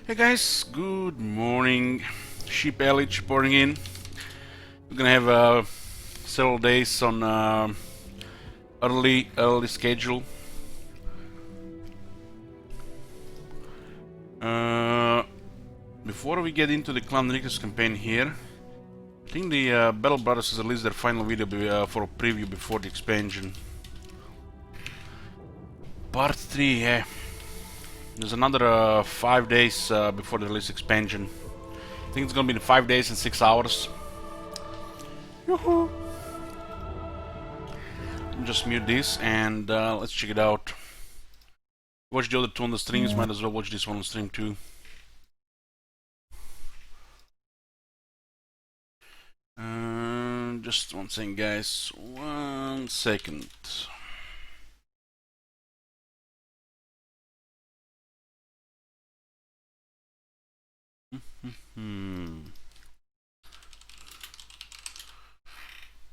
Hey guys, good morning. Sheep Ellich reporting in. We're gonna have several days on early schedule. Before we get into the Clan Rictus campaign here, I think the Battle Brothers has released their final video for a preview before the expansion. Part 3, yeah. There's another 5 days before the release expansion. I think it's gonna be 5 days and 6 hours. Yoo-hoo! Just mute this and let's check it out. Watch the other two on the streams, might as well watch this one on stream too. Just one second, guys. 1 second.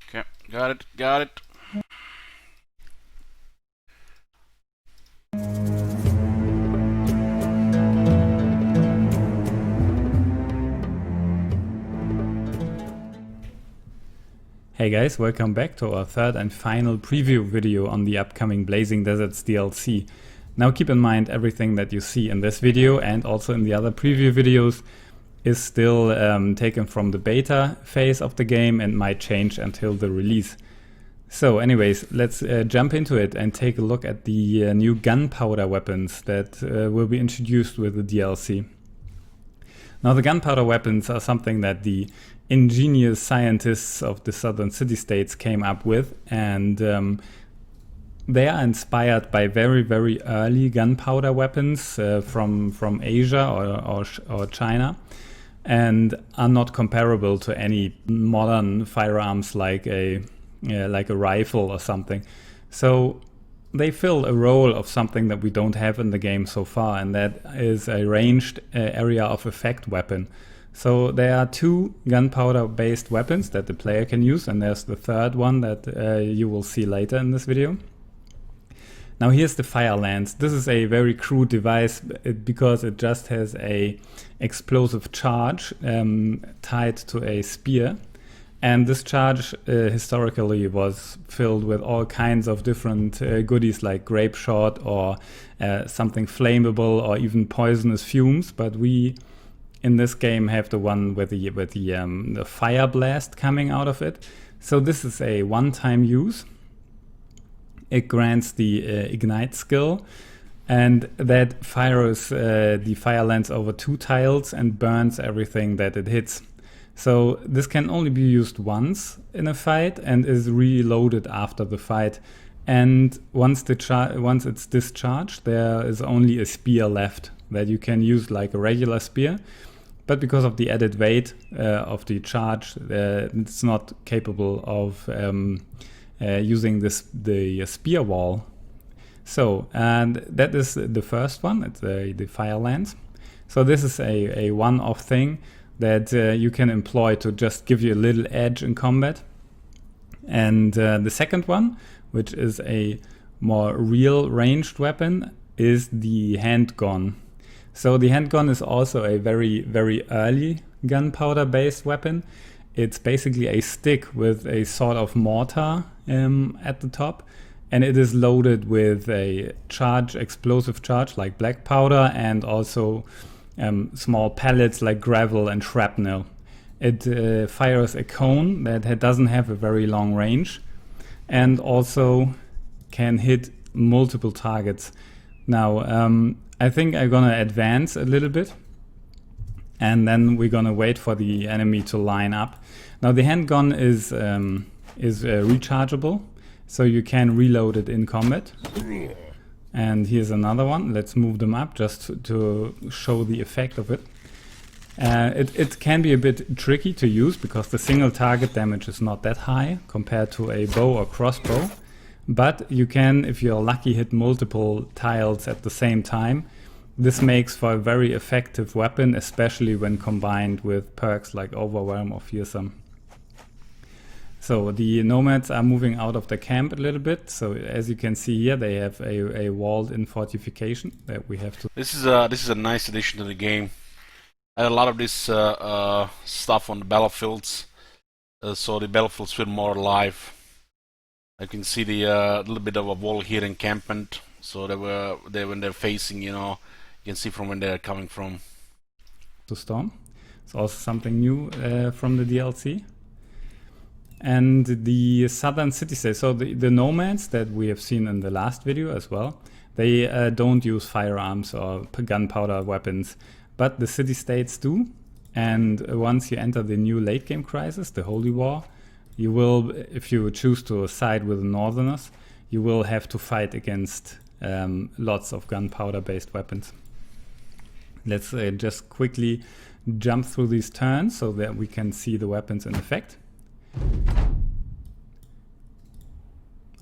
Okay, got it. Hey guys, welcome back to our third and final preview video on the upcoming Blazing Deserts DLC. Now keep in mind, everything that you see in this video and also in the other preview videos is still taken from the beta phase of the game and might change until the release. So anyways, let's jump into it and take a look at the new gunpowder weapons that will be introduced with the DLC. Now the gunpowder weapons are something that the ingenious scientists of the southern city-states came up with, and they are inspired by very early gunpowder weapons from Asia or China, and are not comparable to any modern firearms like a rifle or something. So they fill a role of something that we don't have in the game so far, and that is a ranged area of effect weapon. So there are two gunpowder based weapons that the player can use, and there's the third one that you will see later in this video. Now here's the fire lance. This is a very crude device because it just has a explosive charge tied to a spear. And this charge historically was filled with all kinds of different goodies like grape shot or something flammable or even poisonous fumes. But we in this game have the one with the fire blast coming out of it. So this is a one-time use. It grants the ignite skill, and that fires the fire lance over 2 tiles and burns everything that it hits. So this can only be used once in a fight and is reloaded after the fight. And once it's discharged, there is only a spear left that you can use like a regular spear. But because of the added weight of the charge, it's not capable of using the spear wall. So, and that is the first one. It's the fire lance. So this is a one-off thing that you can employ to just give you a little edge in combat. And the second one, which is a more real ranged weapon, is the handgun. So the handgun is also a very early gunpowder based weapon. It's basically a stick with a sort of mortar at the top, and it is loaded with a explosive charge like black powder, and also small pellets like gravel and shrapnel. It fires a cone that doesn't have a very long range, and also can hit multiple targets. Now I think I'm gonna advance a little bit, and then we're gonna wait for the enemy to line up. Now the handgun is rechargeable, so you can reload it in combat. And here's another one. Let's move them up just to show the effect of it. It can be a bit tricky to use because the single target damage is not that high compared to a bow or crossbow. But you can, if you're lucky, hit multiple tiles at the same time. This makes for a very effective weapon, especially when combined with perks like Overwhelm or Fearsome. So the nomads are moving out of the camp a little bit. So as you can see here, they have a walled-in fortification that we have to. This is a nice addition to the game. I had a lot of this stuff on the battlefields, so the battlefields feel more alive. I can see the little bit of a wall here encampment, so when they're facing, you can see from when they're coming from. To storm. It's also something new from the DLC. And the southern city-states, so the nomads that we have seen in the last video as well, they don't use firearms or gunpowder weapons, but the city-states do. And once you enter the new late-game crisis, the Holy War, you will, if you choose to side with the Northerners, you will have to fight against lots of gunpowder-based weapons. Let's just quickly jump through these turns so that we can see the weapons in effect.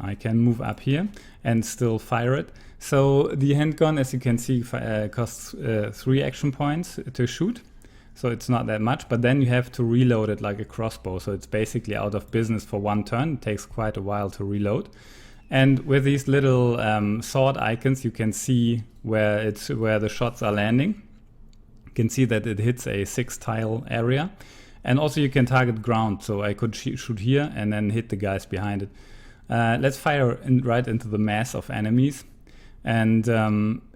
I can move up here and still fire it. So the handgun, as you can see, costs 3 action points to shoot. So it's not that much, but then you have to reload it like a crossbow. So it's basically out of business for 1 turn. It takes quite a while to reload. And with these little sword icons, you can see where the shots are landing. You can see that it hits a 6-tile area. And also you can target ground. So I could shoot here and then hit the guys behind it. Let's fire right into the mass of enemies. And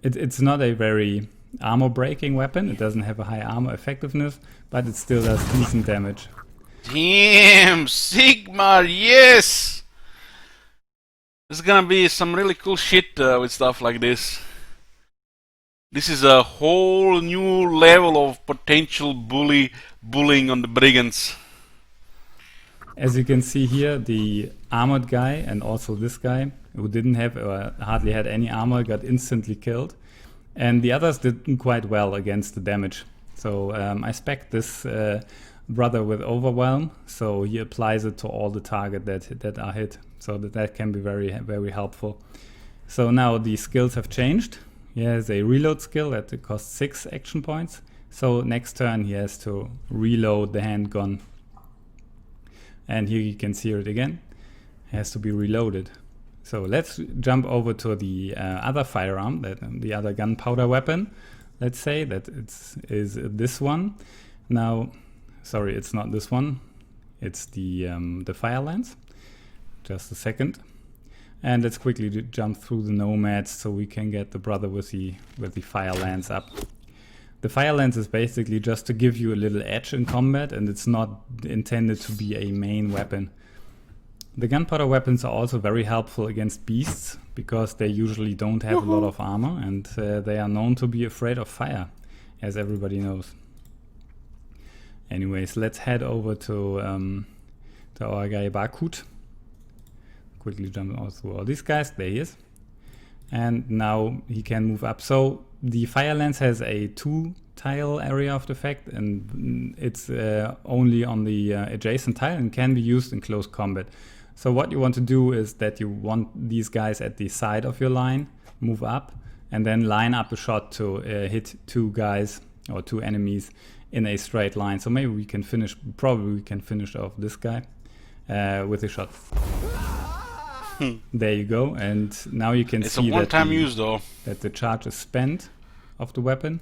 it's not a very armor breaking weapon. It doesn't have a high armor effectiveness, but it still does decent damage. Damn, Sigmar, yes! There's gonna be some really cool shit with stuff like this. This is a whole new level of potential bullying on the brigands. As you can see here, the armored guy and also this guy, who didn't have or hardly had any armor, got instantly killed. And the others did quite well against the damage. So I spec this brother with Overwhelm, so he applies it to all the target that are hit. So that can be very, very helpful. So now the skills have changed. He has a reload skill that costs 6 action points. So next turn he has to reload the handgun. And here you can see it again. It has to be reloaded. So let's jump over to the other firearm, the other gunpowder weapon. Let's say that is this one. Now, sorry, it's not this one. It's the fire lance. Just a second. And let's quickly jump through the nomads so we can get the brother with the fire lance up. The fire lance is basically just to give you a little edge in combat, and it's not intended to be a main weapon. The gunpowder weapons are also very helpful against beasts, because they usually don't have a lot of armor, and they are known to be afraid of fire, as everybody knows. Anyways, let's head over to our guy Bakut. Quickly jump out through all these guys. There he is. And now he can move up. So the fire lance has a 2-tile area of effect, and it's only on the adjacent tile and can be used in close combat. So what you want to do is that you want these guys at the side of your line, move up, and then line up a shot to hit 2 guys or 2 enemies in a straight line. So maybe we can finish, probably we can finish off this guy with a shot. There you go, and now you can see that the charge is spent of the weapon,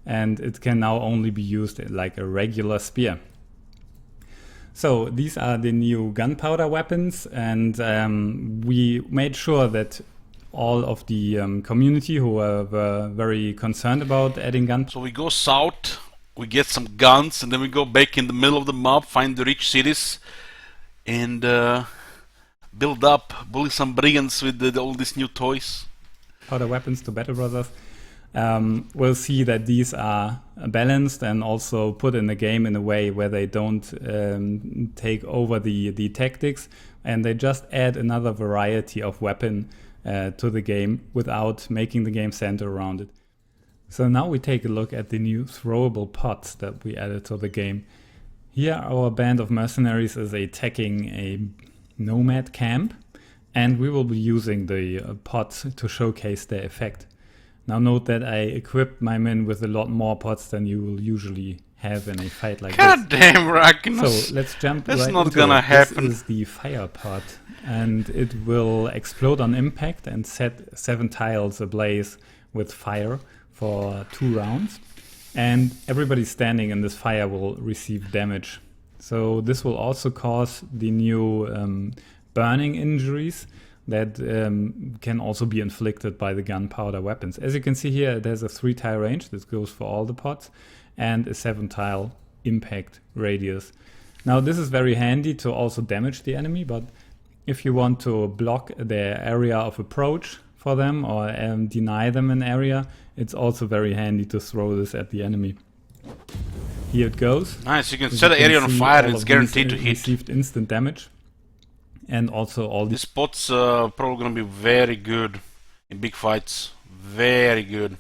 and it can now only be used like a regular spear. So these are the new gunpowder weapons, and we made sure that all of the community who were very concerned about adding guns. So we go south, we get some guns, and then we go back in the middle of the map, find the rich cities, and build up, bully some brigands with all these new toys. Powder weapons to Battle Brothers. We'll see that these are balanced and also put in the game in a way where they don't take over the tactics, and they just add another variety of weapon to the game without making the game center around it. So now we take a look at the new throwable pots that we added to the game. Here our band of mercenaries is attacking a nomad camp, and we will be using the pots to showcase their effect. Now note that I equipped my men with a lot more pots than you will usually have in a fight like this. God damn, Rictus. So let's jump That's right not into gonna it. happen. This is the fire pot, and it will explode on impact and set 7 tiles ablaze with fire for 2 rounds. and everybody standing in this fire will receive damage. So this will also cause the new burning injuries that can also be inflicted by the gunpowder weapons. As you can see here, it has a 3-tile range. This goes for all the pods, and a 7-tile impact radius. Now this is very handy to also damage the enemy, but if you want to block their area of approach for them or deny them an area, it's also very handy to throw this at the enemy. Here it goes. Nice, you can set the area on fire and it's guaranteed to hit. Received instant damage. And also all these spots probably gonna be very good in big fights. Very good.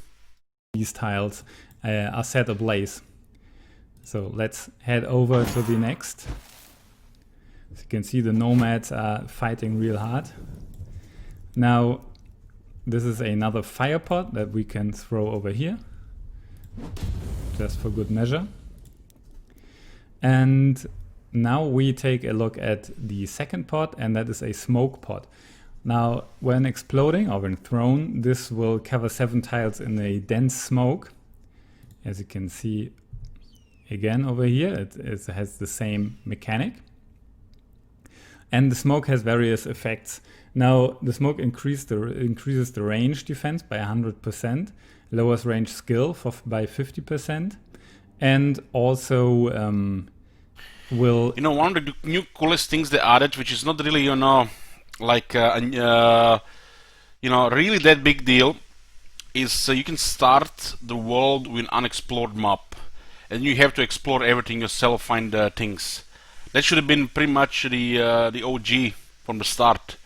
These tiles are set ablaze. So let's head over to the next. As you can see, the nomads are fighting real hard. Now, this is another fire pot that we can throw over here, just for good measure. And now we take a look at the second pot, and that is a smoke pot. Now, when exploding or when thrown, this will cover 7 tiles in a dense smoke. As you can see again over here, it has the same mechanic. And the smoke has various effects. Now, the smoke increases the range defense by 100%, lowers range skill by 50%, and also will... You know, one of the new coolest things they added, which is not really, you know, like, you know, really that big deal, is you can start the world with an unexplored map. And you have to explore everything yourself, find things. That should have been pretty much the OG from the start.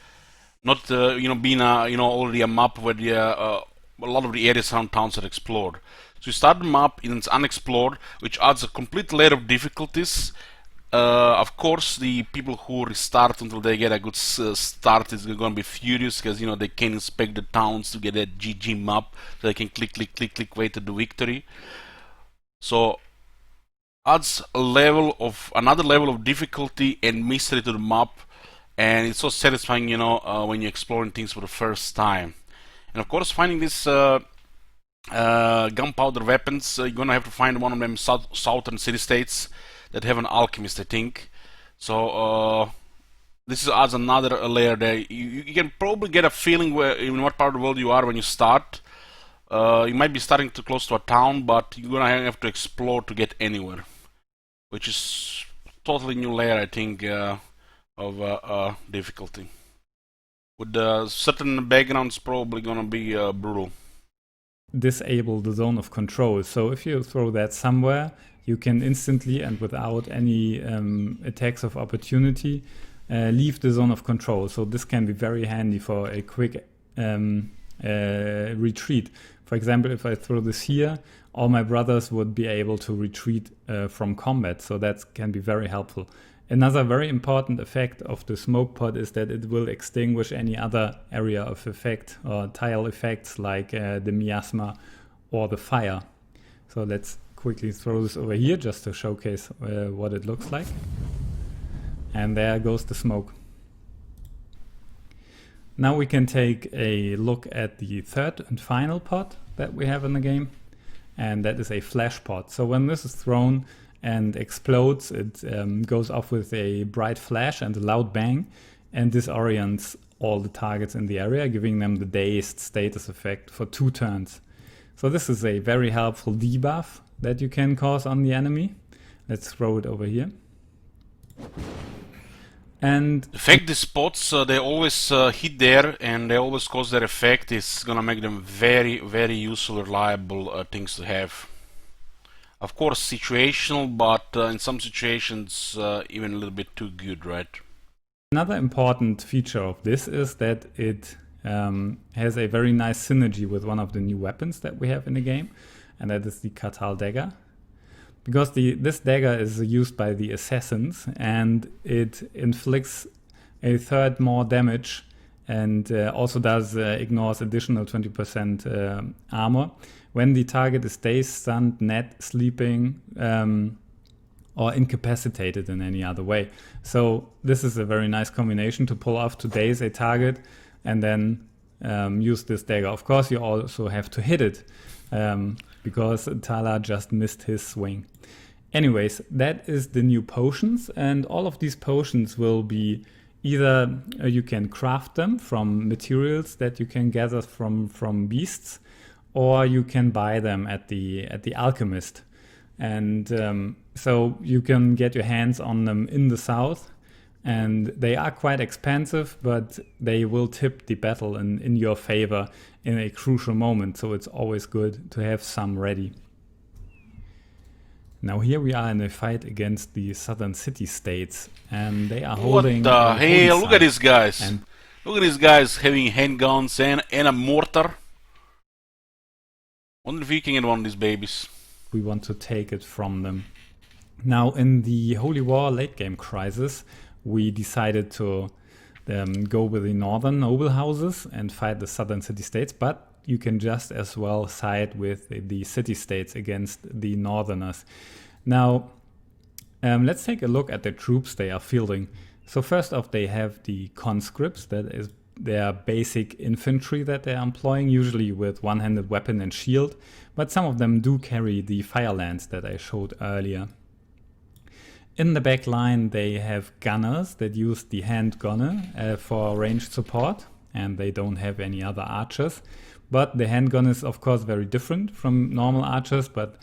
Not, you know, being you know, already a map where a lot of the areas around towns are explored. So you start the map and it's unexplored, which adds a complete layer of difficulties. Of course, the people who restart until they get a good start is going to be furious because, you know, they can inspect the towns to get that GG map, so they can click, click, click, click, wait to the victory. So adds another level of difficulty and mystery to the map, and it's so satisfying, you know, when you're exploring things for the first time. And of course, finding this gunpowder weapons, you're gonna have to find one of them southern city-states that have an alchemist, I think. So this adds another layer there. You can probably get a feeling where in what part of the world you are when you start. You might be starting too close to a town, but you're gonna have to explore to get anywhere, which is totally new layer, I think, of difficulty. With certain backgrounds, probably gonna be brutal. Disable the zone of control. So if you throw that somewhere, you can instantly and without any attacks of opportunity leave the zone of control. So this can be very handy for a quick retreat. For example, if I throw this here, all my brothers would be able to retreat from combat, so that can be very helpful. Another very important effect of the smoke pod is that it will extinguish any other area of effect or tile effects like the miasma or the fire. So let's quickly throw this over here just to showcase what it looks like. And there goes the smoke. Now we can take a look at the third and final pod that we have in the game, and that is a flash pod. So when this is thrown and explodes, it goes off with a bright flash and a loud bang, and disorients all the targets in the area, giving them the dazed status effect for 2 turns. So this is a very helpful debuff that you can cause on the enemy. Let's throw it over here. And the fact the spots they always hit there and they always cause their effect is gonna make them very, very useful, reliable things to have. Of course, situational, but in some situations even a little bit too good, right? Another important feature of this is that it has a very nice synergy with one of the new weapons that we have in the game, and that is the Katal dagger. Because this dagger is used by the assassins, and it inflicts a third more damage, and also ignores additional 20% armor when the target is dazed, stunned, net, sleeping, or incapacitated in any other way. So this is a very nice combination to pull off to daze a target and then use this dagger. Of course, you also have to hit it. because Tala just missed his swing. Anyways, that is the new potions, and all of these potions will be either you can craft them from materials that you can gather from beasts, or you can buy them at the alchemist. And so you can get your hands on them in the south, and they are quite expensive, but they will tip the battle in your favor in a crucial moment, so it's always good to have some ready. Now here we are in a fight against the southern city-states, and they are holding... What the hell? Look at these guys. Look at these guys having handguns and a mortar. Wonder if we can get one of these babies. We want to take it from them. Now in the Holy War late game crisis, we decided to go with the northern noble houses and fight the southern city-states, but you can just as well side with the city-states against the northerners. Now, let's take a look at the troops they are fielding. So first off, they have the conscripts, that is their basic infantry that they are employing, usually with one-handed weapon and shield, but some of them do carry the fire lance that I showed earlier. In the back line, they have gunners that use the hand gunner for ranged support, and they don't have any other archers. But the handgun is of course very different from normal archers, but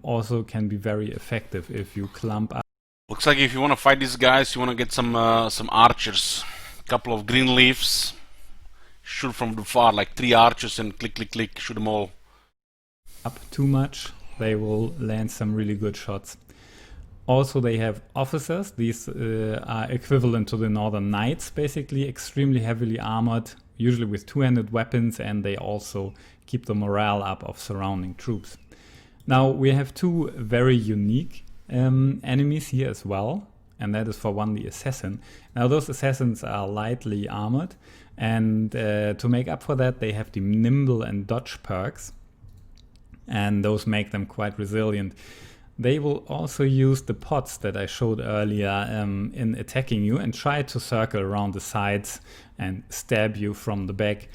also can be very effective if you clump up. Looks like if you want to fight these guys, you want to get some archers. A couple of green leaves. Shoot from the far, like 3 archers, and click, click, click, shoot them all. Up too much, they will land some really good shots. Also they have officers. These are equivalent to the Northern Knights, basically extremely heavily armored, usually with two-handed weapons, and they also keep the morale up of surrounding troops. Now we have 2 very unique enemies here as well, and that is for one the assassin. Now those assassins are lightly armored, and to make up for that they have the nimble and dodge perks, and those make them quite resilient. They will also use the pots that I showed earlier in attacking you and try to circle around the sides and stab you from the back.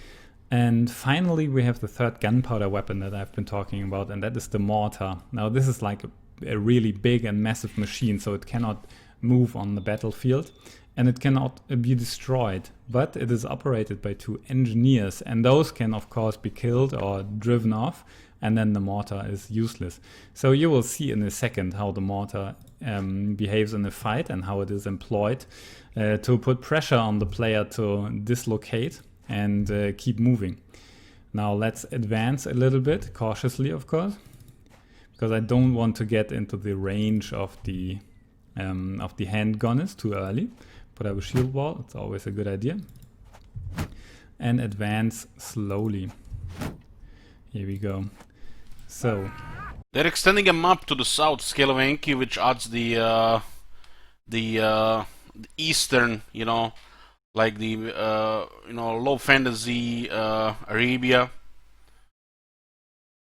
And finally we have the third gunpowder weapon that I've been talking about, and that is the mortar. Now this is like a really big and massive machine, so it cannot move on the battlefield and it cannot be destroyed, but it is operated by 2 engineers, and those can of course be killed or driven off, and then the mortar is useless. So you will see in a second how the mortar behaves in a fight and how it is employed to put pressure on the player to dislocate and keep moving. Now let's advance a little bit, cautiously of course, because I don't want to get into the range of the handgunners too early. Put up a shield wall, it's always a good idea. And advance slowly. Here we go. So they're extending a map to the south, Skelevenki, which adds the eastern, like the low fantasy Arabia,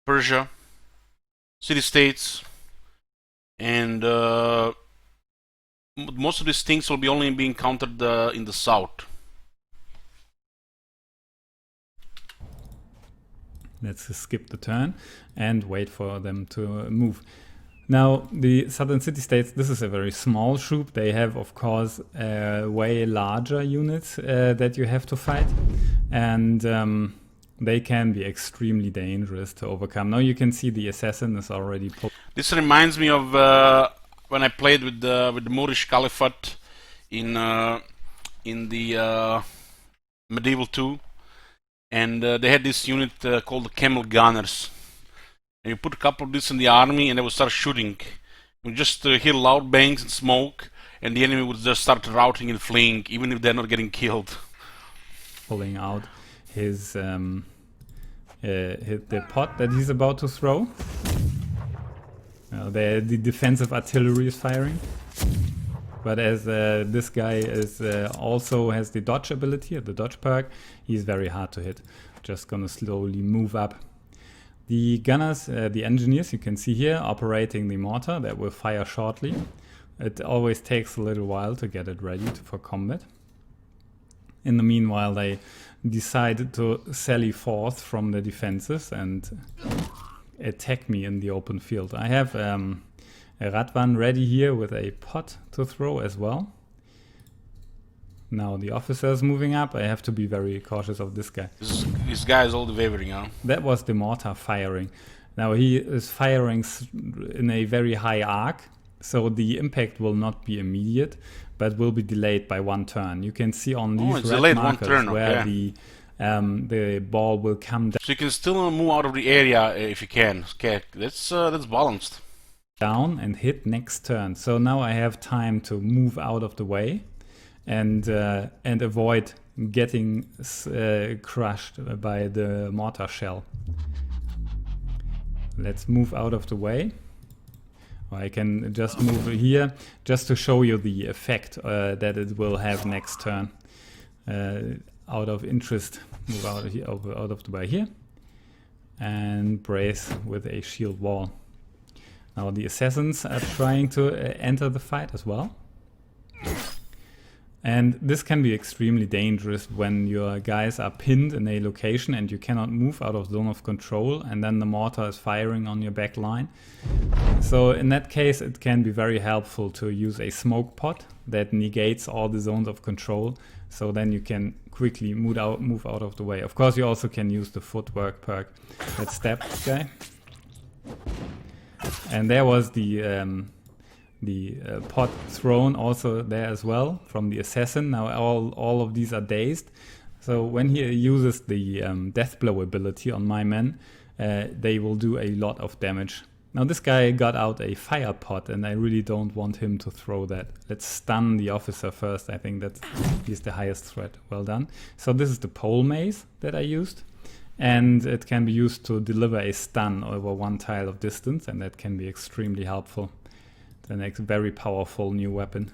Persia, city-states, and most of these things will be only being encountered in the south. Let's skip the turn and wait for them to move. Now, the southern city-states, this is a very small troop. They have, of course, way larger units that you have to fight. And they can be extremely dangerous to overcome. Now you can see the assassin is already... This reminds me of when I played with the Moorish Caliphate in the Medieval 2. And they had this unit called the Camel Gunners. And you put a couple of these in the army and they would start shooting. You just hear loud bangs and smoke, and the enemy would just start routing and fleeing, even if they're not getting killed. Pulling out his the pot that he's about to throw. The defensive artillery is firing. But as this guy is also has the dodge ability, the dodge perk, he's very hard to hit. Just gonna slowly move up. The gunners, the engineers, you can see here, operating the mortar that will fire shortly. It always takes a little while to get it ready for combat. In the meanwhile, they decide to sally forth from the defenses and attack me in the open field. I have a Radwan ready here with a pot to throw as well. Now the officer is moving up. I have to be very cautious of this guy. This guy is all the wavering, huh? That was the mortar firing. Now he is firing in a very high arc, so the impact will not be immediate, but will be delayed by 1 turn. You can see on these red markers where the ball will come down. So you can still move out of the area if you can. Okay, that's balanced. Down and hit next turn. So now I have time to move out of the way and avoid getting crushed by the mortar shell. Let's move out of the way. I can just move here just to show you the effect that it will have next turn. Out of interest, move out of here, out of the way here, and brace with a shield wall. Now the assassins are trying to enter the fight as well. And this can be extremely dangerous when your guys are pinned in a location and you cannot move out of zone of control, and then the mortar is firing on your back line. So in that case it can be very helpful to use a smoke pot that negates all the zones of control, so then you can quickly move out of the way. Of course you also can use the footwork perk. Let's stab this guy. And there was the pot thrown also there as well from the assassin. Now all of these are dazed, so when he uses the death blow ability on my men, they will do a lot of damage. Now this guy got out a fire pot and I really don't want him to throw that. Let's stun the officer first. I think he's the highest threat. Well done. So this is the pole mace that I used, and it can be used to deliver a stun over 1 tile of distance, and that can be extremely helpful. The next very powerful new weapon.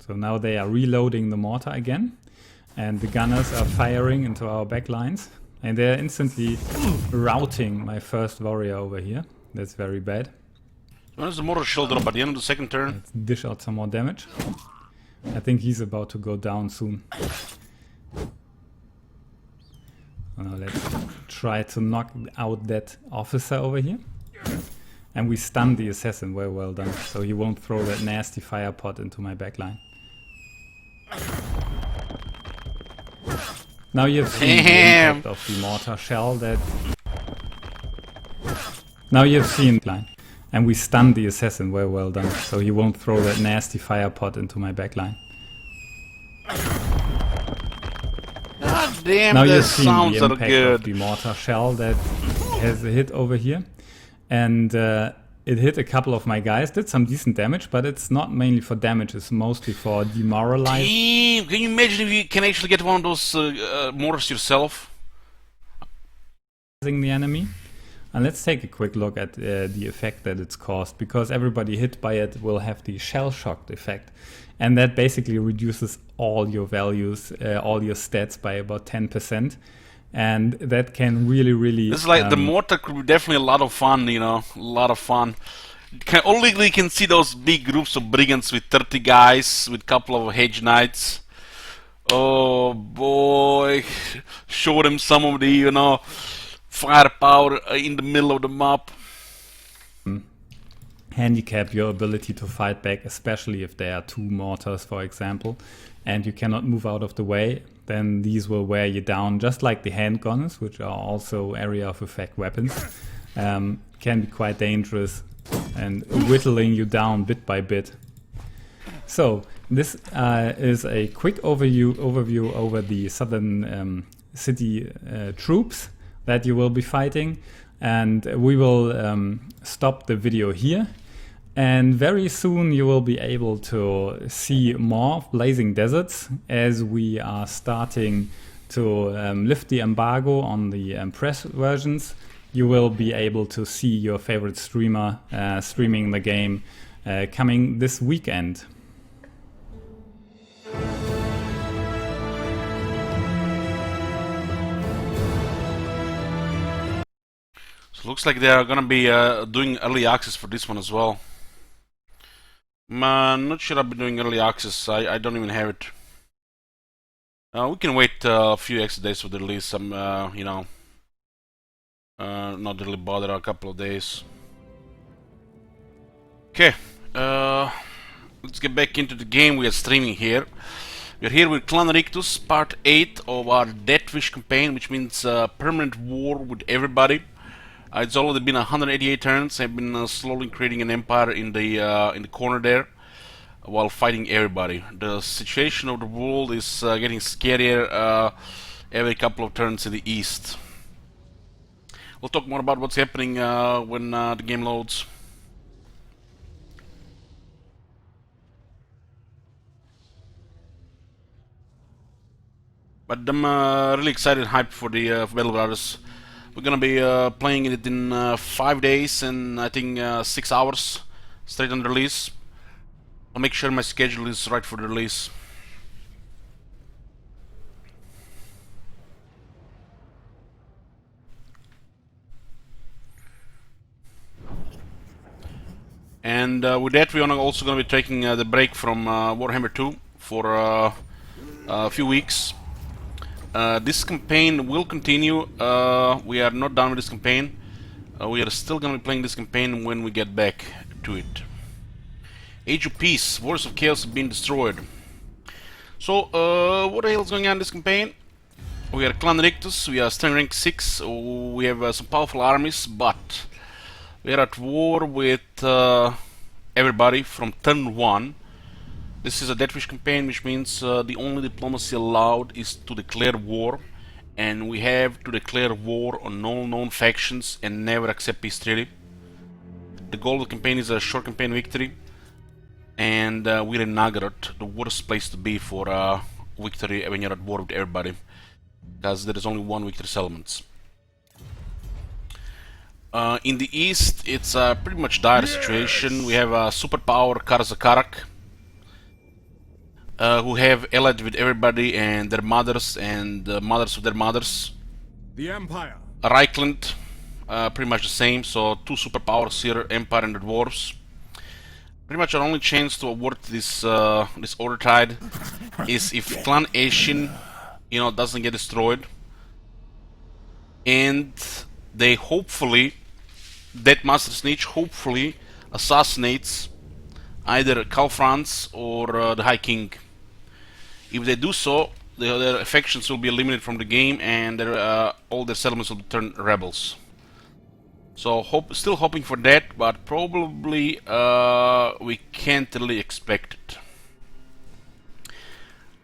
So now they are reloading the mortar again, and the gunners are firing into our backlines, and they're instantly routing my first warrior over here. That's very bad. When is the mortar shell drop? At the end of the second turn? Let's dish out some more damage. I think he's about to go down soon. Let's try to knock out that officer over here. And we stunned the assassin, very well done. So he won't throw that nasty fire pot into my backline. Now you have seen the impact of the mortar shell that... Now you have seen line. And we stunned the assassin, very well done. So he won't throw that nasty fire pot into my backline. Damn, now the you've seen sounds the are impact good. of the mortar shell that has a hit over here, and it hit a couple of my guys, did some decent damage, but it's not mainly for damage, it's mostly for demoralizing. Damn, can you imagine if you can actually get one of those mortars yourself? The enemy. And let's take a quick look at the effect that it's caused, because everybody hit by it will have the shell shocked effect, and that basically reduces all your values, all your stats by about 10%, and that can really it's like the mortar could be definitely a lot of fun, you know, a lot of fun. Only can see those big groups of brigands with 30 guys with a couple of hedge knights. Oh boy, show them some of the, you know, firepower in the middle of the map. Handicap your ability to fight back, especially if there are 2 mortars, for example, and you cannot move out of the way. Then these will wear you down, just like the handguns, which are also area of effect weapons. Can be quite dangerous and whittling you down bit by bit. So this is a quick overview over the southern city troops that you will be fighting, and we will stop the video here, and very soon you will be able to see more Blazing Deserts as we are starting to lift the embargo on the press versions. You will be able to see your favorite streamer streaming the game coming this weekend. Looks like they are gonna be doing early access for this one as well. I'm not sure I'll be doing early access. I don't even have it. We can wait a few extra days for the release. Some, you know, not really bother a couple of days. Okay, let's get back into the game. We are streaming here. We're here with Clan Rictus, part 8 of our Deathwish campaign, which means permanent war with everybody. It's already been 188 turns. I've been slowly creating an empire in the corner there, while fighting everybody. The situation of the world is getting scarier every couple of turns in the east. We'll talk more about what's happening when the game loads. But I'm really excited and hyped for the for Battle Brothers. We're gonna be playing it in 5 days and I think 6 hours straight on the release. I'll make sure my schedule is right for the release. And with that, we're also going to be taking the break from Warhammer 2 for a few weeks. This campaign will continue. We are not done with this campaign. We are still going to be playing this campaign when we get back to it. Age of Peace, Wars of Chaos have been destroyed. So, what the hell is going on in this campaign? We are Clan Rictus, we are strength rank 6, we have some powerful armies, but we are at war with everybody from turn 1. This is a Deathwish campaign, which means the only diplomacy allowed is to declare war, and we have to declare war on all known factions and never accept peace treaty. The goal of the campaign is a short campaign victory, and we're in Nagaroth, the worst place to be for victory when you're at war with everybody, because there is only one victory settlements. In the east, it's a pretty much dire situation. We have a superpower Karzakarak, who have allied with everybody and their mothers and the mothers of their mothers. The Empire. Reichland, pretty much the same. So 2 superpowers here, Empire and the Dwarves. Pretty much our only chance to avert this this order tide is if Clan Ashen, you know, doesn't get destroyed, and they hopefully, that Master Snitch hopefully assassinates either Karl Franz or the High King. If they do so, their factions will be eliminated from the game and all their settlements will turn rebels. So still hoping for that, but probably we can't really expect it.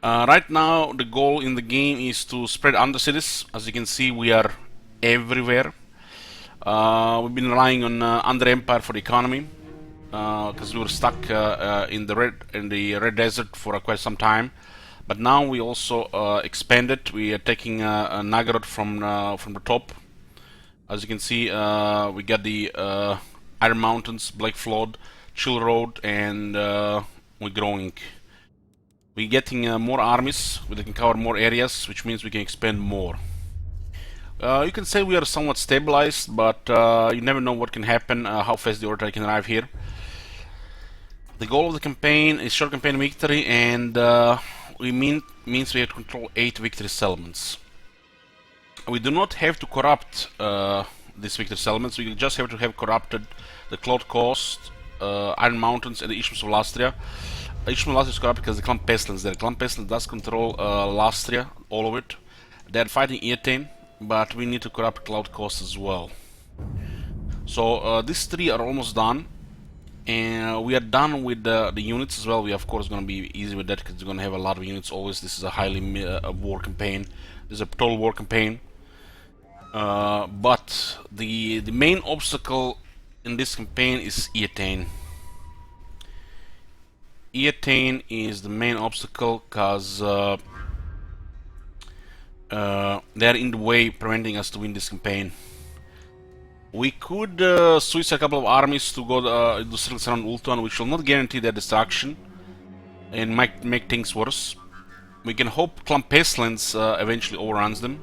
Right now the goal in the game is to spread Undercities. As you can see, we are everywhere. We've been relying on Under Empire for the economy, because we were stuck in the Red Desert for quite some time. But now we also expanded. We are taking Nagaroth from the top. As you can see, we got the Iron Mountains, Black Flood, Chill Road, and we're growing. We're getting more armies. We can cover more areas, which means we can expand more. You can say we are somewhat stabilized, but you never know what can happen, how fast the order can arrive here. The goal of the campaign is short campaign victory, and means we have to control 8 victory settlements. We do not have to corrupt these victory settlements. We just have to have corrupted the Cloud Coast, Iron Mountains, and the Isthmus of Lastria. Isthmus of Lastria is corrupted because the Clan Pestilence there. Clan Pestilence does control Lastria, all of it. They're fighting Eatane, but we need to corrupt Cloud Coast as well. So these 3 are almost done, and we are done with the units as well. We of course going to be easy with that because we're going to have a lot of units always. This is a highly war campaign. This is a total war campaign. But the main obstacle in this campaign is Eatane. Eatane is the main obstacle because they're in the way, preventing us to win this campaign. We could switch a couple of armies to go do circles around Ultuan, which will not guarantee their destruction and might make things worse. We can hope Clan Pestilence eventually overruns them,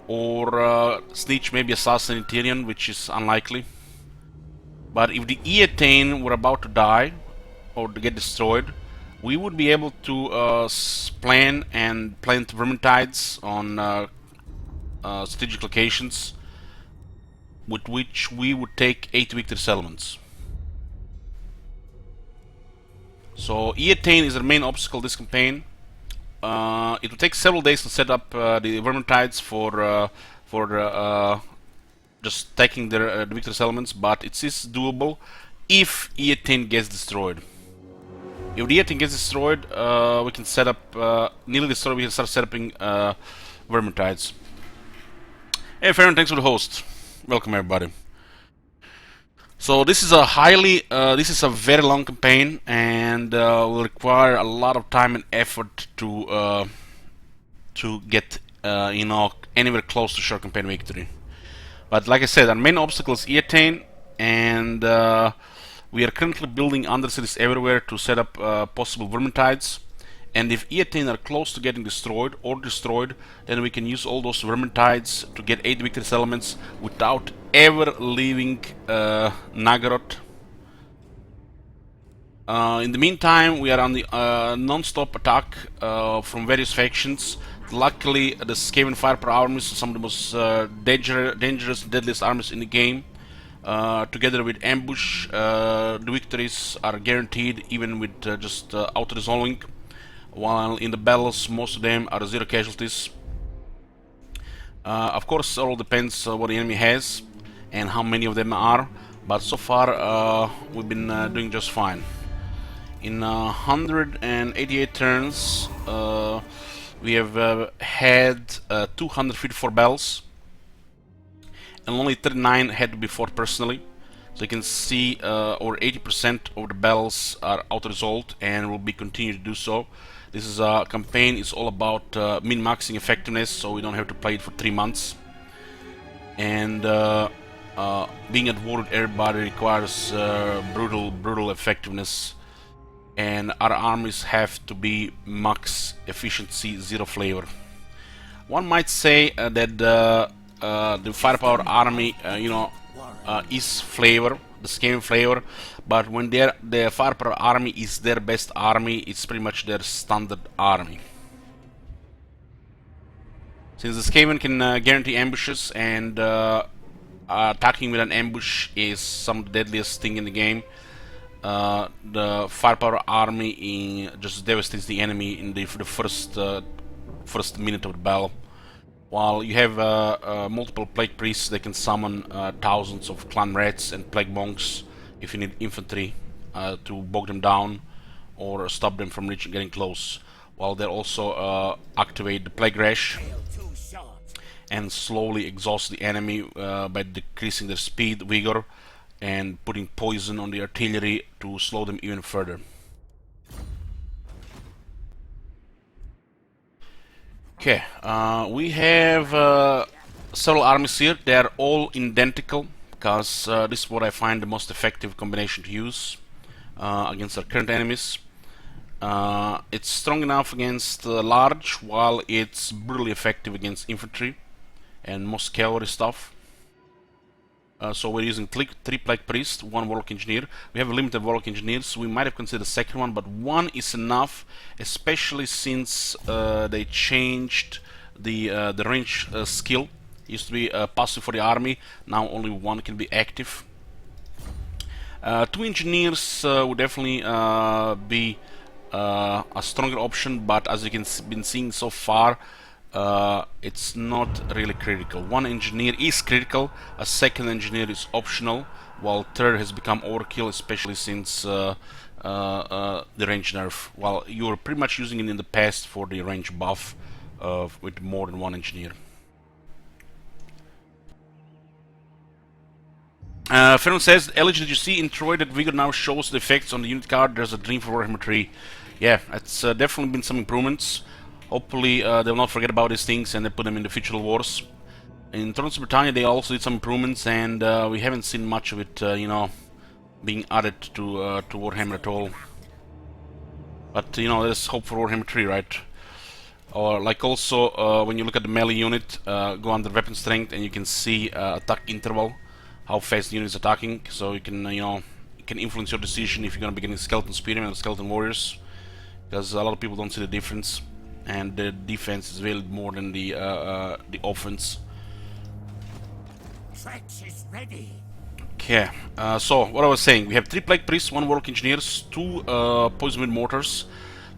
or Snitch maybe assassinate Tyrion, which is unlikely. But if the Eatane were about to die or to get destroyed, we would be able to plan and plant vermintides on strategic locations, with which we would take 8 victory settlements. So E18 is the main obstacle this campaign. It will take several days to set up the vermintides for just taking the victory settlements, but it is doable if E18 gets destroyed. If the E18 gets destroyed, we can set up nearly destroyed. We can start setting vermintides. Hey, Farron, thanks for the host. Welcome, everybody. So this is a very long campaign, and will require a lot of time and effort to get anywhere close to short campaign victory. But like I said, our main obstacle is E18, and we are currently building undercities everywhere to set up possible vermintides. And if E18 are close to getting destroyed, then we can use all those vermintides to get 8 victory settlements without ever leaving Nagorod. In the meantime, we are on the non-stop attack from various factions. Luckily, the Skaven Firepower armies are some of the most dangerous and deadliest armies in the game. Together with ambush, the victories are guaranteed, even with just auto-resolving. While in the battles, most of them are 0 casualties. Of course, it all depends what the enemy has and how many of them are, but so far we've been doing just fine. In 188 turns, we have had 254 battles, and only 39 had to be fought personally. So you can see over 80% of the battles are auto-resolved and will be continued to do so. This is a campaign, it's all about min-maxing effectiveness, so we don't have to play it for 3 months. And being at war with everybody requires brutal effectiveness. And our armies have to be max efficiency, 0 flavor. One might say that the Firepower army, is flavor, the Skaven flavor, but when the Firepower army is their best army, it's pretty much their standard army. Since the Skaven can guarantee ambushes, and attacking with an ambush is some of the deadliest thing in the game, the Firepower army just devastates the enemy in the first minute of the battle. While you have multiple plague priests, they can summon thousands of clan rats and plague monks if you need infantry to bog them down or stop them from getting close. While they also activate the plague rash and slowly exhaust the enemy by decreasing their speed, vigor, and putting poison on the artillery to slow them even further. Okay, we have several armies here. They are all identical, because this is what I find the most effective combination to use against our current enemies. It's strong enough against large, while it's brutally effective against infantry and most cavalry stuff. So we're using 3 plague priests, 1 warlock engineer. We have a limited warlock engineers, so we might have considered a second one, but 1 is enough, especially since they changed the range skill. It used to be passive for the army, now only 1 can be active. 2 engineers would definitely be a stronger option, but as you can been seeing so far, it's not really critical. 1 engineer is critical, a second engineer is optional, while third has become overkill, especially since the range nerf. While you were pretty much using it in the past for the range buff with more than 1 engineer. Ferron says, Elig, did you see in Troy that Vigor now shows the effects on the unit card? There's a dream for Warhammer 3. Yeah, it's definitely been some improvements. Hopefully they'll not forget about these things and they put them in the future wars. In Thrones of Britannia they also did some improvements, and we haven't seen much of it, being added to Warhammer at all. But there's hope for Warhammer 3, right? Or like also when you look at the melee unit, go under weapon strength and you can see attack interval, how fast the unit is attacking. So you can you can influence your decision if you're gonna be getting skeleton spearmen or skeleton warriors. because a lot of people don't see the difference, and the defense is valued more than the offense. Is ready. Okay, so what I was saying, we have 3 Plague Priests, 1 Warlock Engineers, 2 Poison Wind Mortars,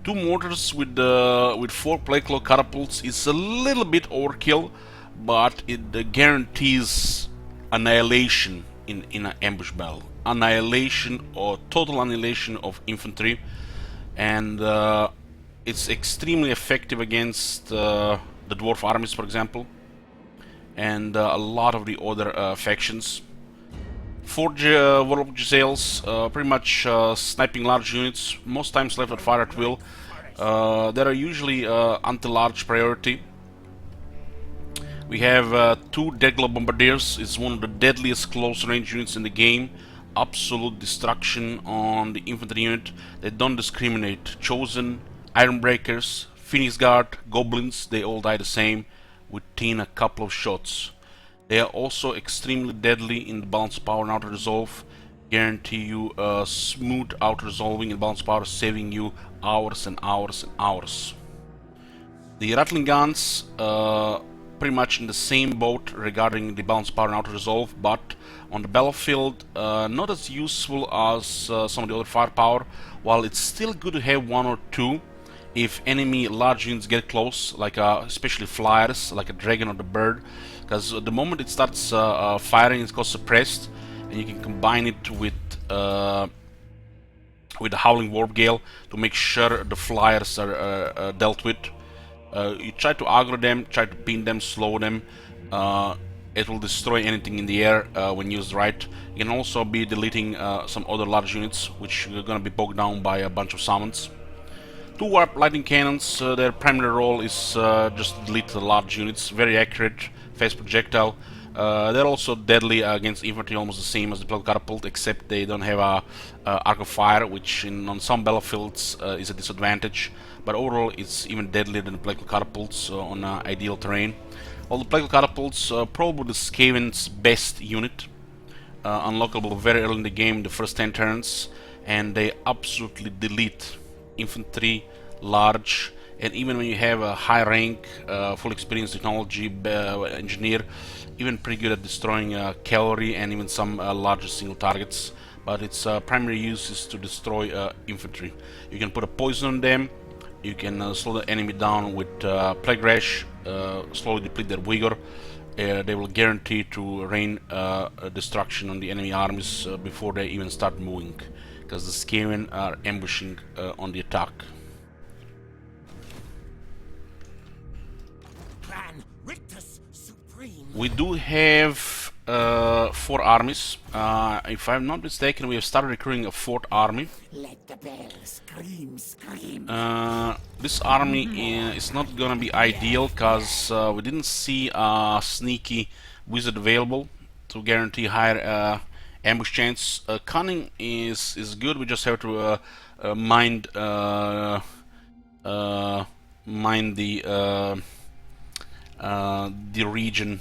2 Mortars with 4 Plague Claw Catapults. It's a little bit overkill, but it guarantees annihilation in an ambush battle. Annihilation or total annihilation of infantry, and it's extremely effective against the Dwarf armies, for example, and a lot of the other factions. 4 Warlock Giselles, pretty much sniping large units, most times left at fire at will. That are usually anti-large priority. We have 2 Deadglow Bombardiers. It's one of the deadliest close range units in the game. Absolute destruction on the infantry unit. They don't discriminate. Chosen, Ironbreakers, Phoenix Guard, Goblins, they all die the same within a couple of shots. They are also extremely deadly in the balance of power and auto resolve. Guarantee you smooth auto resolving in balance of power, saving you hours and hours and hours. The Rattling Guns, pretty much in the same boat regarding the balance of power and auto resolve, but on the battlefield not as useful as some of the other firepower. While it's still good to have 1 or 2 if enemy large units get close, like especially flyers, like a dragon or the bird, because the moment it starts firing, it's got suppressed, and you can combine it with the Howling Warp Gale to make sure the flyers are dealt with. You try to aggro them, try to pin them, slow them. It will destroy anything in the air when used right. You can also be deleting some other large units, which are going to be bogged down by a bunch of summons. 2 Warp Lightning Cannons, their primary role is just delete the large units, very accurate, fast projectile. They're also deadly against infantry, almost the same as the Plague Catapult, except they don't have a arc of fire, which on some battlefields is a disadvantage. But overall, it's even deadlier than the Plague Catapults on ideal terrain. All the Plague Catapults, probably the Skaven's best unit, unlockable very early in the game, the first 10 turns, and they absolutely delete infantry, large, and even when you have a high rank, full experience technology engineer, even pretty good at destroying cavalry and even some larger single targets. But its primary use is to destroy infantry. You can put a poison on them, you can slow the enemy down with Plague Rash, slowly deplete their vigor. They will guarantee to rain destruction on the enemy armies before they even start moving, because the Skaven are ambushing on the attack. Plan Rictus supreme. We do have 4 armies. If I'm not mistaken, we have started recruiting a 4th army. Let the bells scream, scream. This army is not gonna be ideal, because we didn't see a sneaky wizard available to guarantee higher ambush chance. Cunning is good. We just have to mind the region.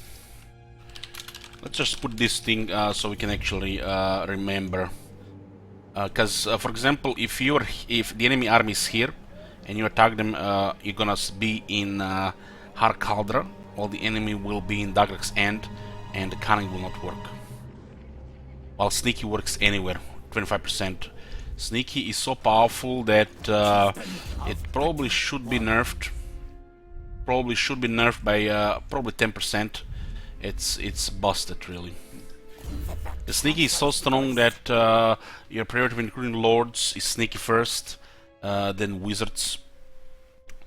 Let's just put this thing so we can actually remember. Because for example, if the enemy army is here and you attack them, you're gonna be in Har Caldra, while the enemy will be in Dagrak's End, and the cunning will not work. While sneaky works anywhere, 25%. Sneaky is so powerful that it probably should be nerfed. Probably should be nerfed by probably 10%. It's busted, really. The sneaky is so strong that your priority when recruiting lords is sneaky first, then wizards.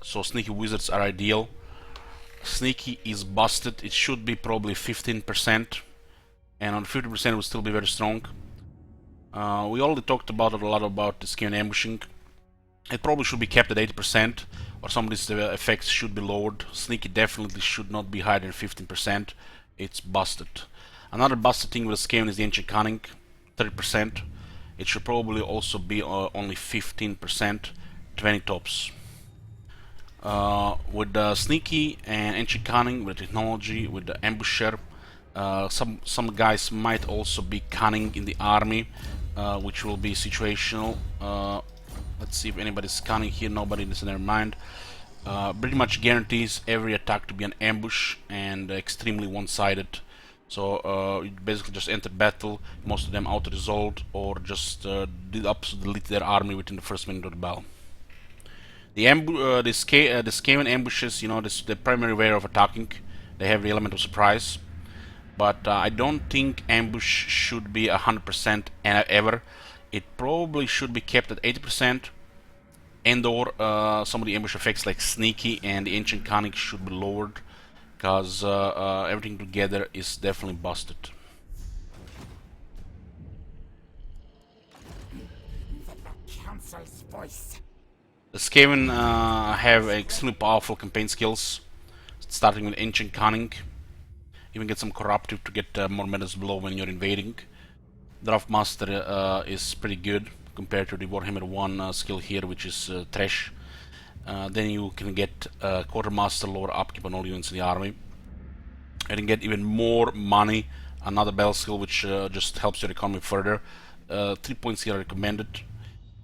So sneaky wizards are ideal. Sneaky is busted. It should be probably 15%. And on 50% it will still be very strong. We already talked about it a lot about the Skaven ambushing. It probably should be kept at 80%, or some of these effects should be lowered. Sneaky definitely should not be higher than 15%. It's busted. Another busted thing with Skaven is the Ancient Cunning, 30%. It should probably also be only 15%, 20 tops. With the Sneaky and Ancient Cunning, with the technology, with the Ambusher, some guys might also be cunning in the army, which will be situational. Let's see if anybody's scanning here. Nobody, this never mind. Pretty much guarantees every attack to be an ambush and extremely one-sided. So you basically just enter battle, most of them auto-resolved, or just delete their army within the first minute of the battle. The Skaven ambushes, you know, this is the primary way of attacking. They have the element of surprise. But I don't think ambush should be 100% ever. It probably should be kept at 80%. And or some of the ambush effects like sneaky and the ancient cunning should be lowered, because everything together is definitely busted. The council's voice. The Skaven have extremely powerful campaign skills, starting with ancient cunning. Even get some corruptive to get more menace blow when you're invading. Draft Master is pretty good compared to the Warhammer 1 skill here, which is trash. Then you can get Quartermaster, lower upkeep on all units in the army. And then get even more money, another battle skill which just helps your economy further. 3 points here are recommended.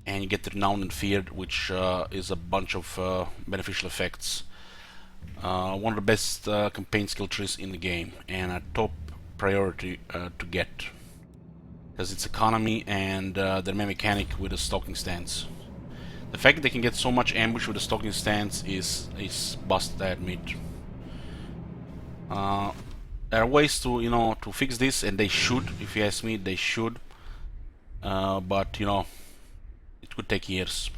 And you get Renowned and Feared, which is a bunch of beneficial effects. One of the best campaign skill trees in the game, and a top priority to get. Because it's economy and their main mechanic with a stalking stance. The fact that they can get so much ambush with a stalking stance is busted, I admit. There are ways to, you know, to fix this, and they should, if you ask me, they should. But you know, it could take years.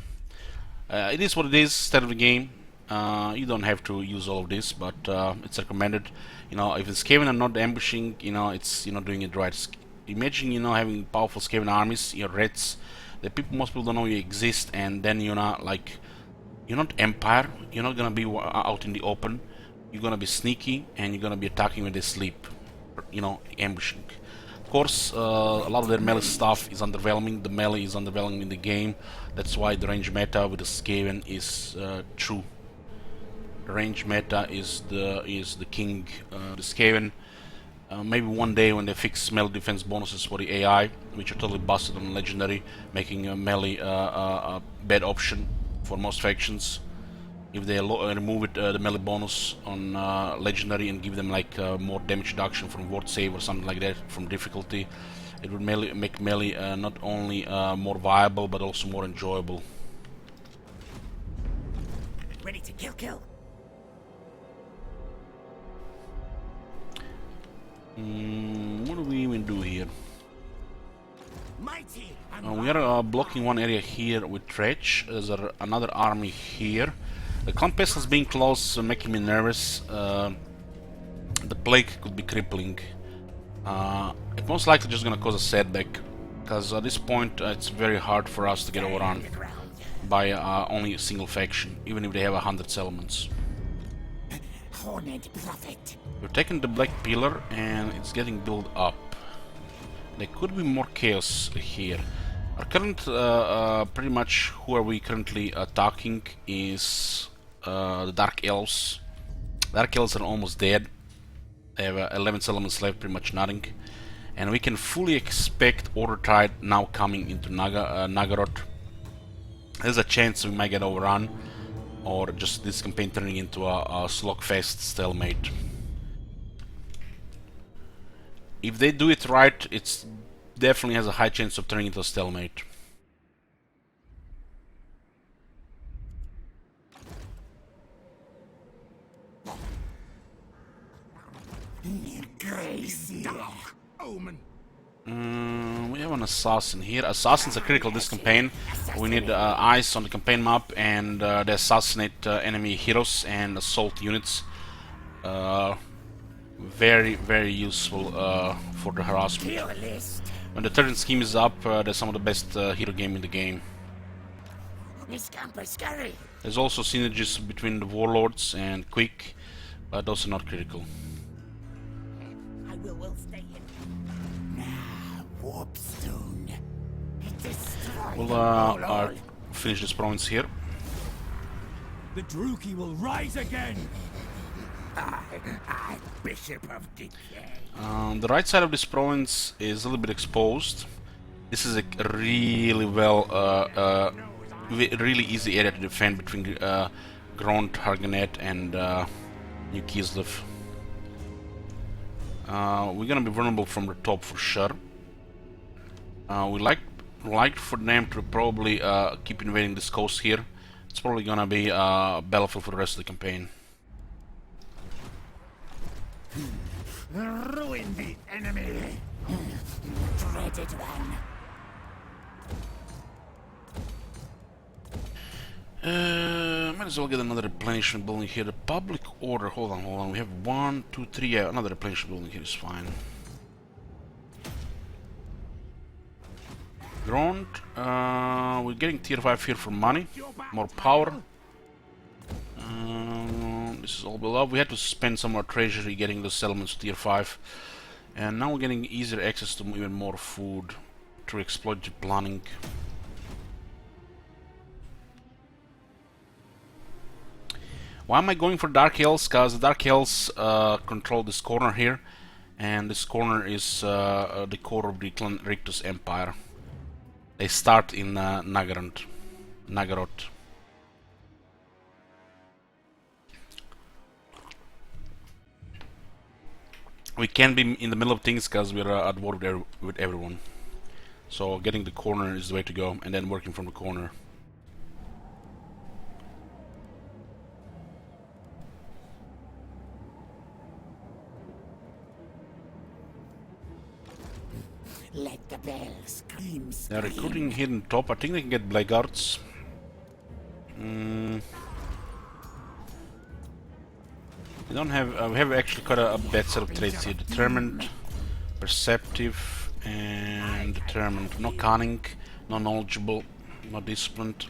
It is what it is, state of the game. You don't have to use all of this, but it's recommended. You know, if it's Skaven and not ambushing, you know, it's, you know, doing it right. Imagine, you know, having powerful Skaven armies, your Reds, most people don't know you exist, and then you're not like, you're not Empire, you're not gonna be out in the open, you're gonna be sneaky, and you're gonna be attacking when they sleep, you know, ambushing. Of course, a lot of their melee stuff is underwhelming. The melee is underwhelming in the game. That's why the range meta with the Skaven is true. The range meta is the king. The Skaven. Maybe one day when they fix melee defense bonuses for the AI, which are totally busted on legendary, making melee a bad option for most factions. If they remove it, the melee bonus on legendary, and give them like more damage reduction from ward save or something like that from difficulty, it would make melee not only more viable but also more enjoyable. Ready to kill. What do we even do here? Mighty and We are blocking one area here with Dredge. There's another army here. The Clan Pestil's being close, making me nervous. The plague could be crippling. It's most likely just gonna cause a setback, because at this point it's very hard for us to get overrun by only a single faction, even if they have 100 settlements. Horned prophet. We're taking the Black Pillar and it's getting built up. There could be more chaos here. Our current, pretty much who are we currently attacking is the Dark Elves. Dark Elves are almost dead. They have 11 settlements left, pretty much nothing. And we can fully expect Order Tide now coming into Nagaroth. There's a chance we might get overrun, or just this campaign turning into a slogfest stalemate. If they do it right, it definitely has a high chance of turning into a stalemate. Crazy. Omen. We have an assassin here. Assassins are critical this campaign. We need eyes on the campaign map, and they assassinate enemy heroes and assault units. Very, very useful for the harassment. Kill list. When the turret scheme is up, they're some of the best hero game in the game. Miss Camper scary. There's also synergies between the warlords and quick, but those are not critical. I will stay in. Warpstone. We'll finish this province here. The Druki will rise again! I, Bishop of Decay. The right side of this province is a little bit exposed. This is a really well really easy area to defend between Grond, Harganet, and New Kislev. We're gonna be vulnerable from the top for sure. We like for them to probably keep invading this coast here. It's probably gonna be a battlefield for the rest of the campaign. Ruin the enemy. Dreaded one. Might as well get another replenishment building here. The public order. Hold on. We have 1, 2, 3. Yeah, another replenishment building here is fine. Grond. We're getting tier 5 here for money, more power. This is all built up. We had to spend some more treasury getting the settlements to tier 5, and now we're getting easier access to even more food through exploitative planning. Why am I going for Dark Hells? Because the Dark Hells control this corner here, and this corner is the core of the clan Rictus Empire. They start in Nagorod. We can be in the middle of things because we're at war with everyone. So getting the corner is the way to go, and then working from the corner. Let the bell scream. They're recruiting hidden top. I think they can get blackguards. We don't have. We have actually quite a bad set of traits here: determined, perceptive, and determined. No cunning, no knowledgeable, no disciplined.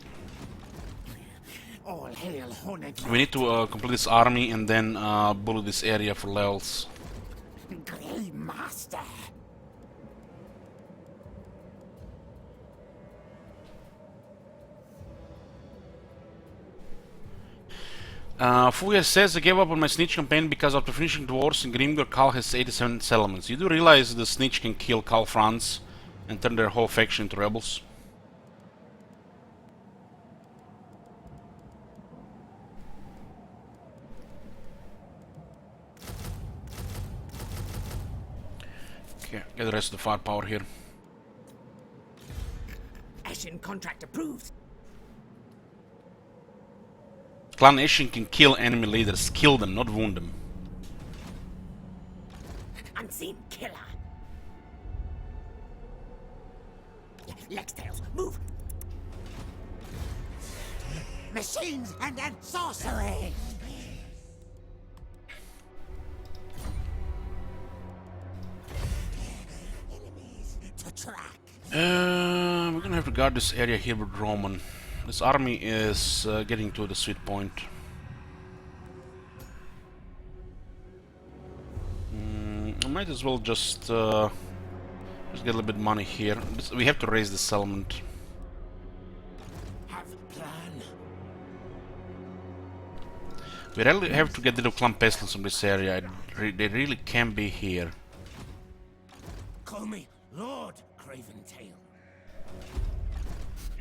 All hail Hornet. We need to complete this army and then bully this area for levels. Grey Master. Fuya says, I gave up on my snitch campaign because after finishing the wars in Grimgor, Khal has 87 settlements. You do realize the snitch can kill Khal Franz and turn their whole faction into rebels? Okay, get the rest of the firepower here. Ashen contract approved. Clan Eshin can kill enemy leaders. Kill them, not wound them. Unseen killer. Lextails, move. Machines and sorcery. Enemies to track. We're gonna have to guard this area here with Roman. This army is getting to the sweet point. I might as well just get a little bit of money here. We have to raise the settlement. Have a plan. We really have to get rid of clan pestilence from this area. They really can be here. Call me Lord Craventail.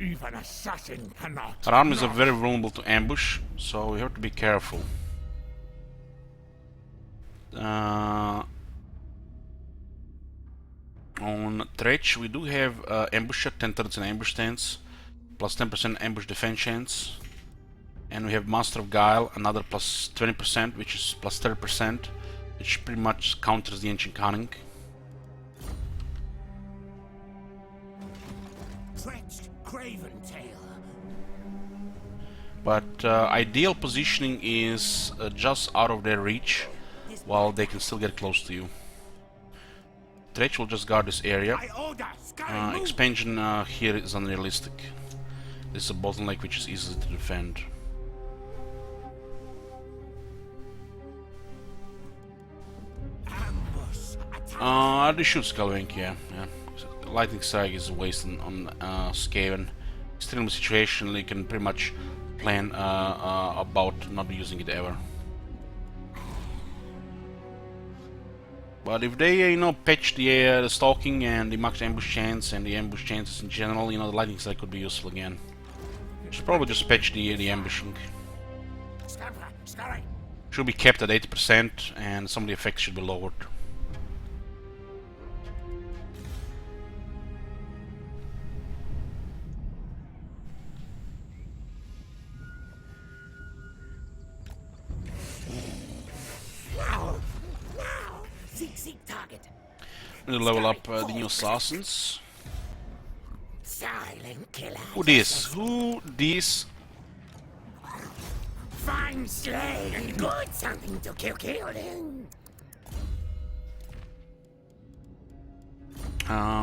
Even assassin cannot. Our armies are very vulnerable to ambush, so we have to be careful. On Tretch, we do have ambusher, 10 turrets and ambush stance, plus 10% ambush defense chance. And we have Master of Guile, another plus 20%, which is plus 30%, which pretty much counters the Ancient Cunning. Stretched Craventail. But ideal positioning is just out of their reach, while they can still get close to you. Tretch will just guard this area. I order. Scurry, move. Expansion here is unrealistic. This is a bottleneck which is easy to defend. Ambush. Attack. They shoot Skalvenk, yeah. Lightning Strike is a waste on Skaven. Extreme situation, you can pretty much plan about not using it ever. But if they, patch the stalking and the max ambush chance and the ambush chances in general, the lightning strike could be useful again. Should probably just patch the ambushing. Scamper, scurry. Should be kept at 80% and some of the effects should be lowered. Seek target. I'm gonna level up the new assassins. Silent killer. Who this? Who this? Fine slay and good something to kill in.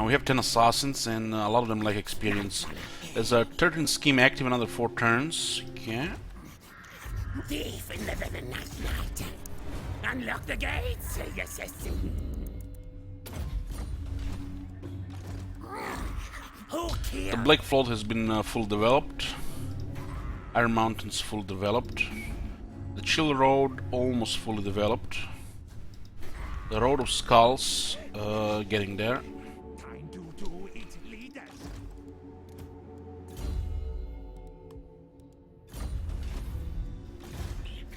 We have 10 assassins and a lot of them like experience. There's a 13 scheme active, another 4 turns. Okay. Thief in the night. Unlock the gates, assassin. Who The killed? Black Float has been full developed. Iron Mountain's full developed. The Chill Road almost fully developed. The Road of Skulls getting there. Time to do its leaders.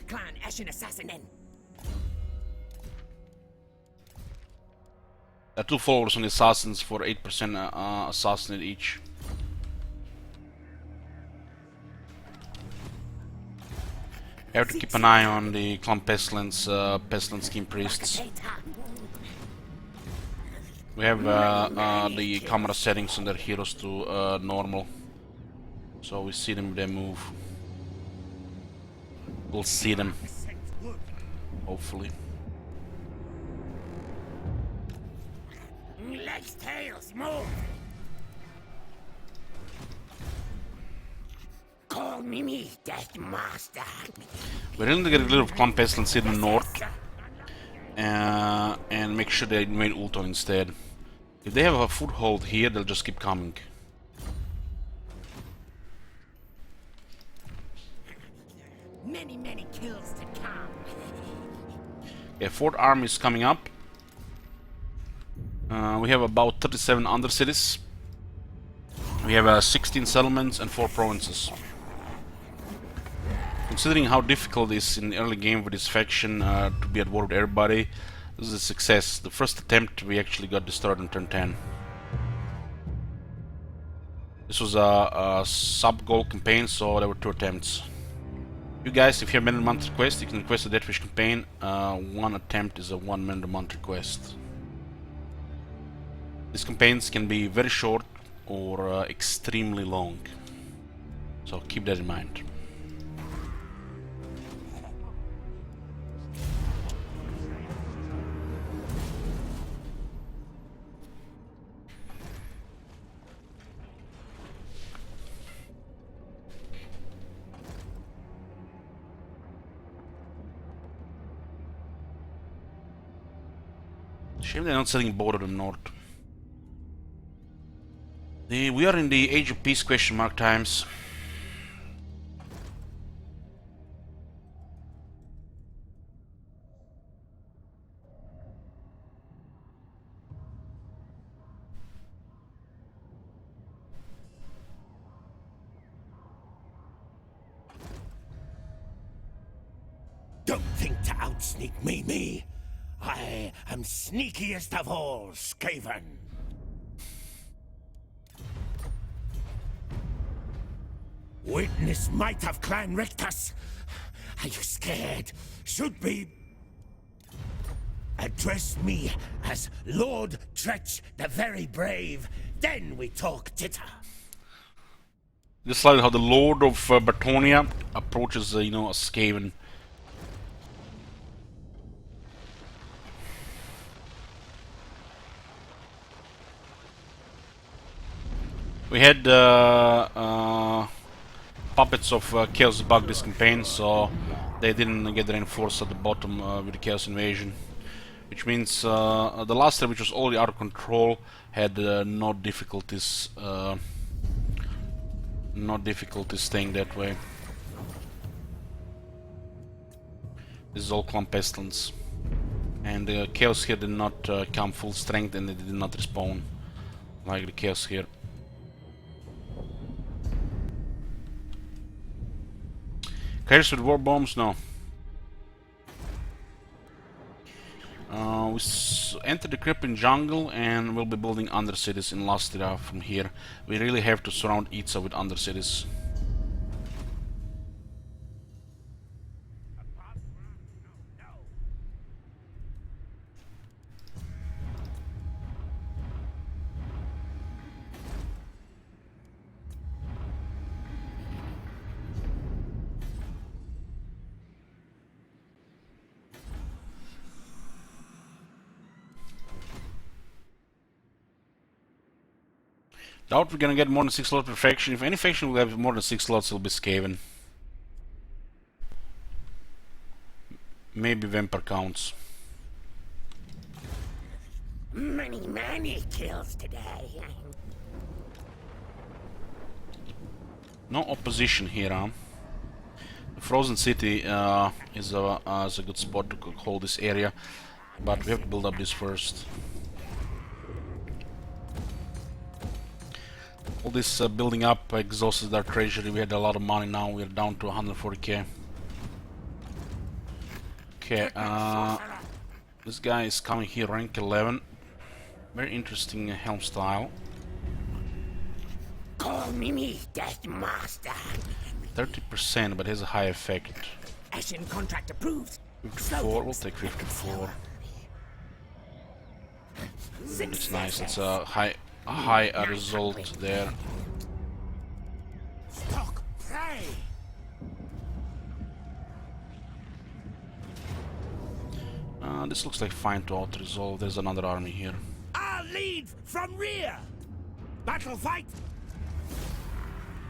Clan Ashen Assassin in. There are 2 followers on the assassins for 8% assassinate each. You have to keep an eye on the Clan Pestilence, Pestilence Scheme Priests. We have the camera settings on their heroes to normal, so we see them when they move. We'll see them, hopefully. Legs, tails, move. Call me Death Master. We really need to get rid of Clan Pestilence in the north and make sure they invade Ulton instead. If they have a foothold here, they'll just keep coming. Many kills to come. Yeah, 4th army is coming up. We have about 37 undercities. We have 16 settlements and 4 provinces. Considering how difficult it is in the early game with this faction to be at war with everybody, this is a success. The first attempt we actually got destroyed on turn 10. This was a sub-goal campaign, so there were 2 attempts. You guys, if you have Men in the Month request, you can request a Deathwish campaign. 1 attempt is a 1 Men in the Month request. These campaigns can be very short or extremely long, so keep that in mind. Shame they're not setting both of them north. We are in the Age of Peace question mark times. Don't think to outsneak me. I am sneakiest of all, Skaven. Witness might of Clan Rictus. Are you scared? Should be. Address me as Lord Tretch the Very Brave. Then we talk titter. Just like how the Lord of Bertonia approaches, a Skaven. We had puppets of Chaos bug this campaign, so they didn't get reinforced at the bottom with the Chaos Invasion. Which means the last time, which was already out of control, had no difficulties staying that way. This is all Clan Pestilence. And the Chaos here did not come full strength, and they did not respawn like the Chaos here. Carriers with war bombs? No. Enter the Crippin jungle and we'll be building undercities in Lastira from here. We really have to surround Itza with undercities. Doubt we're gonna get more than 6 slots per faction. If any faction will have more than 6 slots, it'll be Skaven. Maybe Vampire counts. Many kills today. No opposition here, huh? The Frozen City is a good spot to hold this area, but we have to build up this first. All this building up exhausted our treasury. We had a lot of money, now we're down to 140k. Okay, this guy is coming here, rank 11. Very interesting helm style. Call me Death Master. 30%, but has a high effect. Ashen contract approved. 54, we'll take 54. It's nice, it's a high result there. Stock prey. This looks like fine to auto-resolve. There's another army here. I'll lead from rear. Battle fight.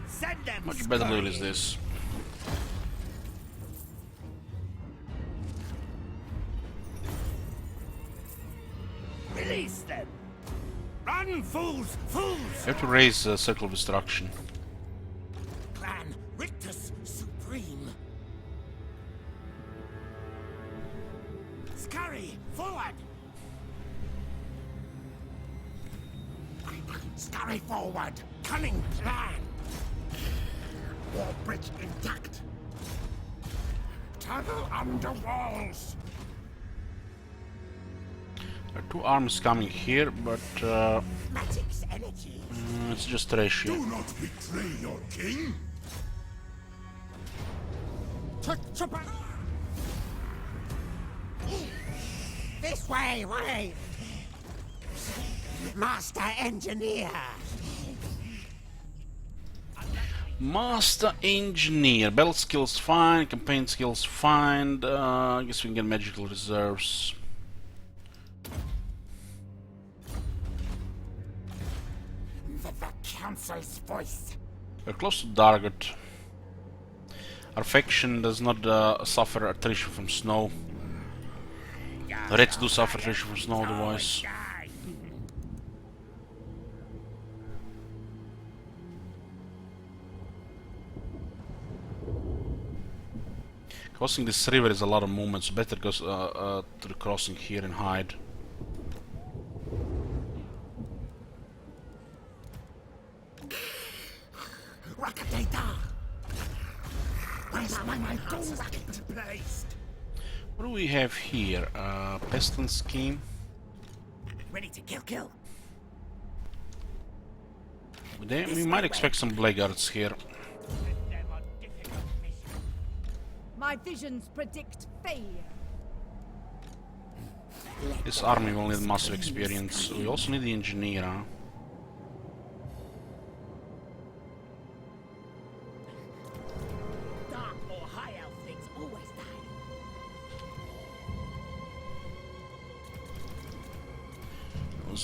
Send them. Much better loot is this. Release them. Run, fools, fools. You have to raise Circle of Destruction. Clan Rictus supreme. Scurry forward. Scurry forward. Cunning plan. War bridge intact. Tunnel under walls. There are 2 armies coming here, but Magic's energy. it's just ratio. Do not betray your king. This way. Master Engineer. Master Engineer. Battle skills fine, campaign skills fine. I guess we can get magical reserves. The council's voice. We're close to Dargot. Our faction does not suffer attrition from snow. The Reds do suffer attrition from snow otherwise. Crossing this river is a lot of movement, so better go to the crossing here and hide. Rocket data. Where's my gold rocket placed? What do we have here? Pestilence scheme. Ready to kill. We might expect some blackguards here. My visions predict failure. This army will need massive experience. We also need the engineer, huh? Dark or high elf things always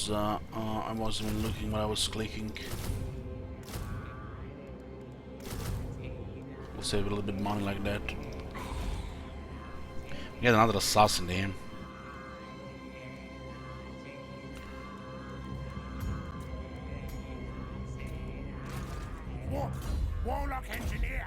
die. I wasn't even looking what I was clicking. We'll save a little bit of money like that. We got another assassin there. Warlock engineer.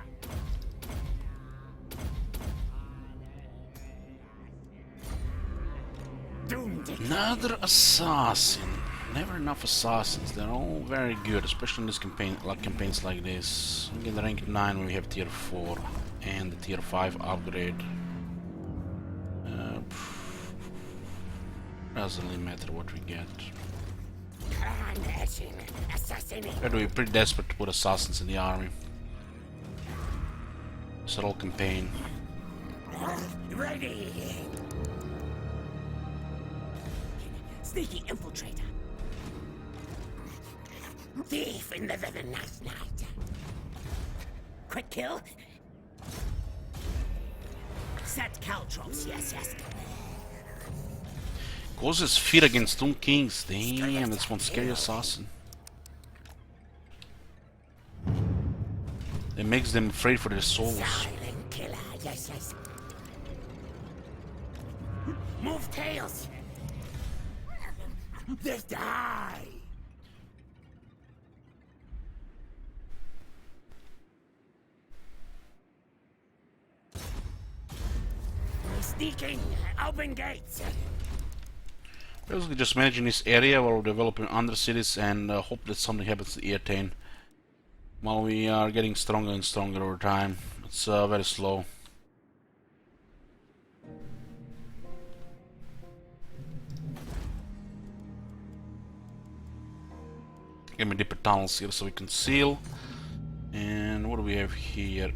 Doomed. Another assassin. Never enough assassins. They're all very good, especially in this campaign, like campaigns like this. We get rank 9 when we have tier 4. and the tier 5 upgrade. Doesn't really matter what we get. But we're pretty desperate to put assassins in the army. It's a whole campaign. Ready. Sneaky infiltrator. Thief in the night. Quick kill. Set caltrops, yes. Causes fear against Tomb Kings. Damn, that's one scary assassin. It makes them afraid for their souls. Silent killer, yes. Move tails. Just die. Sneaking. Open gates. Basically just managing this area while we're developing under cities and hope that something happens to Earthane. While we are getting stronger and stronger over time. It's very slow. Give me deeper tunnels here so we can seal. And what do we have here?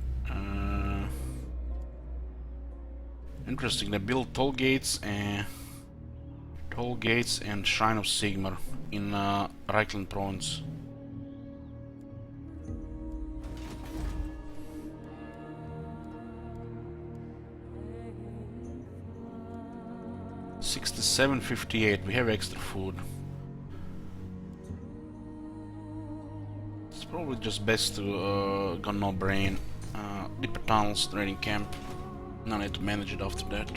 Interesting, they build toll gates and Shrine of Sigmar in Reichland province. $67.58. We have extra food. It's probably just best to go no brain. Deeper tunnels, trading camp. No need to manage it after that.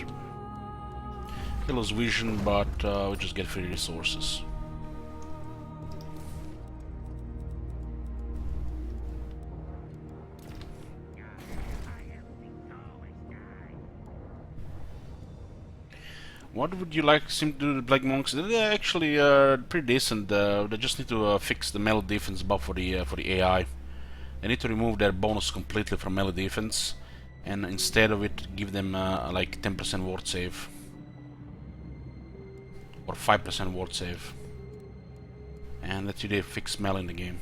We lose vision, but we just get free resources. What would you like to do the Black Monks? They're actually pretty decent. They just need to fix the melee defense buff for the AI. They need to remove their bonus completely from melee defense, and instead of it, give them like 10% ward save or 5% ward save, and let you fix melee in the game.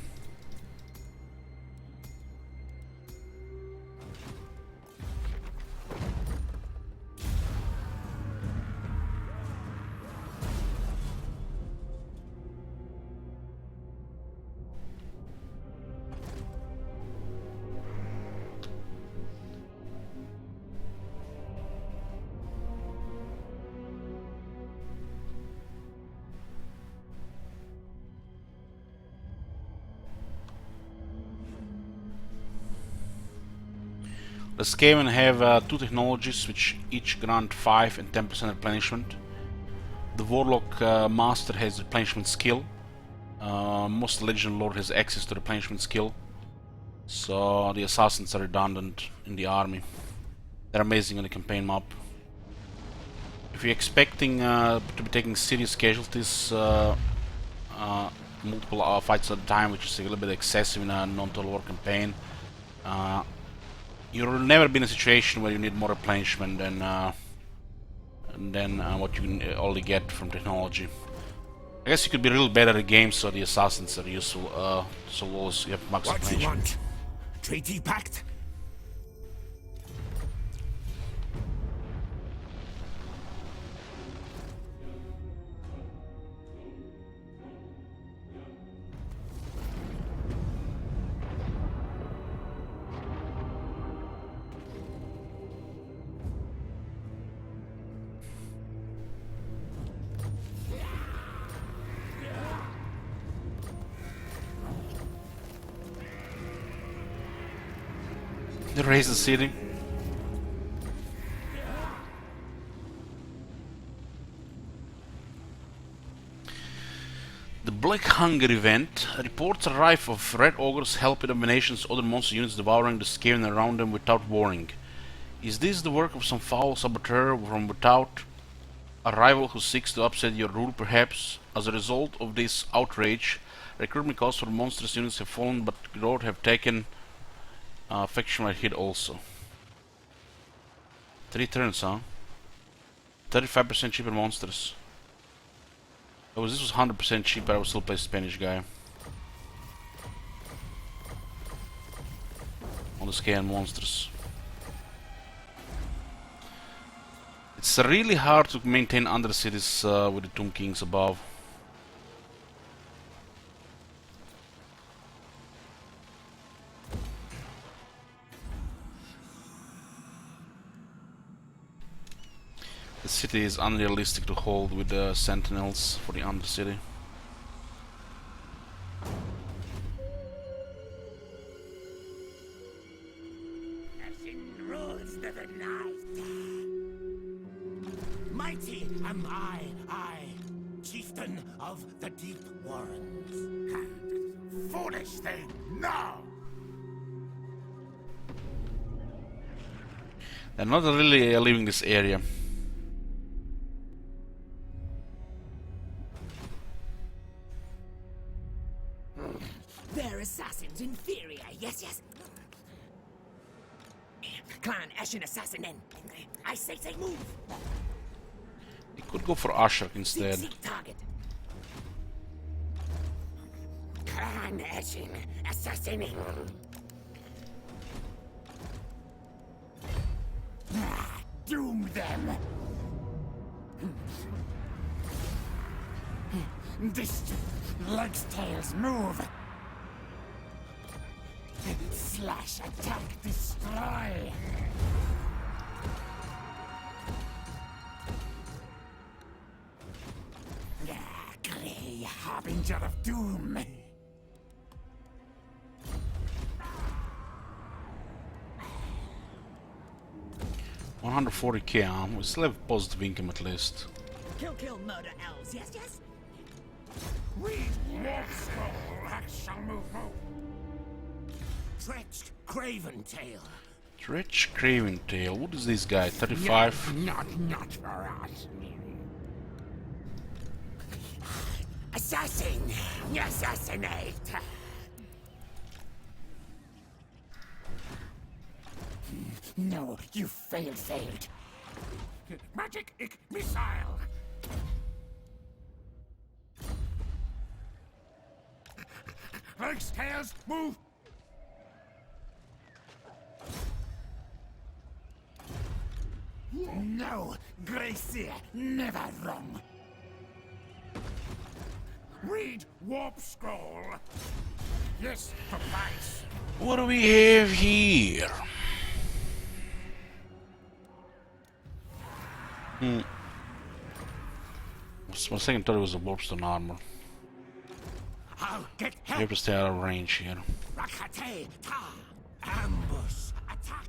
The Skaven have two technologies which each grant 5 and 10% replenishment. The Warlock Master has replenishment skill. Most Legion Lord has access to replenishment skill. So the assassins are redundant in the army. They're amazing on the campaign map. If you're expecting to be taking serious casualties, multiple fights at a time, which is a little bit excessive in a non-total war campaign, you'll never be in a situation where you need more replenishment than what you can only get from technology. I guess you could be a little better at games, so the assassins are useful. So always you have max replenishment. What you want? Treaty pact? They raise the city. The Black Hunger event. Reports arrive of red ogres helping dominations, other monster units devouring the Skaven around them without warning. Is this the work of some foul saboteur from without? A rival who seeks to upset your rule, perhaps? As a result of this outrage, recruitment costs for monstrous units have fallen, but growth have taken faction hit also. 3 turns, huh? 35% cheaper monsters. Oh, this was 100% cheaper, I would still play Spanish guy. On the scan monsters. It's really hard to maintain undercities with the Tomb Kings above. The city is unrealistic to hold with the sentinels for the undercity. Rules the night. Mighty am I, chieftain of the deep warrens. Foolish thing, no! They're not really leaving this area. They're assassins inferior, yes. Clan Ashen assassin then. I say move. He could go for Usher instead. Seek target. Clan Ashen assassinating. Doom them! This legs, tails, move! Slash, attack, destroy! Grey harbinger of doom! 140k arm, we still have positive income at least. Kill, murder elves, yes. Read Wolf's Roll, shall move. Stretched Craven Tail. Stretch Craven Tail, what is this guy? 35? Not for us. Assassin! Assassinate! No, you failed. Magic missile! Legs, tails, move! No, Gracie, never wrong. Read Warp Scroll. Yes, for price. What do we have here? For a second, thought it was a warpstone armor. I'll get You have help. to stay out of range here. Rakate, ta, ambush, attack.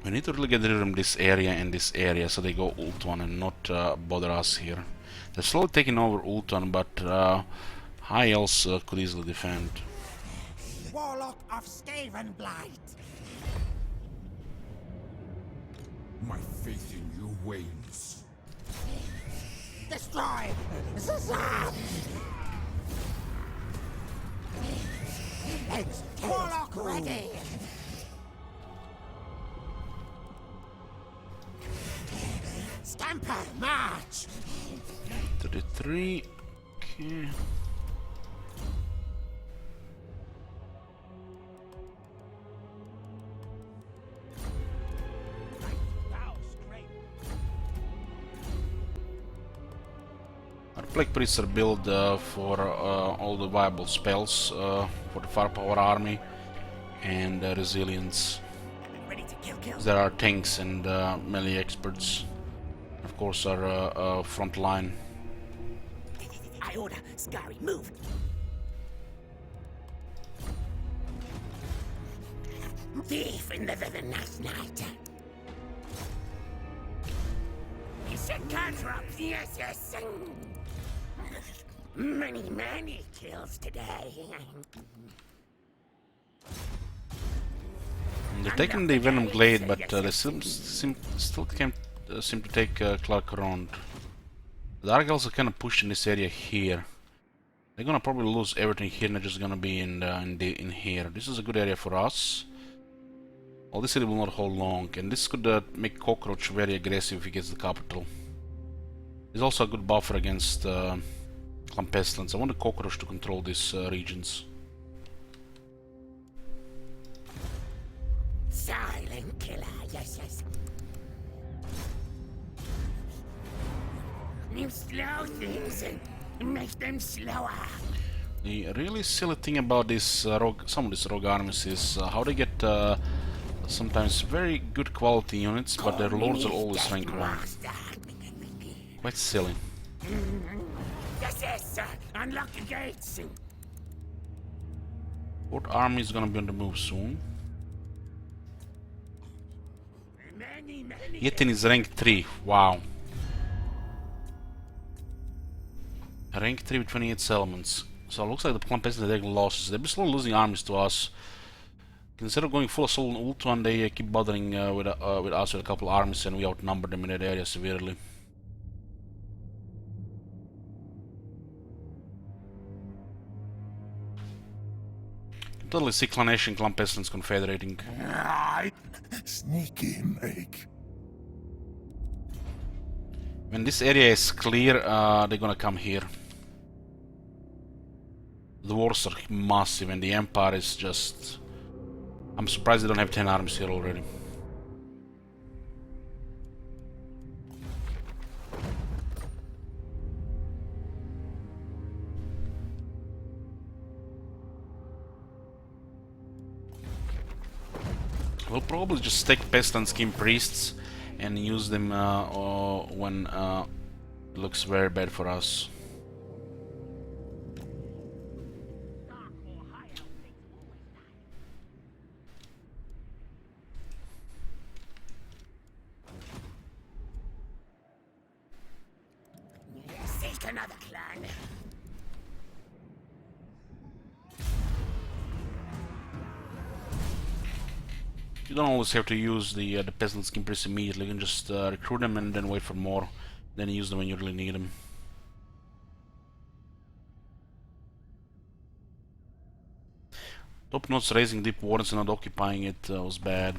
We need to really get rid of this area and this area so they go ult one and not bother us here. They're slowly taking over ult one, but high elves could easily defend. Warlock of Skaven Blight. My faith in you wanes. Destroy. Zazam. Warlock ready. Scamper, march. 33. Okay. Our Plague Priests are built for all the viable spells for the Firepower army and Resilience. Ready to kill. There are tanks and melee experts. Of course, our front line. I order, Scary, move. Thief in the night. It's a cantrip. Yes. Many kills today. They're taking the Venom Glade, but they still can't seem to take Clark around. The Dark Elves are kind of pushed in this area here. They're gonna probably lose everything here, and they're just gonna be in here. This is a good area for us. Well, this city will not hold long, and this could make Cockroach very aggressive if he gets the capital. He's also a good buffer against Clan Pestilence. I want the Cockroach to control these regions. Silent killer, yes, yes. You slow things and make them slower. The really silly thing about this some of these rogue armies is how they get sometimes very good quality units, but their lords are always rank 1. Quite silly. Yes, yes, sir. Unlock the gates. What army is gonna be on the move soon? Yetin is rank 3. Wow. Rank 3 with 28 settlements. So it looks like the Clan Pestilence are taking losses. They'll be slowly losing armies to us. Instead of going full assault on Ultuan, they keep bothering with us with a couple armies, and we outnumber them in that area severely. You can totally see Clan Ash and Clan Pestilence confederating. Sneaky make. When this area is clear, they're gonna come here. The wars are massive, and the Empire is just... I'm surprised they don't have 10 armies here already. We'll probably just take Pestilence King Priests and use them when it looks very bad for us. Seek another clan. You don't always have to use the Pestilence King Priests immediately. You can just recruit them and then wait for more. Then use them when you really need them. Top Notes raising Deep Wardens and not occupying it was bad.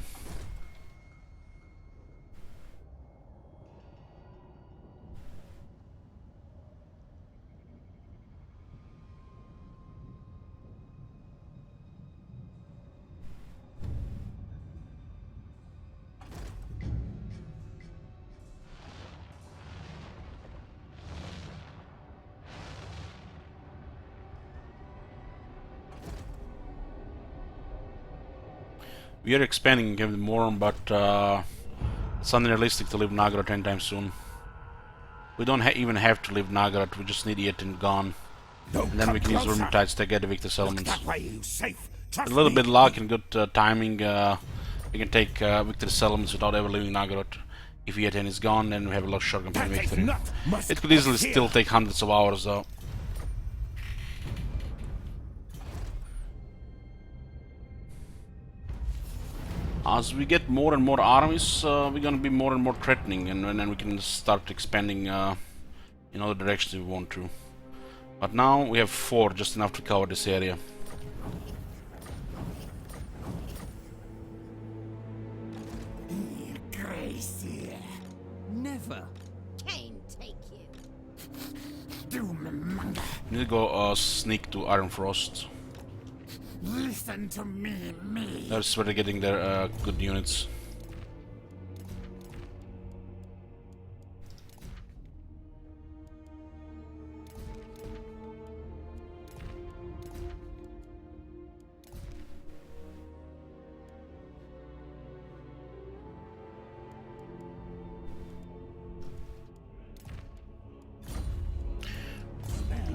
We are expanding even more, but it's unrealistic to leave Nagarat anytime soon. We don't even have to leave Nagarat, we just need Yetin gone. Don't And then we can use closer. Vermintides to get the Victor settlements. That way you safe. Trust A little me. bit luck and good timing, we can take Victor settlements without ever leaving Nagarat. If Yetin is gone, then we have a lot shotgun for That is victory. not must It could easily appear. still take hundreds of hours though. As we get more and more armies, we're gonna be more and more threatening, and then we can start expanding in other directions if we want to. But now we have 4, just enough to cover this area. Gracie. Never. Cain take you. Doommonger. We need to go sneak to Iron Frost. Listen to me. That's where they're getting their good units.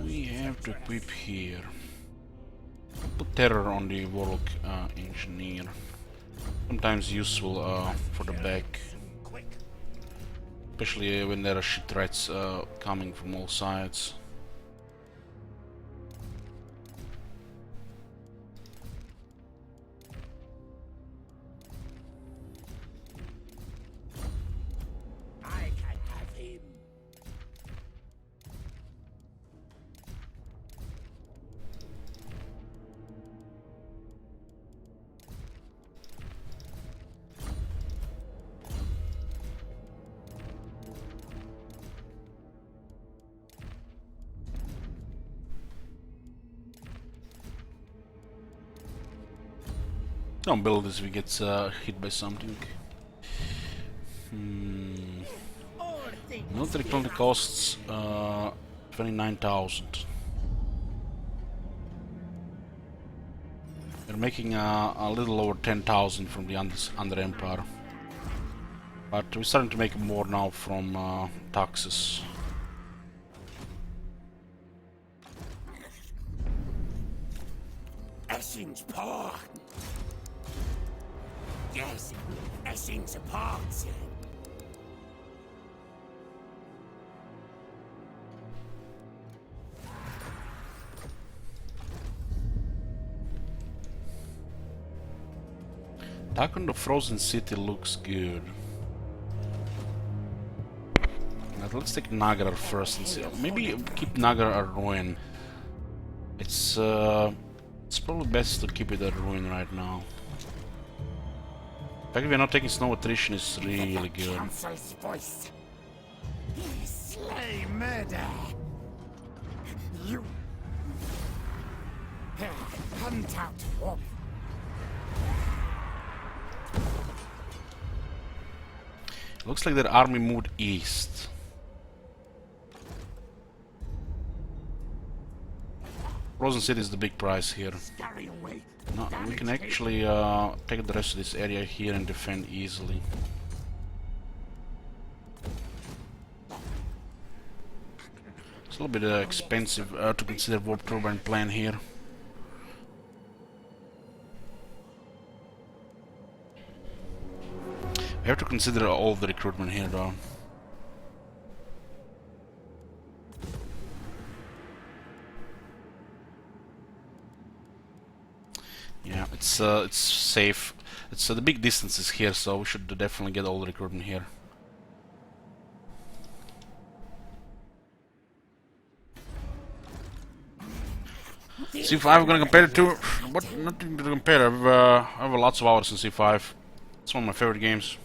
We have to equip here. Put terror on the Warlock Engineer. Sometimes useful for the back. Especially when there are shit threats coming from all sides. I can have him. Don't build this if he gets hit by something. Military currently costs 29,000. We're making a little over 10,000 from the under Empire. But we're starting to make more now from taxes. Essing's port. Yes, Essing's a port, sir. Attack on the Frozen City looks good. Now, let's take Nagar first and see. Maybe keep Nagar a ruin. It's probably best to keep it a ruin right now. The fact that we're not taking snow attrition is really good. Council's voice. Slay murder. You hunt out wolf. Looks like their army moved east. Frozen City is the big prize here. Scurry away. No, we can actually take the rest of this area here and defend easily. It's a little bit expensive to consider warp turbine plan here. We have to consider all the recruitment here though. Yeah, it's safe. It's the big distances here, so we should definitely get all the recruitment here. C5 we're gonna compare it to what? Nothing to compare. I have lots of hours in C5. It's one of my favorite games.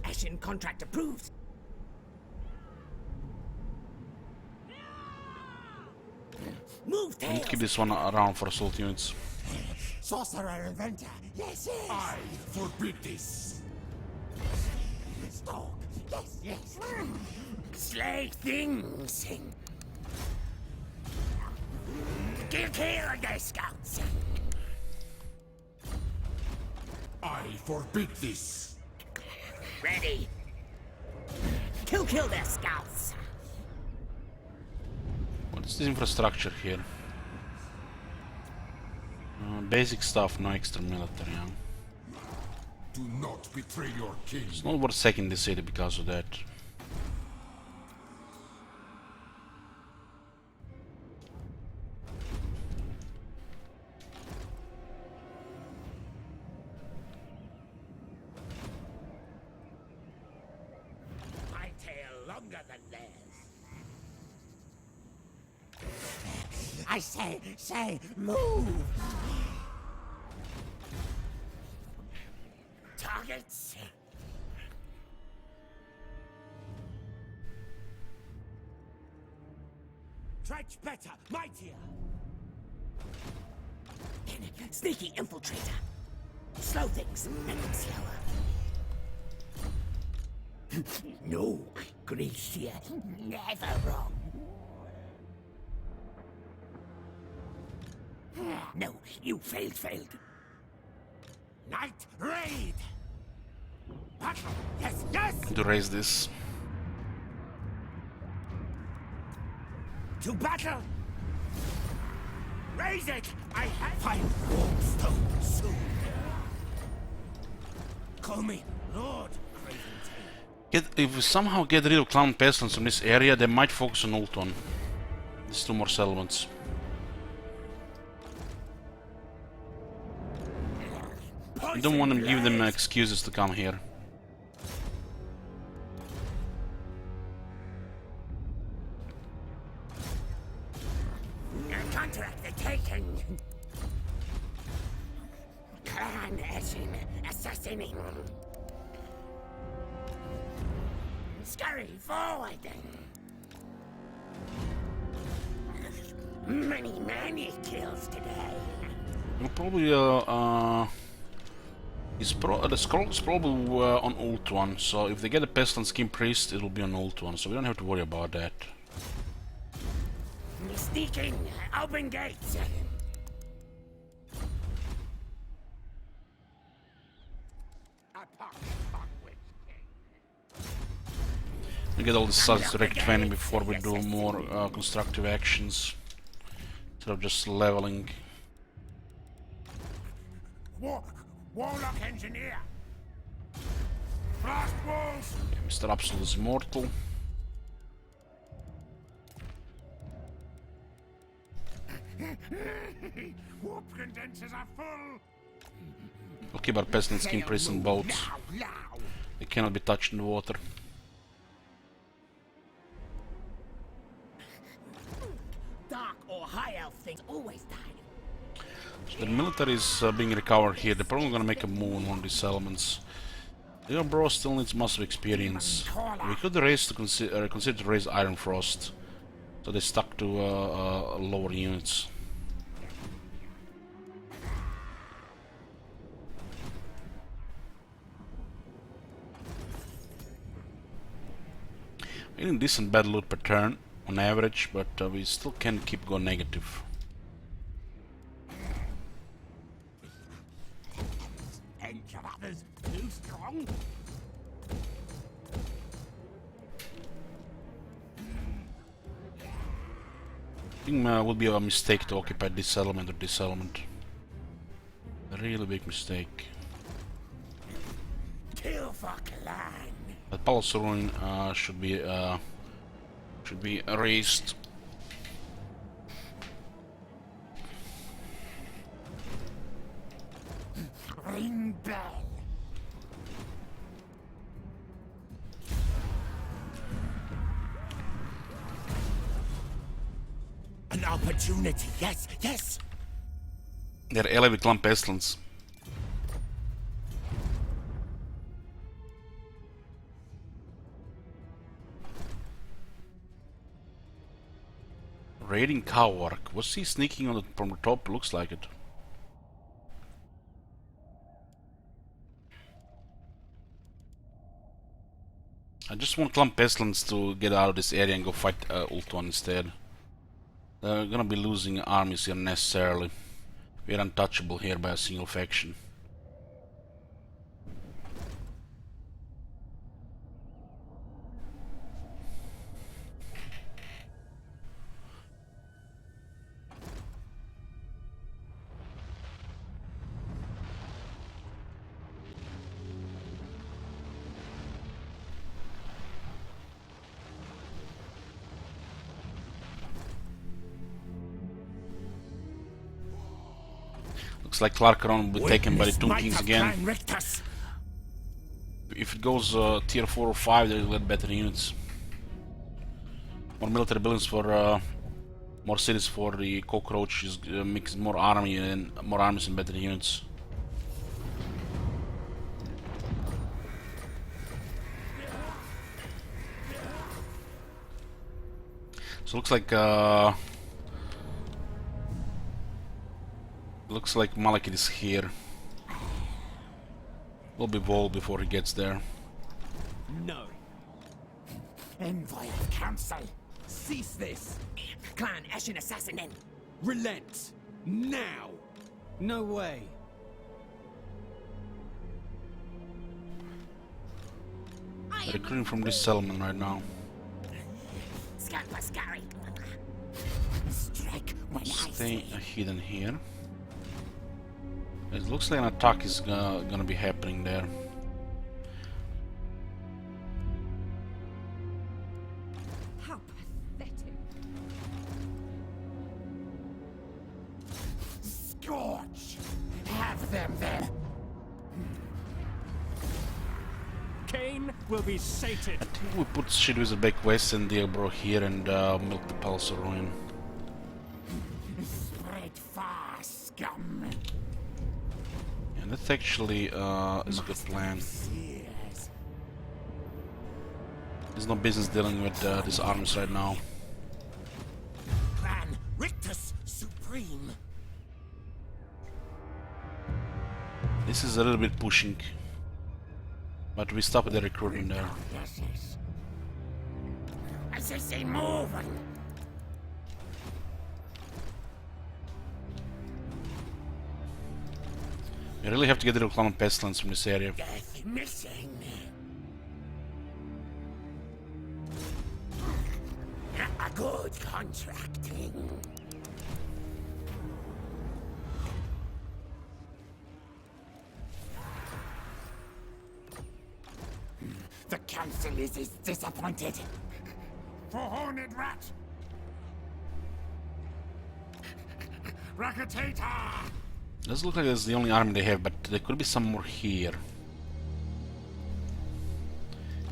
Ashen contract approved. Move I need tails. to keep this one around for assault units. Sorcerer inventor. Yes, yes. I forbid this. Stalk. Yes, yes. Slay things. Kill the scouts. I forbid this. Ready. Kill their scouts. What is this infrastructure here? Basic stuff, no extra military. Yeah. Do not betray your king. It's not worth taking the city because of that. My tail longer than theirs. I say, move. Targets. Trench better, mightier. Sneaky infiltrator. Slow things, make them slower. No, Gracia, never wrong. No, you failed. Night raid. Battle. Yes. To raise this. To battle. Raise it. I have find Warmstone soon. Call me Lord Craven. If we somehow get rid of Clown Pestilence from this area, they might focus on Ulton. There's 2 more settlements. You don't want to give them excuses to come here. Contract the taken. Clan Eshin assassinating. Scurry forward. Many kills today. We'll probably the scroll's probably on ult one, so if they get a Pestilence Skin Priest, it'll be on ult one, so we don't have to worry about that. Sneaking. Open gates. We get all the suds rectifying before we do more constructive actions, instead of just leveling. Warlock engineer. Frost walls. Mr. Absolute is immortal. Warp condensers are full. We'll keep our Pestilence Skin Priest in boats. They cannot be touched in the water. Dark or high elf things always die. So the military is being recovered here. They're probably gonna make a move on one of these elements. The bro still needs massive experience. We could raise to consider to raise Iron Frost, so they stuck to lower units. Getting decent bad loot per turn on average, but we still can keep going negative. And your others too strong. I think would be a mistake to occupy this element or this element. A really big mistake. Kill for clan. But Palace Ruin should be erased. Ring bell. An opportunity. Yes, yes. They're ally with Clan Pestilence. Raiding Cowark. Was he sneaking on from the top? Looks like it. I just want Clan Pestilence to get out of this area and go fight Ult 1 instead. They're gonna be losing armies here necessarily. We're untouchable here by a single faction. Looks like Clarkaron will be taken by the Tomb Kings again. Rictus. If it goes tier 4 or 5, they'll get better units. More military buildings for more cities for the cockroaches, makes more army and more armies and better units. So looks like Malekith is here. Will be walled before he gets there. No. Envoy of council. Cease this. Clan Ashen Assassin in. Relent. Now. No way. Recruiting from this settlement right now. Scamper Scary. Strike when I Stay say. hidden here. It looks like an attack is gonna be happening there. How pathetic. Scorch. Have them there. Cain will be sated. I think we put Shidwizard back west and Diabro here and milk the Pulse of Ruin. Spread far, scum. And that actually is a good plan. Yes. There's no business dealing with these armies right now. Clan Rictus. supreme. This is a little bit pushing. But we stop the recruitment there. Yes, yes. I say move. We really have to get rid of Clown Pestilence from this area. Death missing. A good contracting. The council is disappointed. For Horned Rat! Rakatator! Doesn't look like that's the only army they have, but there could be some more here.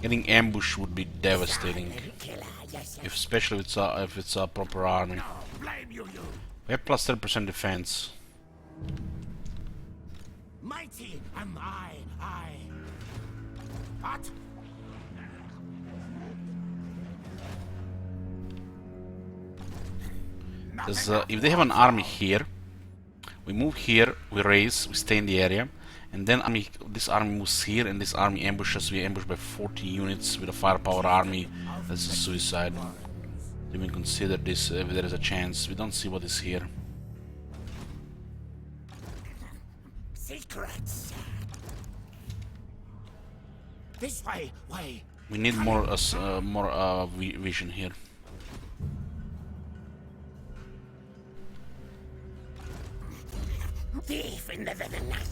Getting ambushed would be devastating, Killer, yes, if especially if it's a proper army. blame you. We have plus 10% defense. Mighty am I. What? If they have an army here, we move here, we raise, we stay in the area, and then this army moves here, and this army ambushes. We ambush by 40 units with a firepower army. That's a suicide. Didn't even consider this if there is a chance. We don't see what is here. Secrets. This way. We need more vision here. Thief in the night.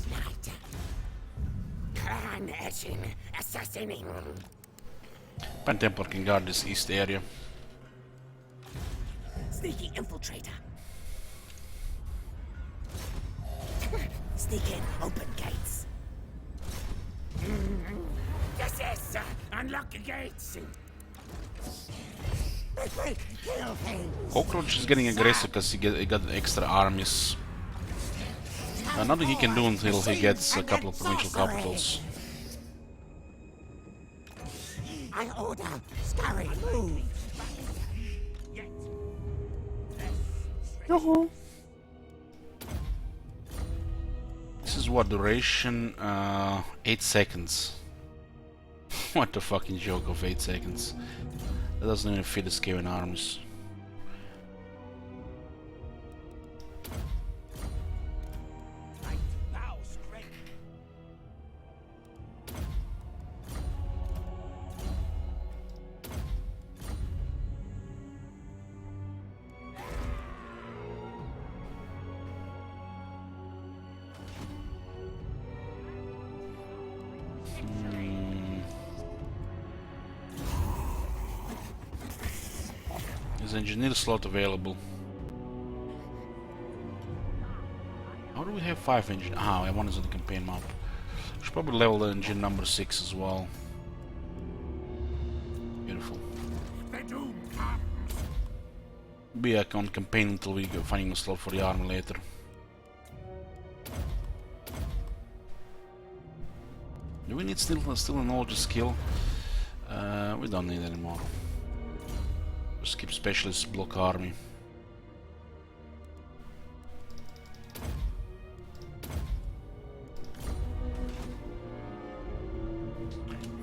Clan etching, assassinating. Pan Templar can guard this east area. Sneaky infiltrator. Sneak in, open gates. Yes, unlock the gates. Kill things. Cockroach is getting aggressive because he got extra armies. Nothing he can do until he gets a couple of provincial capitals. I order, scurry, move. This is what duration? 8 seconds. What a fucking joke of 8 seconds. That doesn't even fit the Skaven arms. Is engineer slot available? How do we have 5 engine? Ah, one is on the campaign map. Should probably level the engine number 6 as well. Beautiful. Be on campaign until we go finding a slot for the army later. Do we need still a knowledge skill? We don't need anymore. Skip specialist, block army.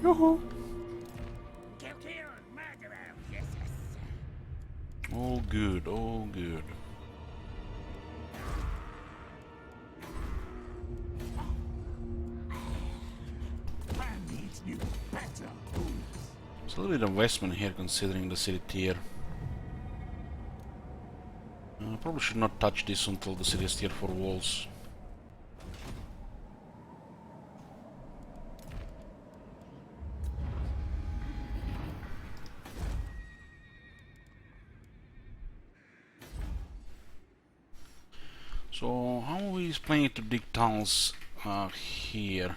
Yoo-hoo. All good, all good. It's a little bit of investment here considering the city tier. Probably should not touch this until the city is tier 4 walls. So how are we planning to dig tunnels here?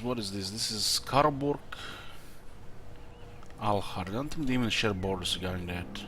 What is this? This is Karborg, Alhar. I don't think they even share borders regarding that.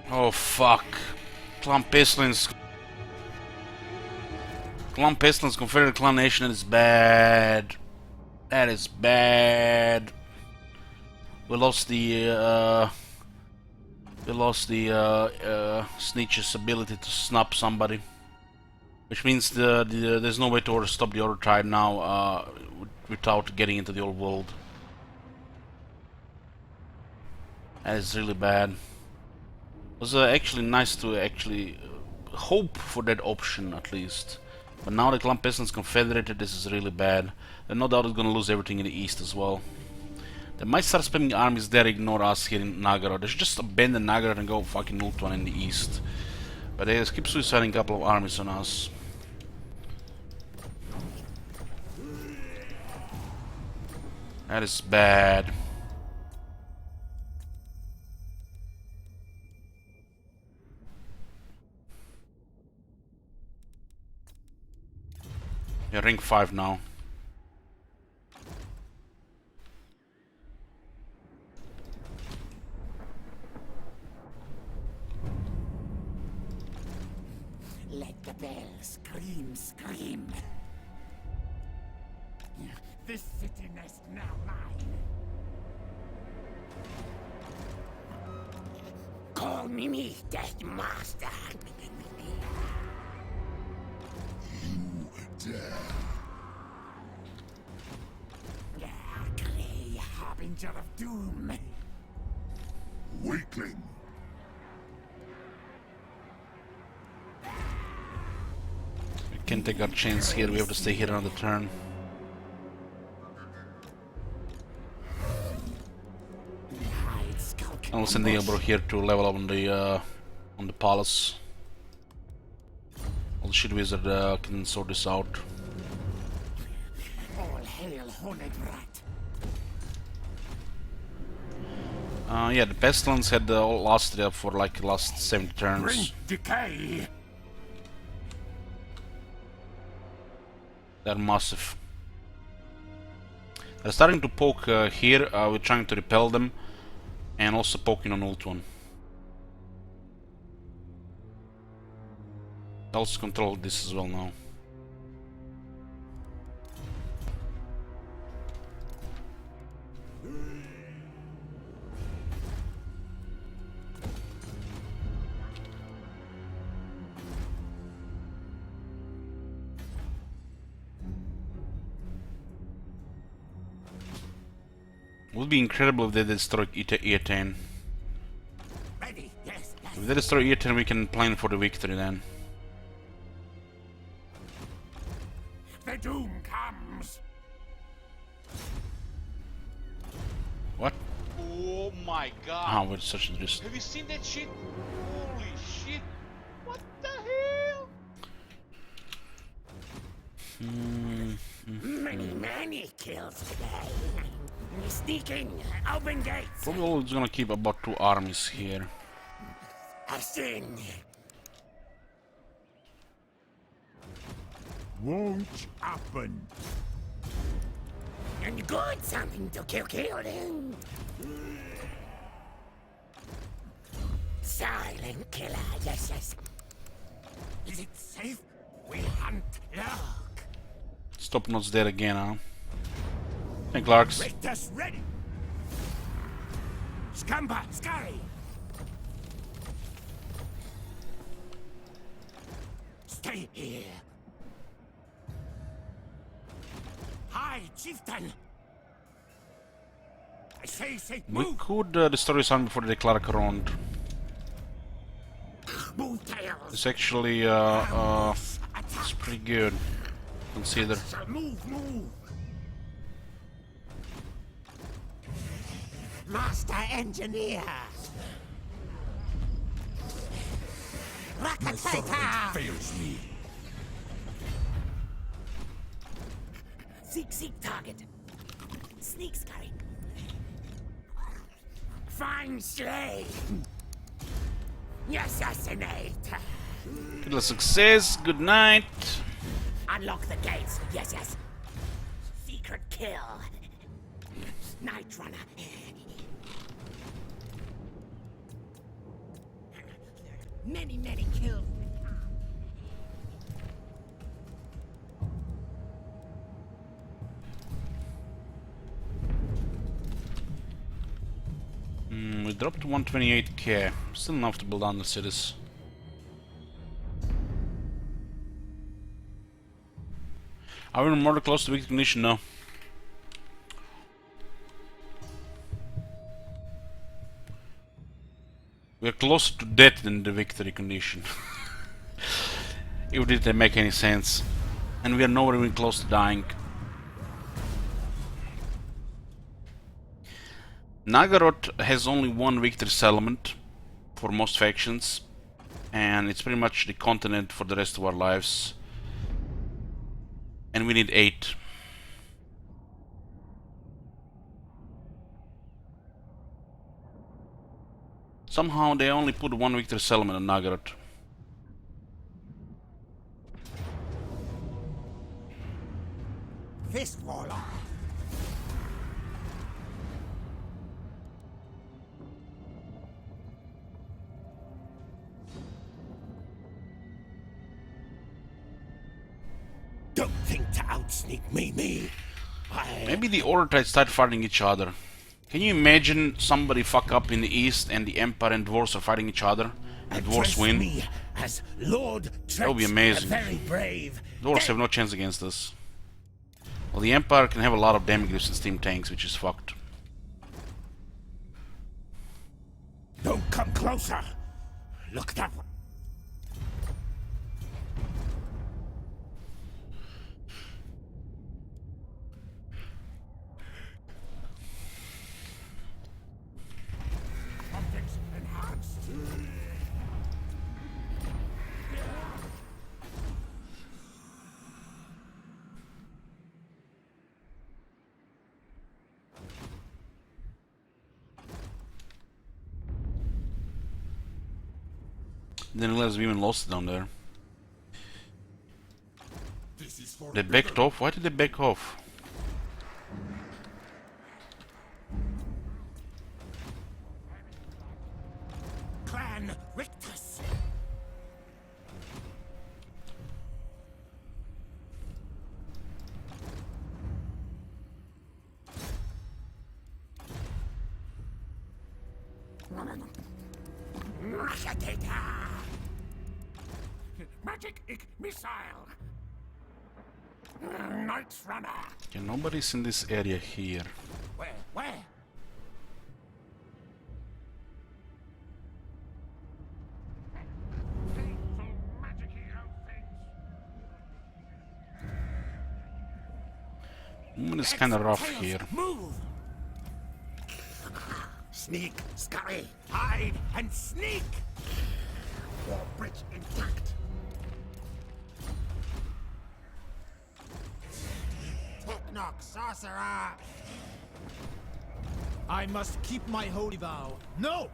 Oh fuck. Clan Pestilence. Clan Pestilence, Confederate Clan Nation is bad. That is bad. We lost the Snitch's ability to snap somebody. Which means there's no way to stop the other tribe now without getting into the old world. That is really bad. It was actually nice to actually hope for that option at least. But now the Clan Pestilence Confederated, this is really bad. And no doubt it's gonna lose everything in the east as well. They might start spamming armies there, ignore us here in Nagara. They should just abandon Nagara and go fucking Ultuan in the east. But they just keep suiciding a couple of armies on us. That is bad. Yeah, rank 5 now. Let the bell scream, scream. This city nest now mine. Call me Death Master. Grey harbinger of doom. Weakling. We can't take our chance here, we have to stay here another turn. I'll send the Elbro here to level up on the palace. All the shit wizard can sort this out. All hail horned rat. Yeah, the Pestilence had lasted up for like the last 70 turns. Bring decay. They're massive. They're starting to poke here, we're trying to repel them. And also poking on Ultuan. I'll also control this as well now. It would be incredible if they destroyed E10. Ready? Yes, yes. If they destroy E10, we can plan for the victory then. The doom comes. What? Oh my god! Ah, we're such a just. Have you seen that shit? Holy shit! What the hell? Many kills today. Sneaking, open gates. Probably it's gonna keep about 2 armies here. I've seen. Won't happen. And good something to kill them. Silent killer, yes, yes. Is it safe? We hunt look. Stop notes there again, huh? Hey, Clarks. Rictus ready. Scamper, scurry. Stay here. Hi, chieftain. I say, We move. could destroy this army before they declare Corond. Move tails. It's actually it's pretty good. Consider. Move. Master engineer. Rakatata. Fails me. Seek target. Sneak scurry. Fine slay. Assassinate. Good success. Good night. Unlock the gates. Yes. Secret kill. Night runner. Many, many kills. We dropped 128k. Still enough to build on the cities. Are we more close to victory condition? No. We are closer to death than the victory condition. If it didn't make any sense. And we are nowhere even close to dying. Nagorod has only one victory settlement for most factions, and it's pretty much the continent for the rest of our lives. And we need 8. Somehow they only put one victory settlement on Nagorod. Fist Warlock. Don't think to outsneak me. Maybe the Order start fighting each other. Can you imagine somebody fuck up in the east and the Empire and Dwarves are fighting each other? And Dwarves win? Me as Lord That would be amazing. very brave. Dwarves have no chance against us. Well, the Empire can have a lot of damage and steam tanks, which is fucked. Don't come closer. Look that way. Optics enhanced. Didn't realize we even lost it down there. They backed off? Why did they back off? Clan Rictus. Magic missile. Knights Runner. Okay, nobody's in this area here. Where? It's kind of rough here. Move! Sneak, scurry, hide, and sneak! Wall bridge intact. Technoc, sorcerer! I must keep my holy vow. No!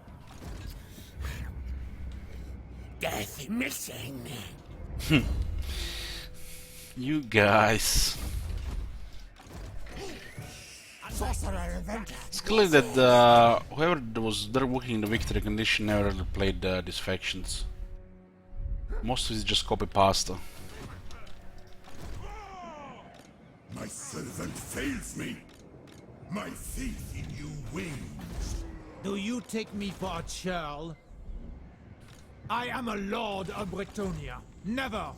Death missing. You guys. Sorcerer event. It's clear that whoever was there working in the victory condition never really played these factions. Most of it is just copy pasta. My servant fails me. My faith in you wins. Do you take me for a churl? I am a lord of Bretonia. Never!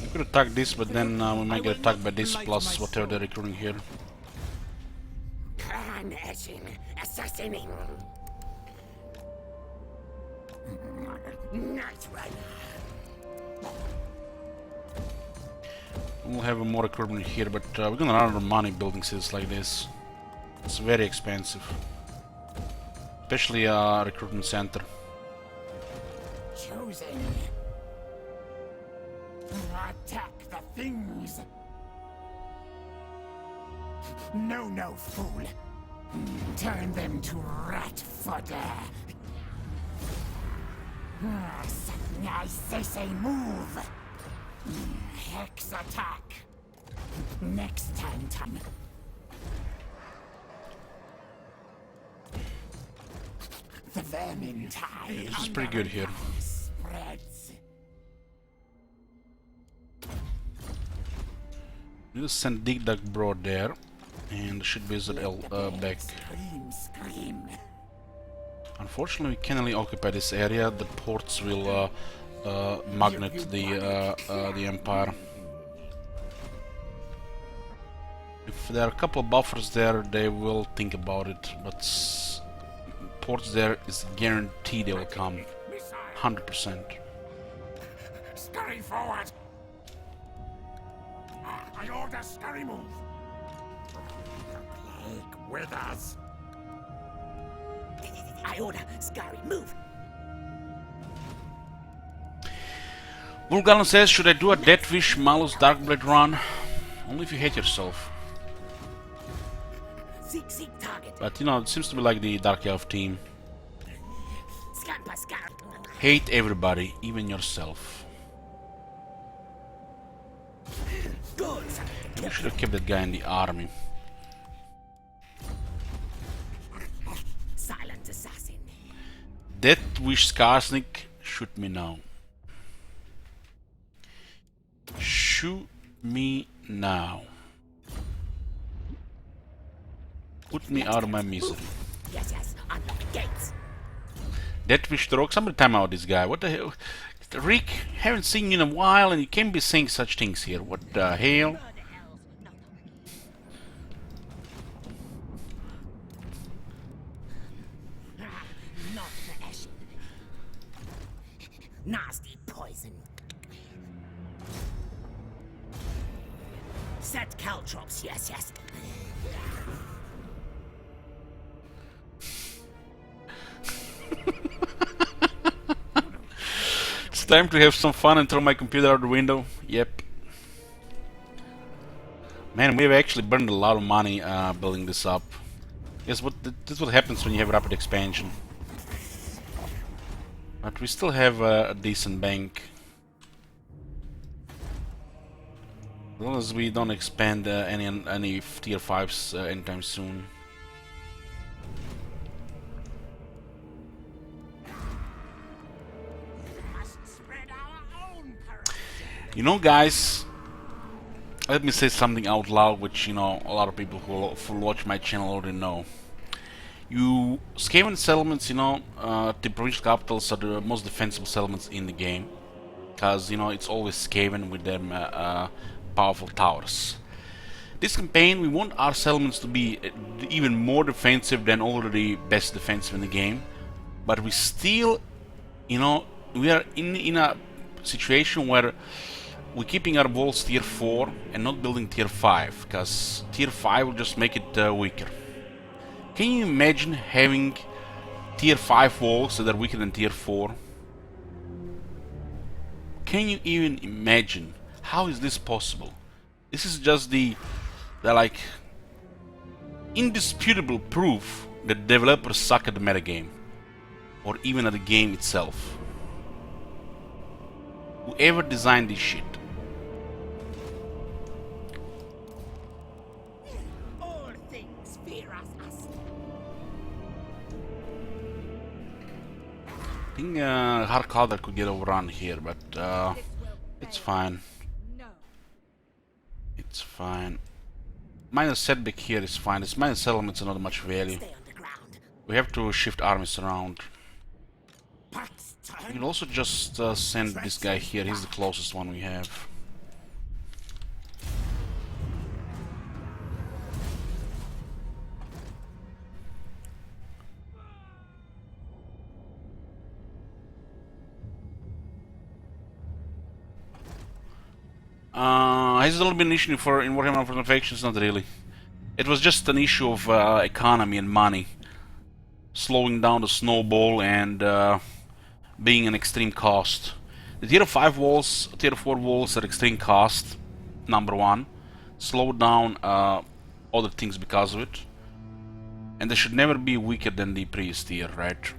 We could attack this, but then we might get attacked by this plus whatever they're recruiting here. Clan etching, assassinating. Night Runner. We'll have more recruitment here, but we're gonna run out of money building cities like this. It's very expensive. Especially a recruitment center. Chosen. Attack the things. No, fool. Turn them to rat fodder. I say move. Hex attack. Next time. The vermintide. This is pretty good here. Spreads. We'll send Dig Dug Broad there, and should be back. Scream. Unfortunately, we can only occupy this area. The ports will magnet the Empire. If there are a couple of buffers there, they will think about it, but ports there is guaranteed they will come. 100%. Scurry forward. I order scurry move. The plague withers. I order scurry move. Vulgalan says, should I do a Deathwish Malus Darkblade run? Only if you hate yourself. Seek target. But you know, it seems to be like the Dark Elf team. Scamper scout. Hate everybody, even yourself. Good. We should have kept that guy in the army. Silent assassin. Deathwish Skarsnik, shoot me now. Shoot me now. Put me out of my misery. Yes. Unlock gates. Deathwish Stroke, somebody time out this guy. What the hell? Rick, haven't seen you in a while and you can't be saying such things here. What the hell? Not the ash. Nasty poison. Set caltrops, yes. It's time to have some fun and throw my computer out the window. Yep. Man, we've actually burned a lot of money building this up. Guess what? This is what happens when you have rapid expansion. But we still have a decent bank. As long as we don't expand any tier 5s anytime soon. You know, guys, let me say something out loud, which, you know, a lot of people who watch my channel already know. You Skaven settlements, you know, the provincial capitals are the most defensible settlements in the game, because, you know, it's always Skaven with them powerful towers. This campaign, we want our settlements to be even more defensive than already best defensive in the game, but we still, you know, we are in a situation where we're keeping our walls tier 4 and not building tier 5, because tier 5 will just make it weaker. Can you imagine having tier 5 walls that are weaker than tier 4? Can you even imagine? How is this possible? This is just the like indisputable proof that developers suck at the metagame, or even at the game itself. Whoever designed this shit. All things fear us. I think Hardcloud could get overrun here, but it's fine. No. It's fine. Minor setback here is fine. This minor settlements are not much value. Stay underground. We have to shift armies around. Pax We turn. can also just send this guy here. He's the closest one we have. Has it only been an issue for in Warhammer for Factions? Not really. It was just an issue of economy and money, slowing down the snowball and being an extreme cost. The tier 5 walls, tier 4 walls at extreme cost, number one, slow down other things because of it, and they should never be weaker than the previous tier, right?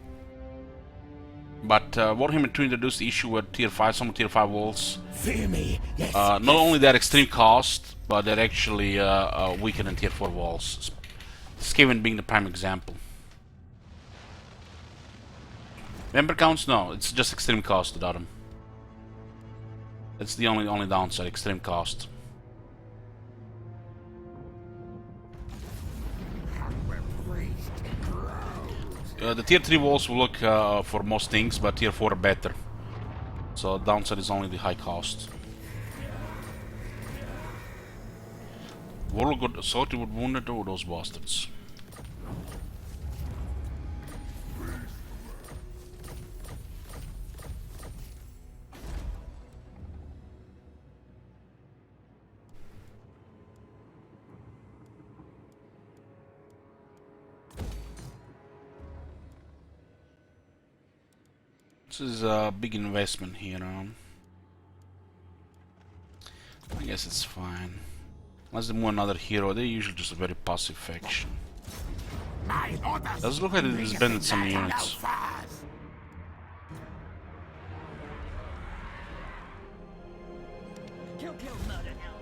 But Warhammer 2 introduced the issue where tier 5, some tier 5 walls, Fear me, yes. not only they're extreme cost, but they're actually weaker than tier 4 walls. Skaven being the prime example. Member counts? No, it's just extreme cost, Adam. That's the only downside, extreme cost. The tier 3 walls will look for most things, but tier 4 are better. So downside is only the high cost. Warlock got assaulted with wounded over those bastards. This is a big investment here. I guess it's fine. Unless they move another hero, they're usually just a very passive faction. Does look like it disbanded some units. Kill, kill, murder now.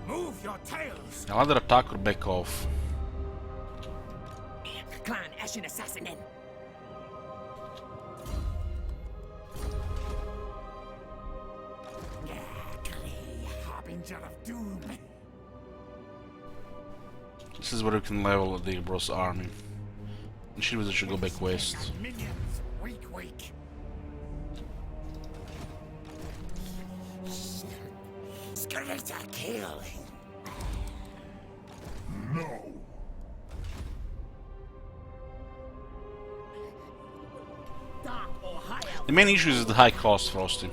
Move your tails! I'll either attack or back off. Clan Ashen Assassin in. Harbinger of doom. This is where we can level the Bros army. And she should go back west. Minions, weak. Skeletor kill. No. Dark or high elf. The main issue is the high cost, Frosty.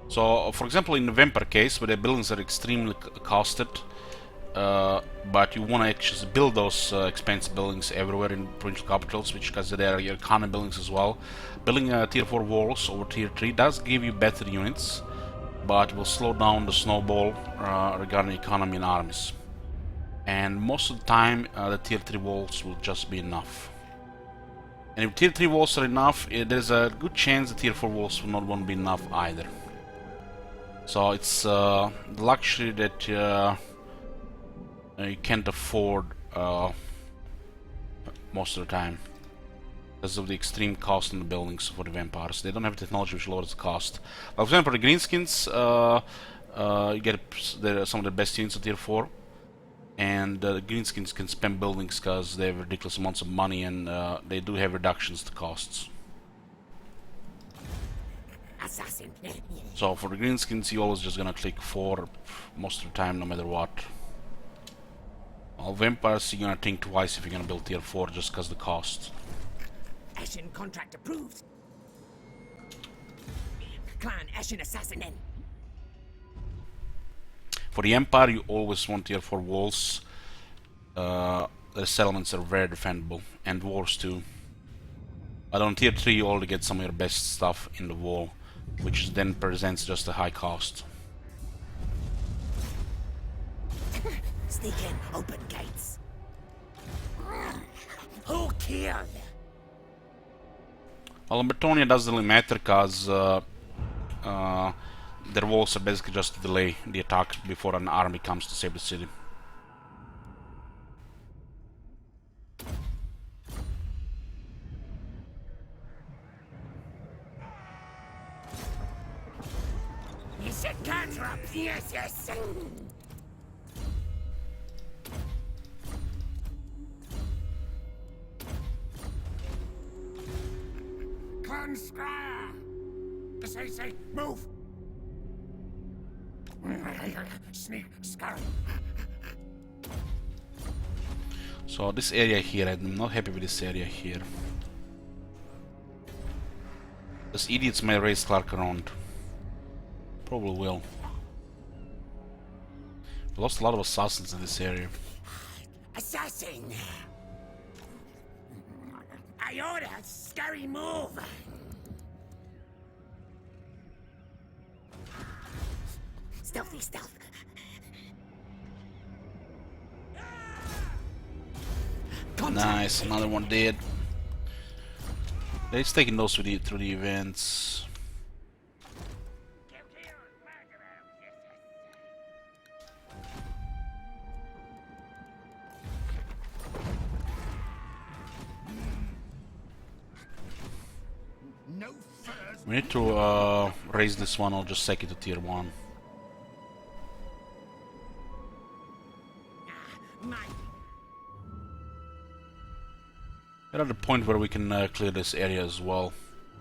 So, for example, in the Vampire case, where the buildings are extremely costed, but you want to actually build those expensive buildings everywhere in provincial capitals, which because they are your common buildings as well. Building tier 4 walls over tier 3 does give you better units, but will slow down the snowball regarding economy and armies. And most of the time, the tier 3 walls will just be enough. And if tier 3 walls are enough, there's a good chance the tier 4 walls will not want to be enough either. So it's the luxury that you can't afford most of the time because of the extreme cost in the buildings for the vampires. They don't have technology which lowers the cost. For example, the greenskins, you get some of the best units at tier 4, and the greenskins can spend buildings because they have ridiculous amounts of money, and they do have reductions to costs. Assassin. So for the greenskins, you're always just gonna click 4 most of the time, no matter what. While vampires, you're gonna think twice if you're gonna build tier 4 just because the cost. Ashen contract approved. Clan Ashen Assassin in. For the Empire, you always want tier 4 walls. The settlements are very defendable, and wars too. But on tier 3, you already get some of your best stuff in the wall, which then presents just a high cost. Sneak in, open gates. Who killed? Well, in Bretonia doesn't really matter because their walls are basically just to delay the attack before an army comes to save the city. You should cantrip. Yes. Clan Scryer! Say, move! Sneak, scurry. So this area here, I'm not happy with this area here. Those idiots may raise Clark around. Probably will. We lost a lot of assassins in this area. Assassin. I order, scurry move. Stealthy stealth. Nice, another one dead. They're taking those through the events. We need to raise this one or just take it to tier 1. We're at the point where we can clear this area as well.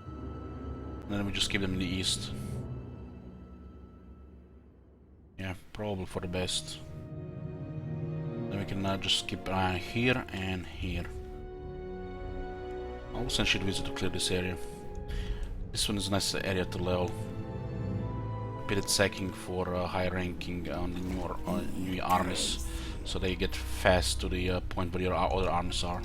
And then we just keep them in the east. Yeah, probably for the best. Then we can just keep an eye here and here. I'll send shit visit to clear this area. This one is a nice area to level. Repeated sacking for high ranking on the new armies, so they get fast to the point where your other armies are.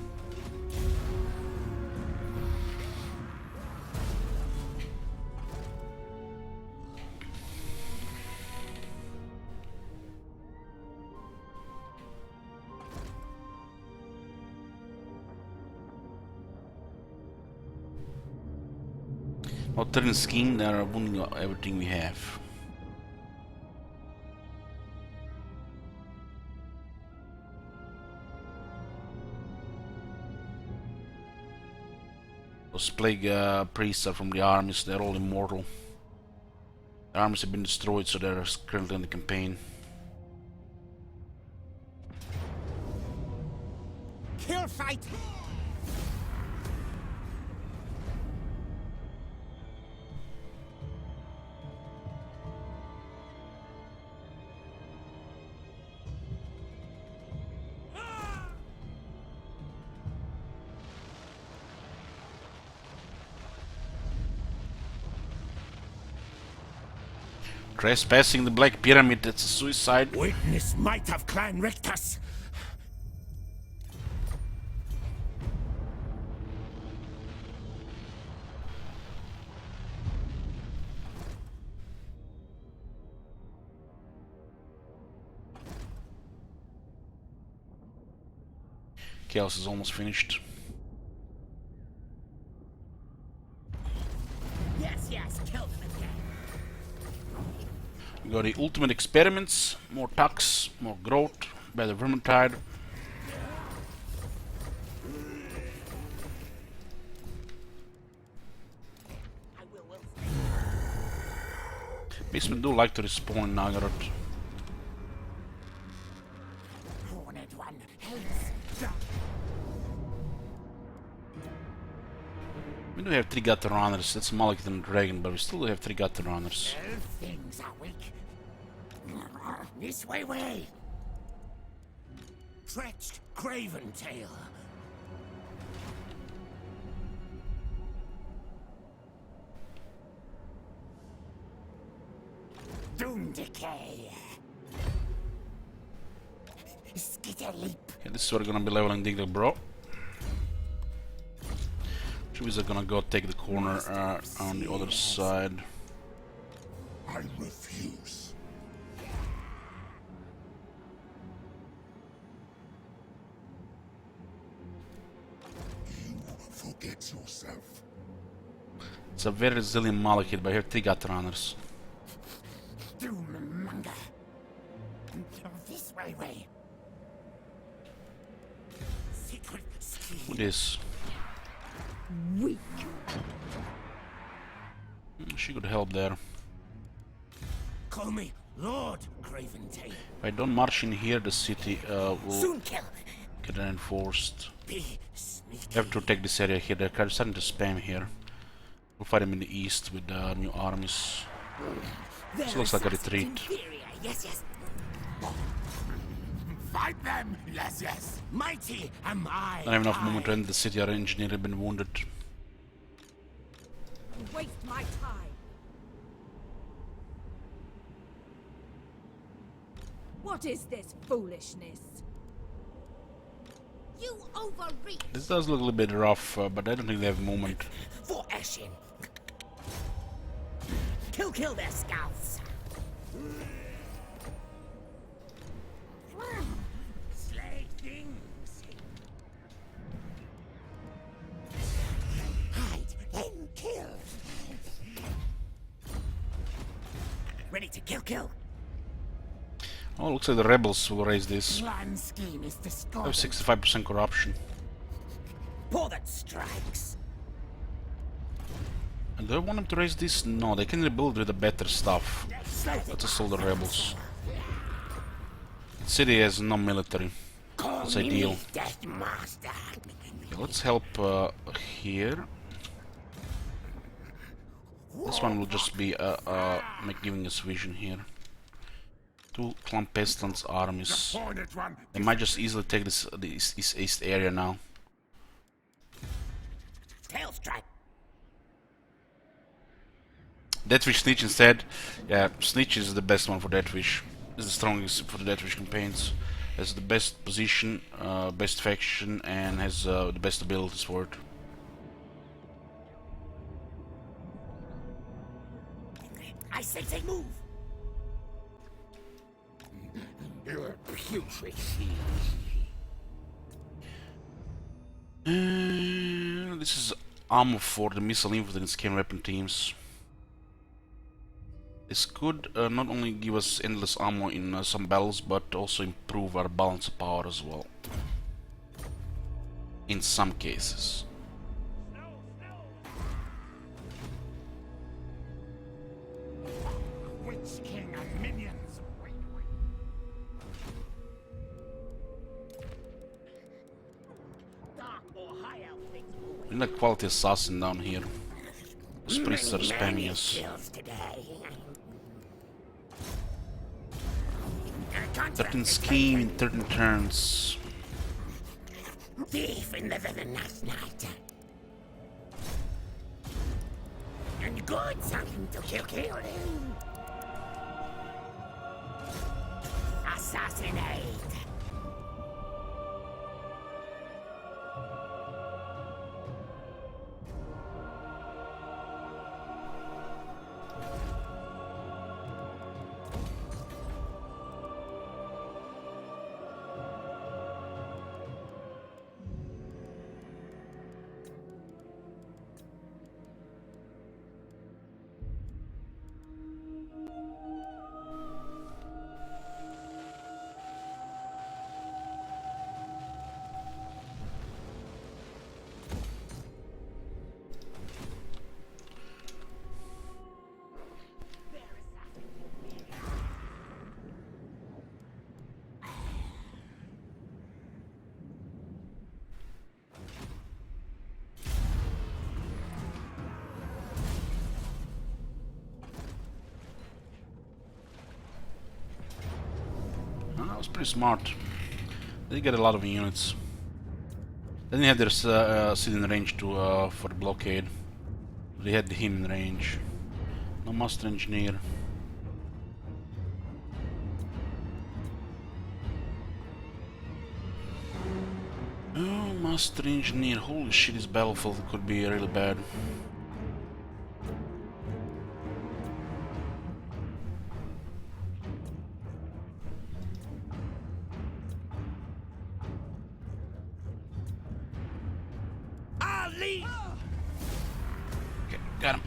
Alternate scheme, they are wounding everything we have. Those plague priests are from the armies, they're all immortal. The armies have been destroyed, so they're currently in the campaign. Kill fight! Trespassing the Black Pyramid, that's a suicide. Witness might of Clan Rictus. Chaos is almost finished. Yes, yes, kill them again. We got the ultimate experiments, more tucks, more growth, better vermintide. Beastmen do like to respawn in Nagaroth. Horned one, hates. We do have 3 gutter runners, that's Malekith and Dragon, but we still do have 3 gutter runners. All things are weak. This way. Stretched craven tail. Doom decay. Skitter leap. Yeah, this is where we're gonna be leveling Diggle, bro. Trees are gonna go take the corner on the other side. I refuse. You forget yourself. It's a very resilient Malekith, but I have 3 gutter runners. Doom monger. This way. Secret scheme. Who this? Weak. She could help there. Call me Lord Craventail. If I don't march in here, the city will Soon kill. get reinforced. Be sneaky. We have to take this area here. They're starting to spam here. We'll fight them in the east with new armies. This looks like a retreat. Inferior. Yes. Fight them. Yes. Mighty am I. Don't have enough movement to enter the city. Our engineer has been wounded. Waste my time. What is this foolishness? You overreach. This does look a little bit rough, but I don't think they have movement. For Ashen. Kill their scouts. Slay things. Hide, then kill. Ready to kill. Oh, looks like the rebels will raise this. Plan scheme is I discordant. have 65% corruption. Pour that strikes. And do I want them to raise this? No, they can rebuild with the better stuff. Let's assault the rebels. The city has no military. That's ideal. Okay, let's help here. This one will just be giving us vision here. Two Clump Pestilence armies. They might just easily take this east area now. Deathwish Snitch instead. Yeah, Snitch is the best one for Deathwish. Is the strongest for the Deathwish campaigns. Has the best position, best faction, and has the best abilities for it. I say move. You're putrid. This is armor for the missile infantry and scan weapon teams. This could not only give us endless ammo in some battles, but also improve our balance of power as well. In some cases. Witch King and minions. We need a quality assassin down here. These priests are spamming us. 13 scheme in 13 turns. Thief in the villainous night. And good something to kill him. Assassinate. That was pretty smart. They get a lot of units. They didn't have their city in range to for the blockade. They had him in range. No master engineer. Oh, master engineer. Holy shit, this battlefield could be really bad. Okay, got him.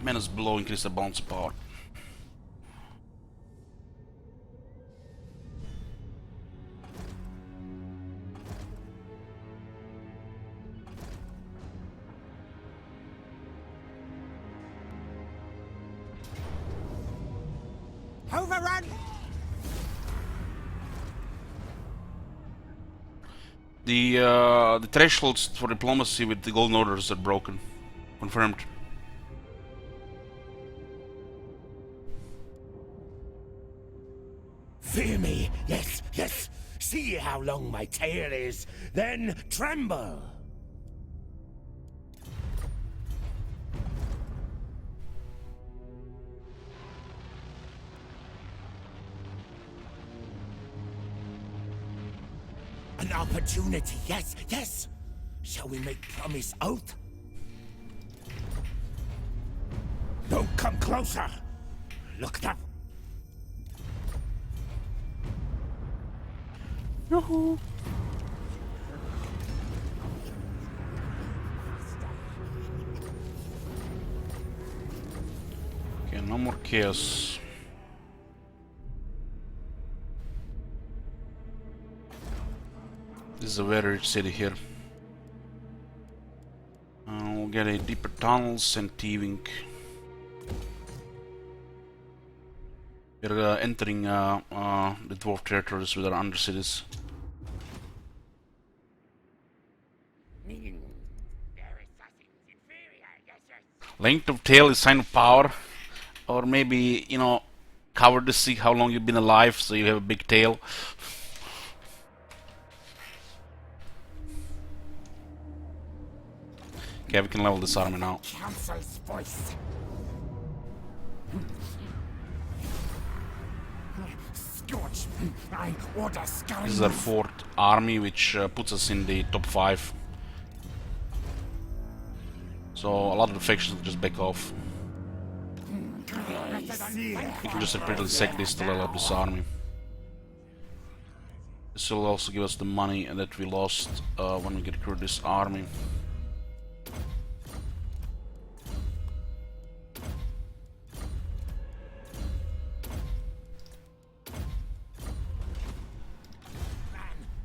Menace below, increase the balance of power. Overrun! The thresholds for diplomacy with the golden orders are broken. Confirmed. Fear me, yes, yes. See how long my tail is, then tremble. An opportunity, yes, yes. Shall we make promise oath? Don't come closer. Look up. Yoo-hoo. Okay, no more chaos. This is a very rich city here. We'll get a deeper tunnels and thieving. We're entering the dwarf territories with our undercities. Length of tail is sign of power, or maybe, you know, cover to see how long you've been alive, so you have a big tail. Okay, we can level this army now. Council's voice. Scorch, I order scouring. This is our 4th army, which puts us in the top 5. So a lot of the factions will just back off. We can just repeatedly sack this to level up this army. This will also give us the money that we lost when we get rid of this army.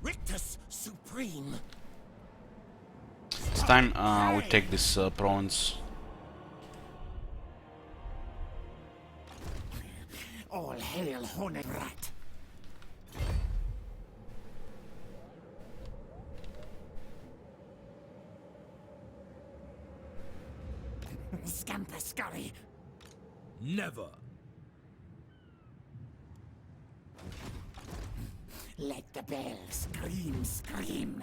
Rictus supreme. It's time we take this province. All hail Hornet Rat. Scamper scurry. Never. Let the bell scream, scream.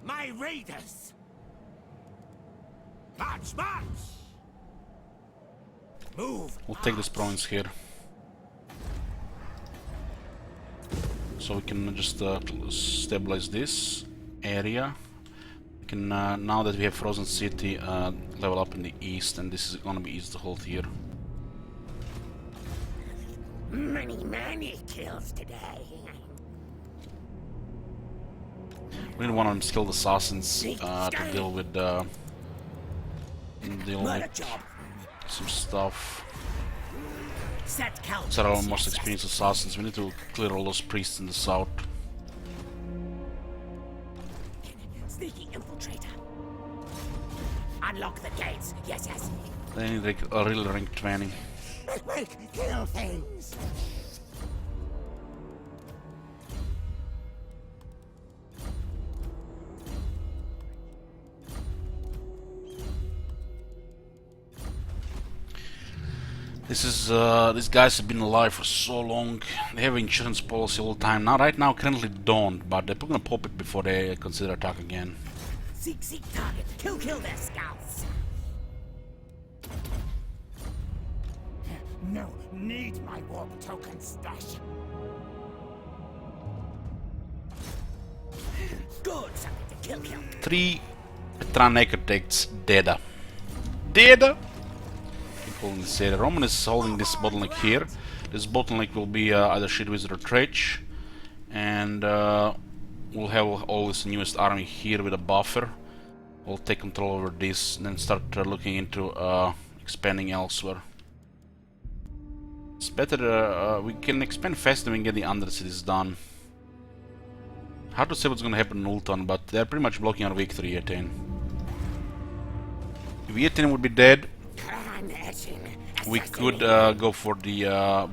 My raiders! March, march! Move! We'll take this province here. So we can just stabilize this area. We can, now that we have Frozen City, level up in the east, and this is gonna be east the whole year. Many kills today. We need one of them skilled assassins to deal with some stuff. These are our most experienced assassins. We need to clear all those priests in the south. Sneaky infiltrator. Unlock the gates. Yes, yes. They need like a real rank 20. Kill things. This is these guys have been alive for so long. They have insurance policy all the time. Now, right now, currently don't, but they're gonna pop it before they consider attack again. Seek target. Kill their scouts. No, need my warp token stash. Good, something to kill. 3 veteran architects dead. Dead. Holding this area. Roman is holding this bottleneck here. This bottleneck will be either Shit Wizard or Trech, and we'll have always the newest army here with a buffer. We'll take control over this, and then start looking into expanding elsewhere. It's better. We can expand faster when we get the undercities done. Hard to say what's gonna happen in Ulton, but they're pretty much blocking our victory. Yeten. If Yeten would be dead, we could go for the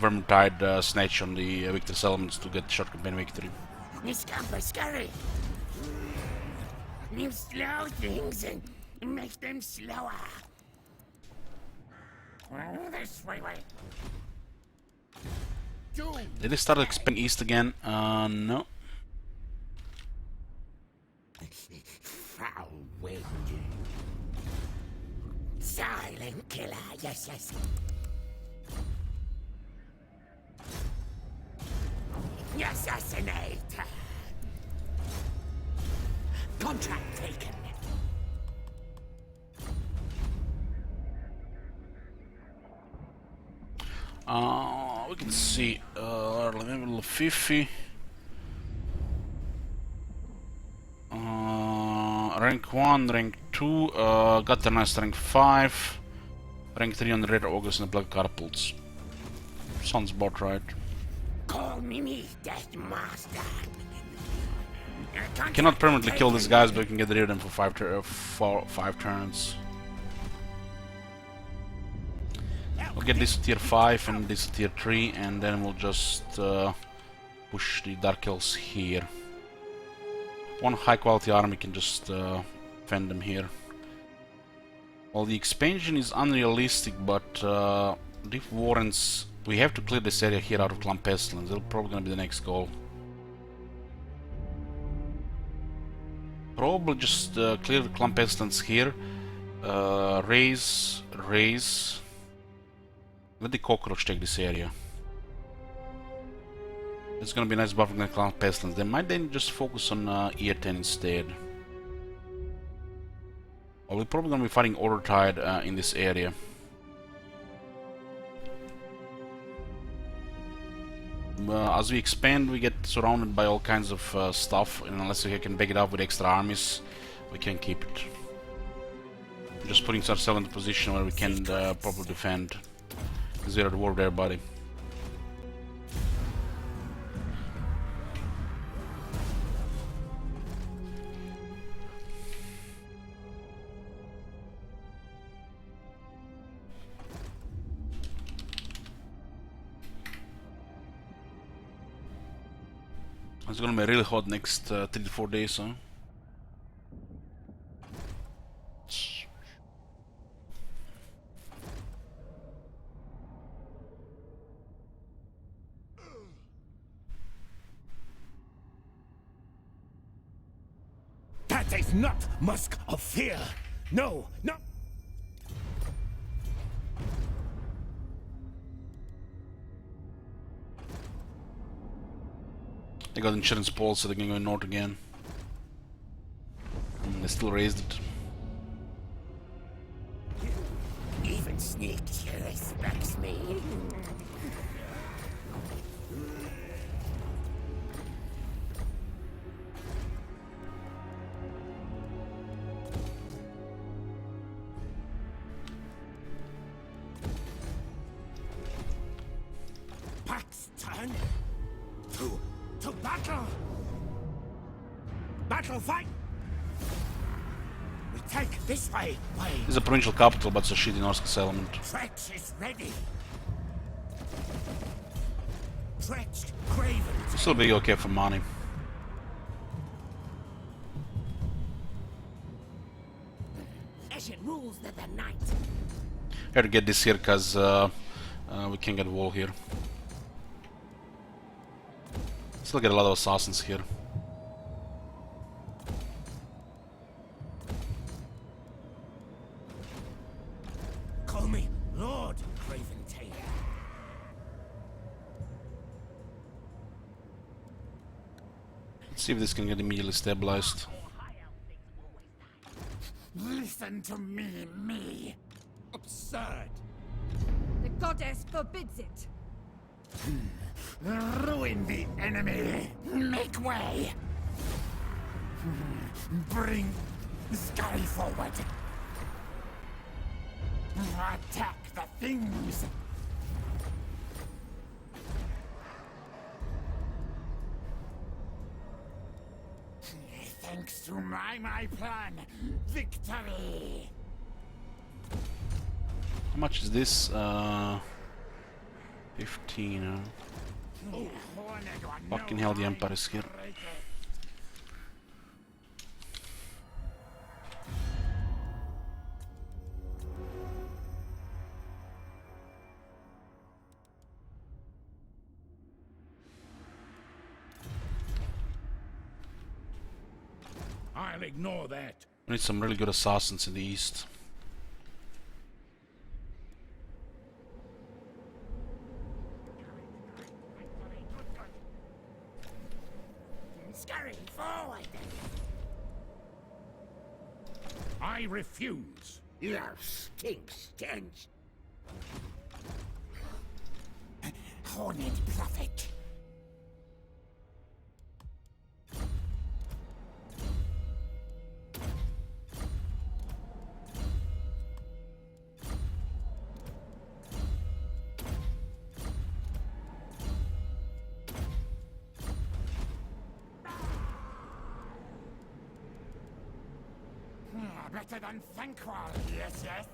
Vermintide Snatch on the Victor's Elements to get short campaign victory. Scurry. You slow things and make them slower. This way. Did they start expanding east again? No. Foul wind. Silent killer, yes. Assassinator. Contract taken. We can see level 50. Rank 1, rank 2, got the nice rank 5, rank 3 on the Red August and the Black Carpals. Sounds about right. Call me Death Master. We cannot permanently kill these guys, but we can get rid of them for 5 turns. We'll get this to tier 5 and this to tier 3, and then we'll just push the Dark Elves here. One high quality army can just fend them here. Well, the expansion is unrealistic, but the warrants... We have to clear this area here out of Clan Pestilence. That's probably gonna be the next goal. Probably just clear the Clan Pestilence here. Raise. Let the Cockroach take this area. It's gonna be a nice buffer against Clan Pestilence. They might then just focus on ER10 instead. Well, we're probably gonna be fighting Order Tide in this area. As we expand, we get surrounded by all kinds of stuff, and unless we can back it up with extra armies, we can't keep it. We're just putting ourselves in a position where we can properly defend. Because we're at war with everybody. It's gonna be really hot next 3 to 4 days, huh? That is not musk of fear. No, no. They got insurance poles, so they're gonna go north again. And they still raised it. Even Sneak respects me. Pack's turn to battle. Battle fight. We take this way. It's a provincial capital, but it's a shitty Norse settlement. Tretch is ready. Tretch, Craven. It'll still be okay for money. Ashen rules the night. Have to get this here because we can't get wall here. Still get a lot of assassins here. Call me Lord Craven Taylor. Let's see if this can get immediately stabilized. Listen to me. Absurd. The goddess forbids it. Ruin the enemy. Make way. Bring Sky forward. Attack the things. Thanks to my plan, victory. How much is this? 15. Fucking hell, the Empire is here. I'll ignore that. We need some really good assassins in the east. Scurry forward. I refuse. You stink stench. Horned prophet. Better than Thankwall, yes, yes.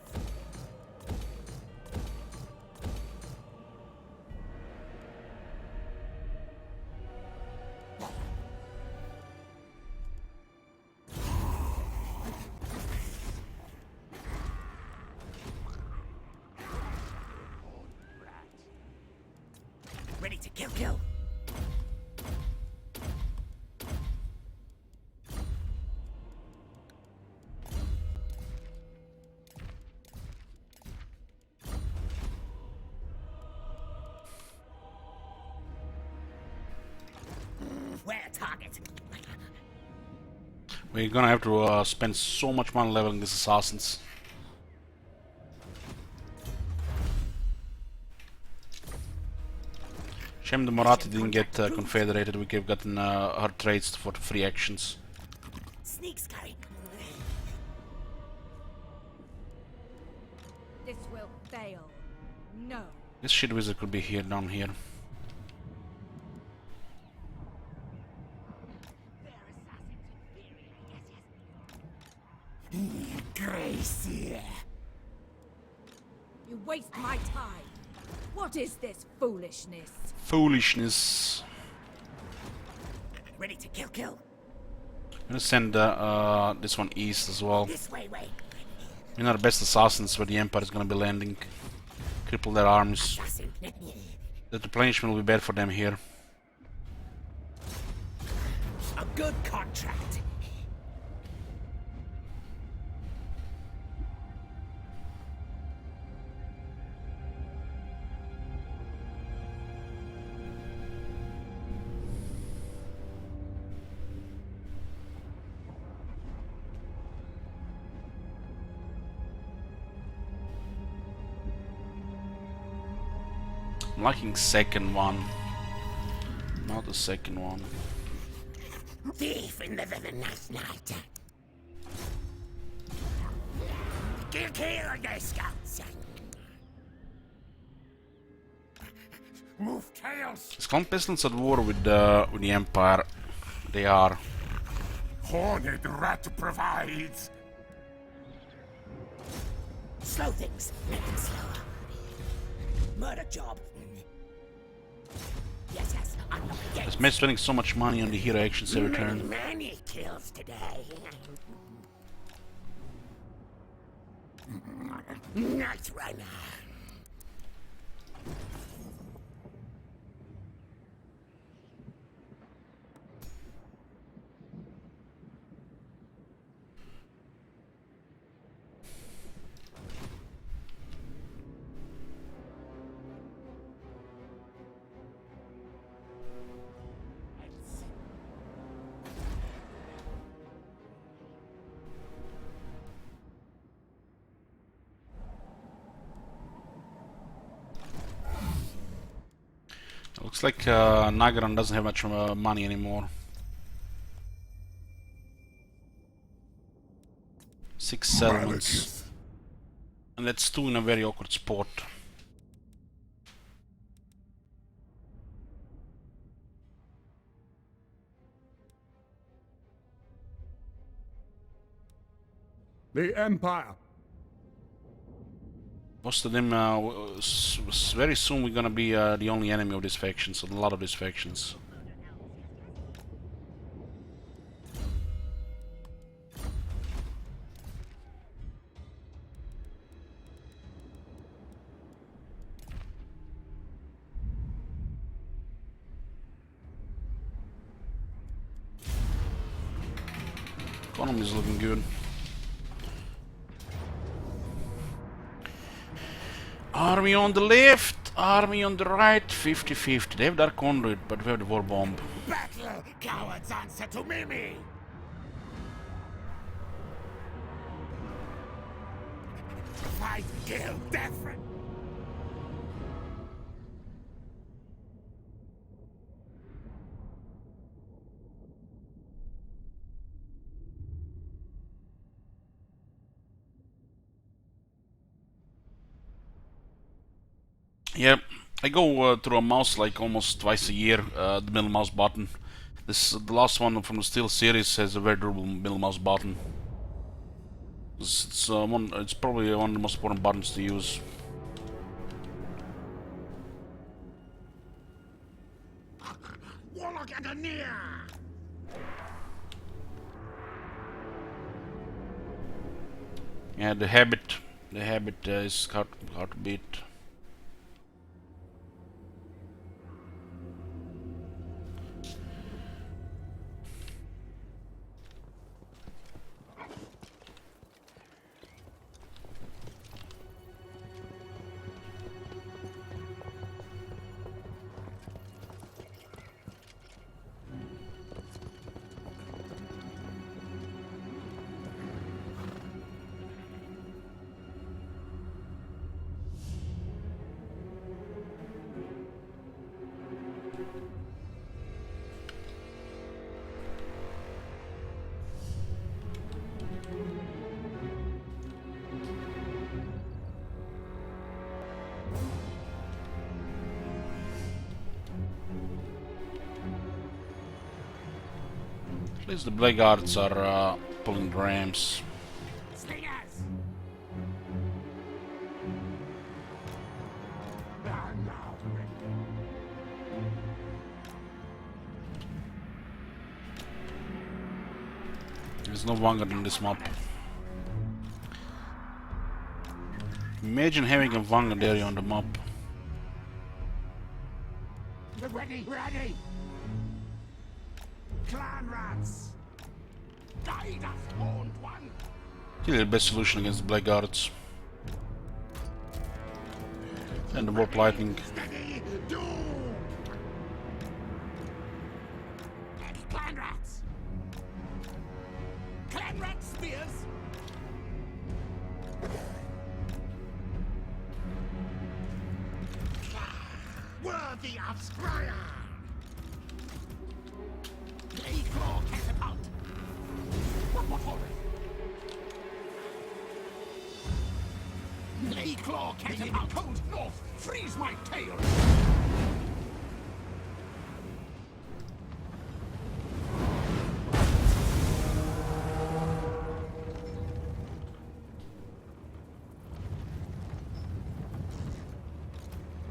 Ready to kill. Where target? We're gonna have to spend so much money leveling these assassins. Shame the Marathi didn't get confederated. We could have gotten her trades for free actions. Sneak scurry. This will fail. No. This shit wizard could be here, down here. Gracie. You waste my time. What is this foolishness? Foolishness. Ready to kill. I'm gonna send this one east as well. This way. We're not the best assassins where the Empire is gonna be landing. Cripple their arms. Assassin. The replenishment will be bad for them here. A good contract. I'm liking second one. Not the second one. Thief in the night. Kill the scouts. Move tails. Is Clan Pestilence at war with the Empire? They are. Horned rat provides. Slow things. Make them slower. Murder job. Yes. I'm not It's made spending so much money on the hero actions every turn. Many kills today. Nice runner. Looks like Nagaran doesn't have much money anymore. 6 settlements. And that's 2 in a very awkward spot. The Empire. Most of them, very soon we're gonna be the only enemy of this faction, so a lot of these factions. Economy is looking good. Army on the left, army on the right, 50-50. They have Dark Conduit, but we have the War Bomb. Battle, cowards answer to Mimi. Fight, kill, death. Yep, I go through a mouse like almost twice a year, the middle mouse button. The last one from the Steel series has a very durable middle mouse button. It's probably one of the most important buttons to use. Warlock and a near! Yeah, the habit is hard to beat. At least the blackguards are pulling grams. Stingers! There's no Vanguard in this map. Imagine having a Vanguard area on the map. Ready, ready! Clan rats! Guide us, horned one! Still the best solution against the blackguards. And the warp lightning. Steady, do! Clan rats! Clan rat spears! Worthy of Scryer! Clay claw catapult! What order? Clay claw catapult! Cold north! Freeze my tail!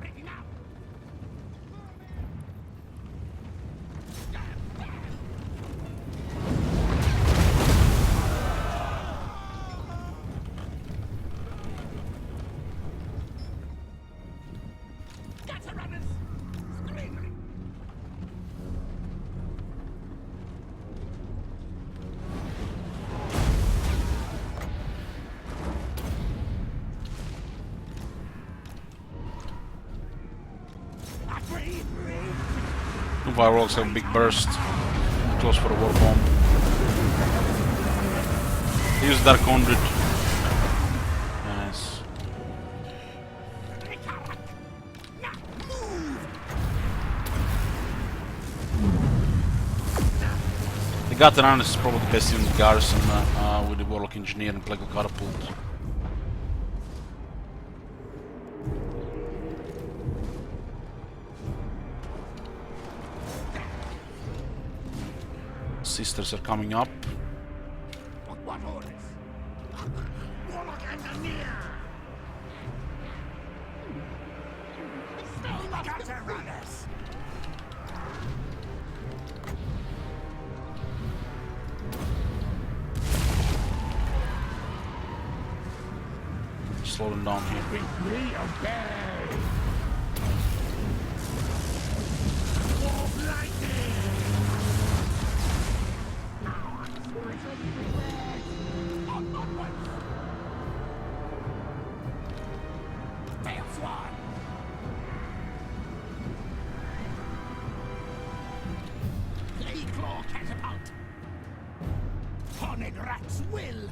Ready now! Gutter runners! Scream! Agree! Two fireworks have a big burst. Close for a war bomb. Use Dark Conduit. Nice. Now move! The Gataran is probably the best in the garrison with the Warlock Engineer and Plague Catapult. Sisters are coming up. What orders? Warlock and the near! Gutter runners! Slow them down here. We obey! Warp lightning! Onwards! Tail swan! Clay claw catapult! Horned rat's will!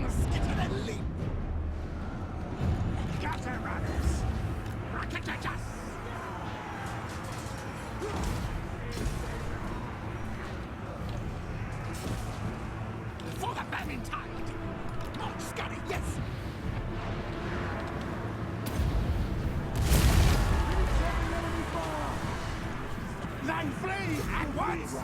Skitter and leap! Gutter runners! Rocketatus! For the famine tide! Not scurry, yes! Then flee at once!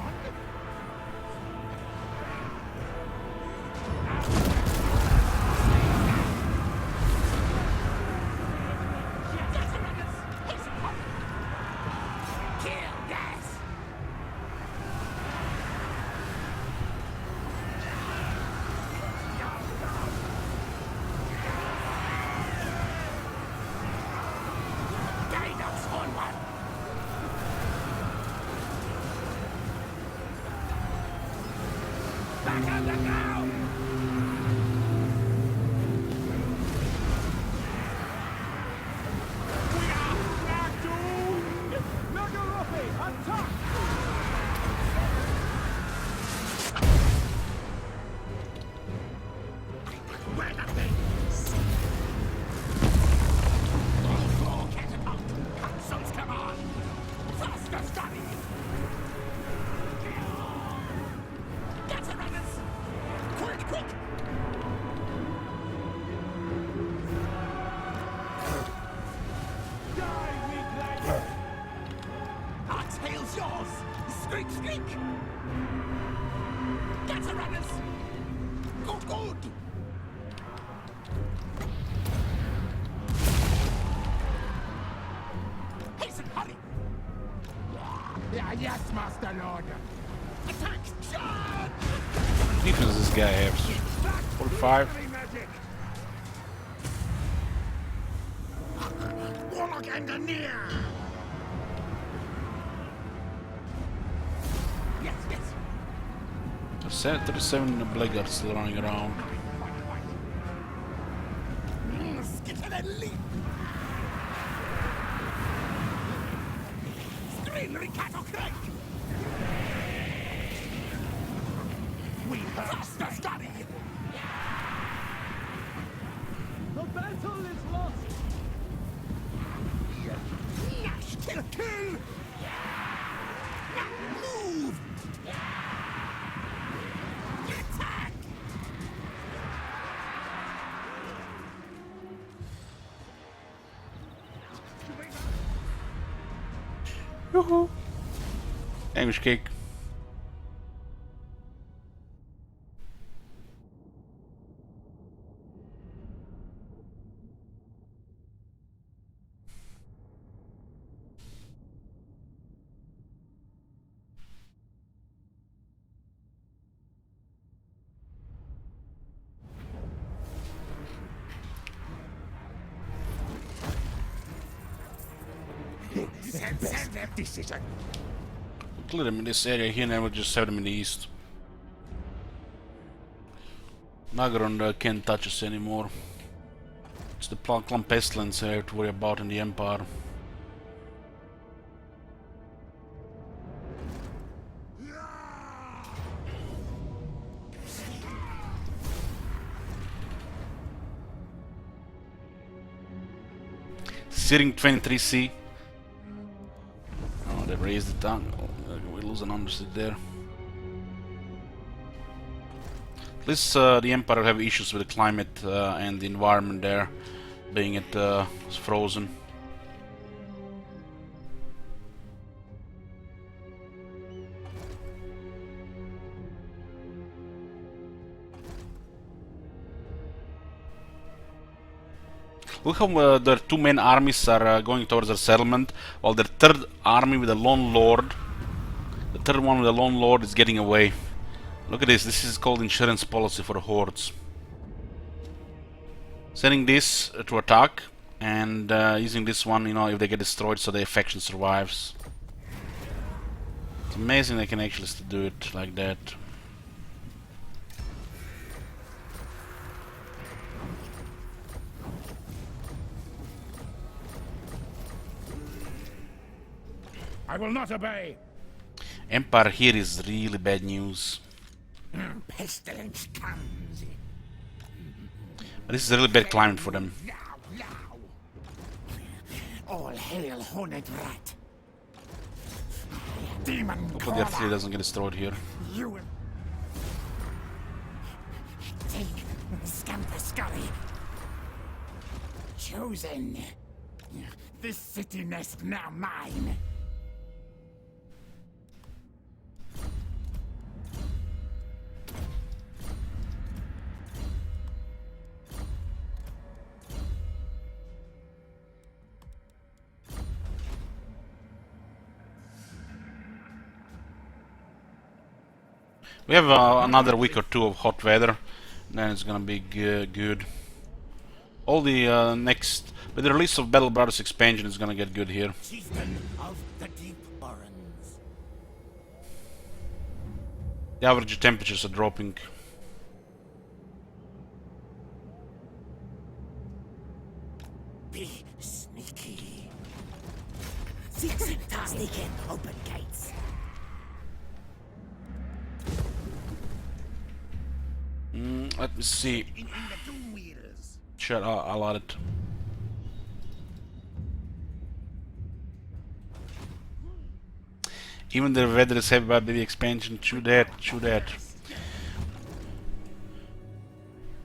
Squeak, squeak! Get the runners! Good, good! Hasten, hurry! Yeah, yes, Master Lord. Attack! Charge! Defense does this guy have? 45. Warlock engineer! Yes, yes! 37 blackguards still running around. Skitter and leap! Screen Ricato Craig! We have the study! The battle is lost. Nash, kill, kill! Move! Attack! Yoo-hoo. English kick. Send them decision! Clear them in this area here and then we'll just have them in the east. Nagaron can't touch us anymore. It's the Clump Pestilence I have to worry about in the Empire. Sitting 23C. Oh, they raised it down. Oh, we lose an undersea there. At least the Empire will have issues with the climate and the environment there, being it frozen. Look how their two main armies are going towards their settlement, while their third army with the Lone Lord, the third one with the Lone Lord, is getting away. Look at this. This is called insurance policy for the hordes. Sending this to attack, and using this one, you know, if they get destroyed, so their faction survives. It's amazing they can actually still do it like that. I will not obey. Empire here is really bad news. Pestilence comes! But this is a really bad climate for them. Now, now! All hail, horned rat! Demon Hopefully the F3 doesn't get destroyed here. You will take Scamper Scurry. Chosen. This city nest now mine. We have another week or two of hot weather, then it's gonna be good. All the next, with the release of Battle Brothers expansion, it's gonna get good here. Chieftain of the Deep Orans. The average temperatures are dropping. Be sneaky. Sneak in, open gates. Let me see. In the doom wheels. Sure, I'll add it. Even the weather is heavy about the expansion. True that, true that.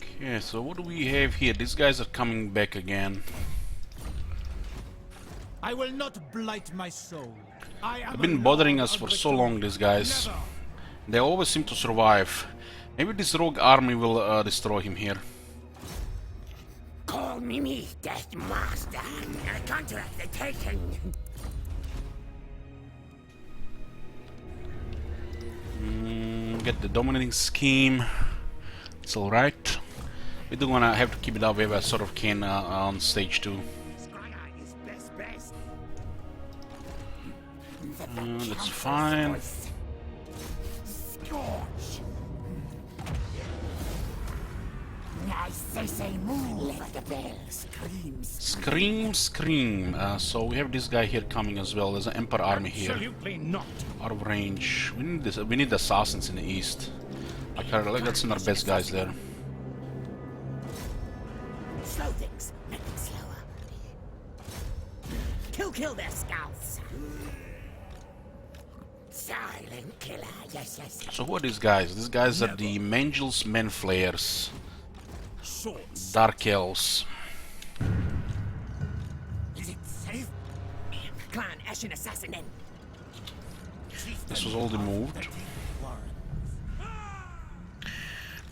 Okay, so what do we have here? These guys are coming back again. I will not blight my soul. I am They've been a bothering lord us of for so Britannia. long, these guys. Never. They always seem to survive. Maybe this rogue army will destroy him here. Call me Death Master. A contract taken. Get the dominating scheme. It's alright. We do wanna have to keep it up. We have a sort of can on stage 2. Scryer is best. That's fine. Scorch. I say move. Let the bell screams. Scream, scream. So we have this guy here coming as well. There's an Emperor army here. Absolutely not. Out of range. We need this. We need assassins in the east. Like let's send our best guys there. Slow things. Make them slower. Kill their scouts. Silent killer. Yes. So who are these guys? These guys are the Mangels Menflayers. Swords. Dark Elves. Is it safe? Clan Ashen Assassin in. This was all removed.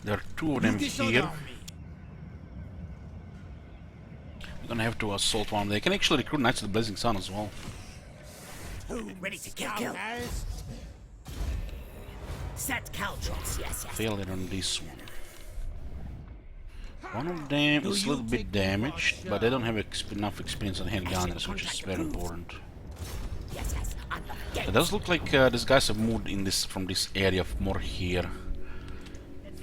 There are 2 of them here. We're gonna have to assault one. They can actually recruit Knights of the Blazing Sun as well. Ready to kill. Set Caltrops. Yes. Failure on this one. One of them is a little bit damaged, but they don't have enough experience on handgunners, which is very important. Yes. It does look like these guys have moved in from this area more here.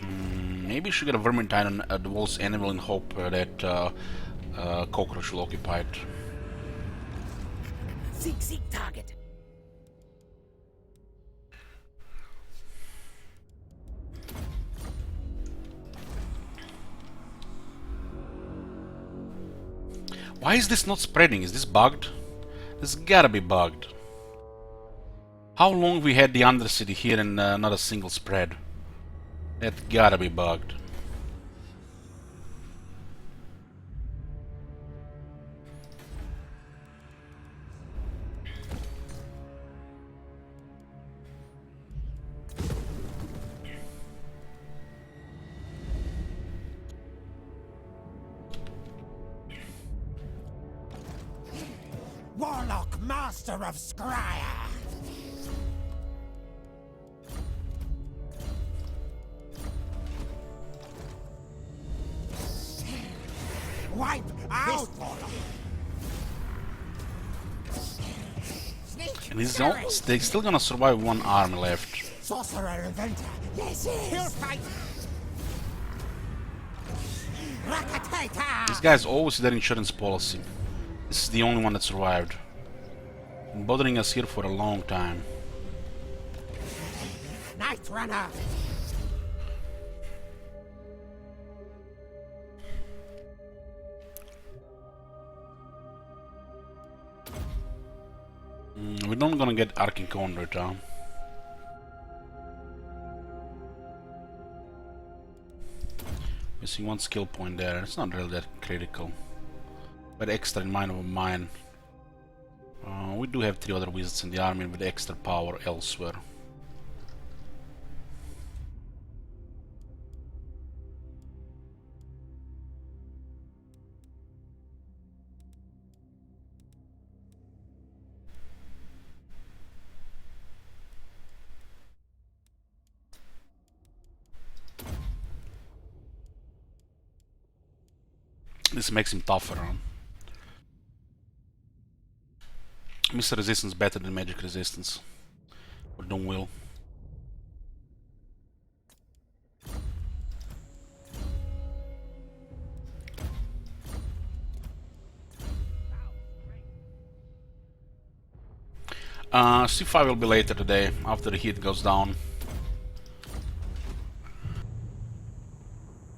Maybe we should get a Vermintide on the Wolf's Animal in hope that Cockroach will occupy it. Seek target. Why is this not spreading? Is this bugged? This gotta be bugged. How long we had the Undercity here and not a single spread? That gotta be bugged. Warlock, master of Scryer. Wipe out. And they're still gonna survive one army left. Sorcerer inventor. Yes. He'll fight. Rakatata. These guys always their insurance policy. This is the only one that survived. Been bothering us here for a long time. Night runner. We're not gonna get Arcing Conduit, huh? Missing 1 skill point there. It's not really that critical. But extra in Mine of Mine. We do have 3 other wizards in the army with extra power elsewhere. This makes him tougher, huh? Mr. Resistance better than Magic Resistance. Or Doom Will. C5 will be later today, after the heat goes down.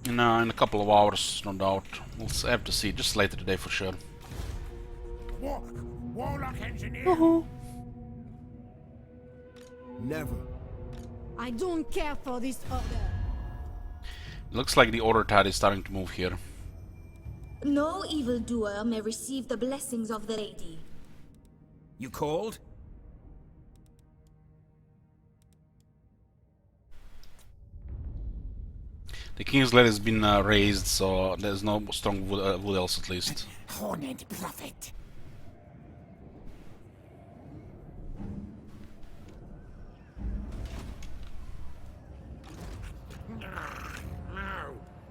In a couple of hours, no doubt. We'll have to see, just later today for sure. Warlock engineer. Never. I don't care for this order. Looks like the order tide is starting to move here. No evildoer may receive the blessings of the lady. You called? The King's Blade has been raised, so there's no strong wood else at least. Horned prophet.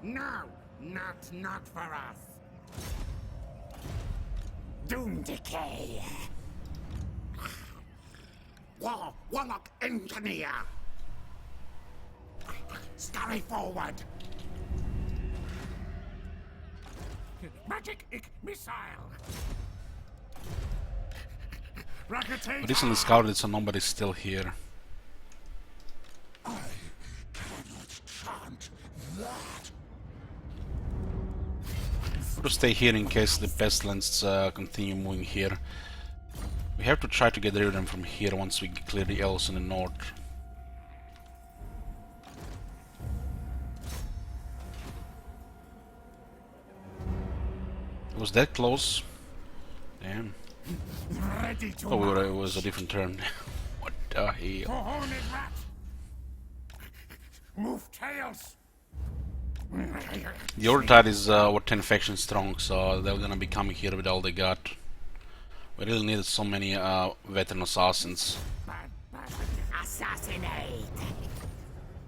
No, not for us. Doom decay. Warlock engineer. Scurry forward. Magic missile. But recently scouted, so nobody's still here. To stay here in case the pestilence continue moving here. We have to try to get rid of them from here once we clear the elves in the north. It was that close. Damn. Ready to Oh, it was a different turn. What the hell? horned rat. Move tails. The Order Tide is what 10 factions strong, so they're gonna be coming here with all they got. We really needed so many veteran assassins. Assassinate.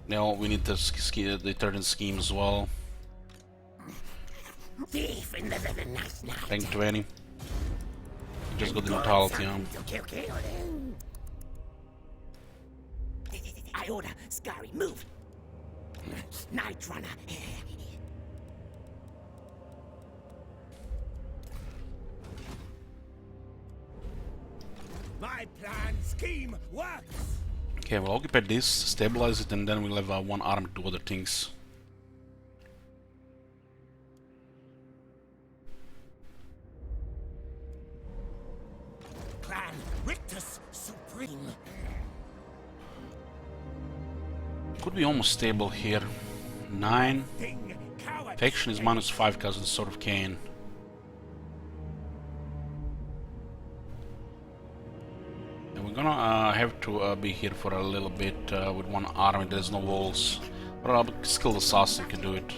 Now we need the deterrent scheme as well. Thief in the night. Rank 20. Just got the mortality on. Kill. I order, Scary, move. Night Runner. My plan scheme works. Okay, we'll occupy this, stabilize it, and then we'll have one arm to do other things. Plan Rictus supreme. Could be almost stable here. 9. Thing coward. Faction is -5 because of the Sword of Cain. And we're gonna have to be here for a little bit with one army. There's no walls. But a skilled assassin can do it.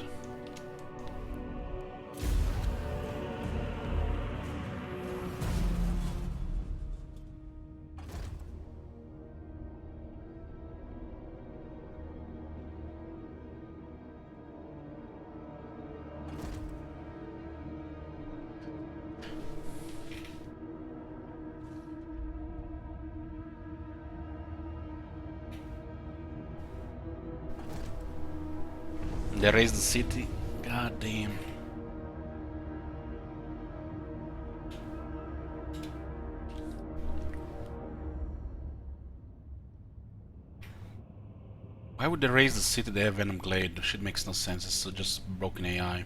They raised the city. God damn. Why would they raise the city? They have Venom Glade. Shit makes no sense. It's just broken AI.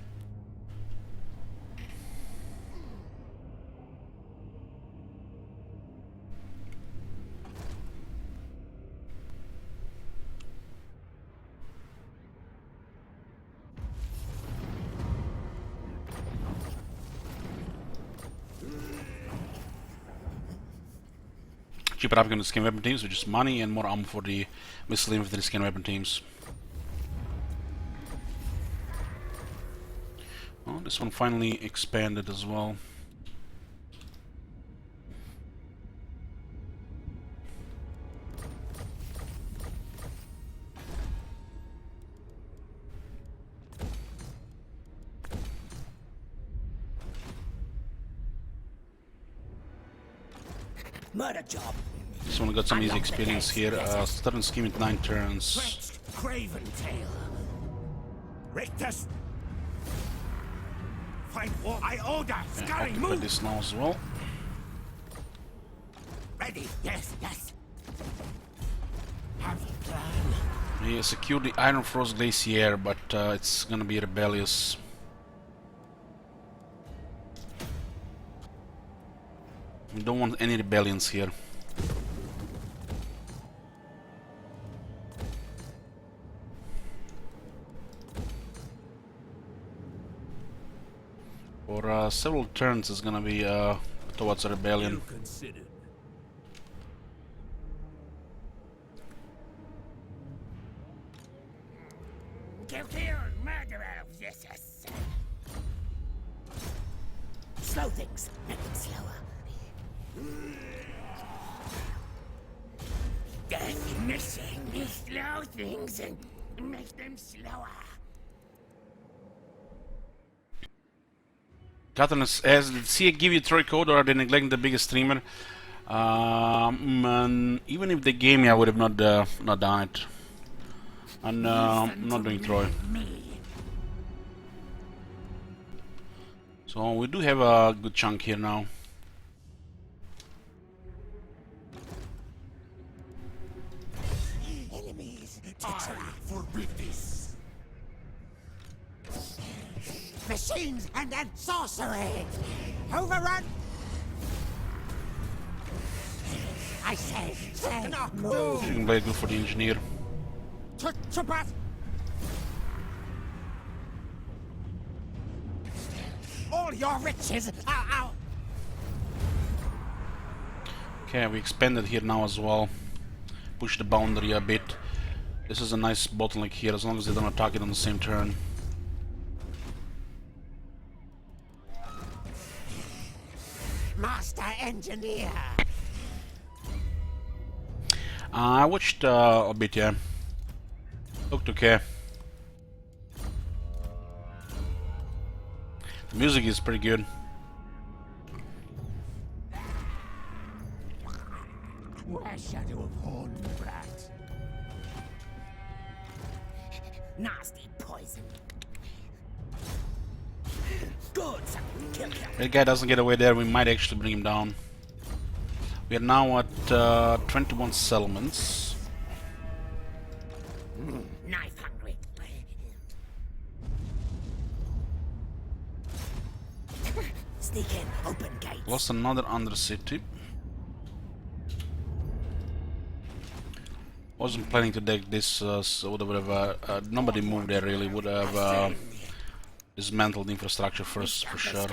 Cheaper upgrade on the skin weapon teams, which is money and more ammo for the missile infantry skin weapon teams. Oh, this one finally expanded as well. Murder job. This one got some easy experience here. Starting scheme at 9 turns. Stretched Craven Tail. Rictus. Find war. I order. Scurry, Occupy move. this now as well. Ready? Yes, yes. Have a plan. We secured the Iron Frost Glacier, but it's gonna be rebellious. We don't want any rebellions here. For several turns it's gonna be towards a rebellion. Kill, kill, murderer. Yes, yes. Slow things. Make them slower. Definition. Slow things and make them slower. Cotton has did CA give you Troy code, or are they neglecting the biggest streamer? Even if they gave me, I would have not done it. And I'm not doing Troy. So we do have a good chunk here now. Enemies to track. Forbid this. Machines and then sorcery. Overrun. I say, move. Very good for the engineer. To bat. All your riches are out. Okay, we expanded here now as well. Push the boundary a bit. This is a nice bottleneck here, as long as they don't attack it on the same turn. Master engineer. I watched a bit, yeah. Looked okay. The music is pretty good. Where shadow of horn, brat? Nasty poison. Good. Kill, kill. That guy doesn't get away there, we might actually bring him down. We are now at 21 settlements. Knife hungry. Sneak in, open gates. Lost another undercity. Wasn't planning to deck this, so would have nobody moved there really. Would have dismantled the infrastructure first for sure.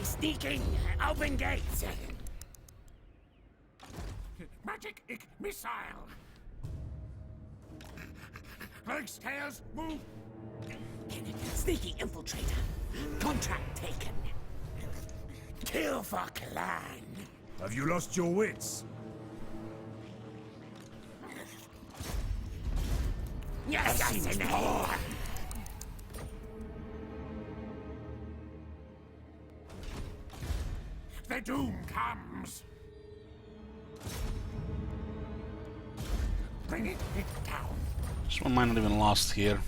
Sneaking, open gates. Magic missile. Legs, tails, move. Sneaky infiltrator. Contract taken. Kill for clan. Have you lost your wits? Assassinate. The doom comes. Bring it down. This one might not even lost here.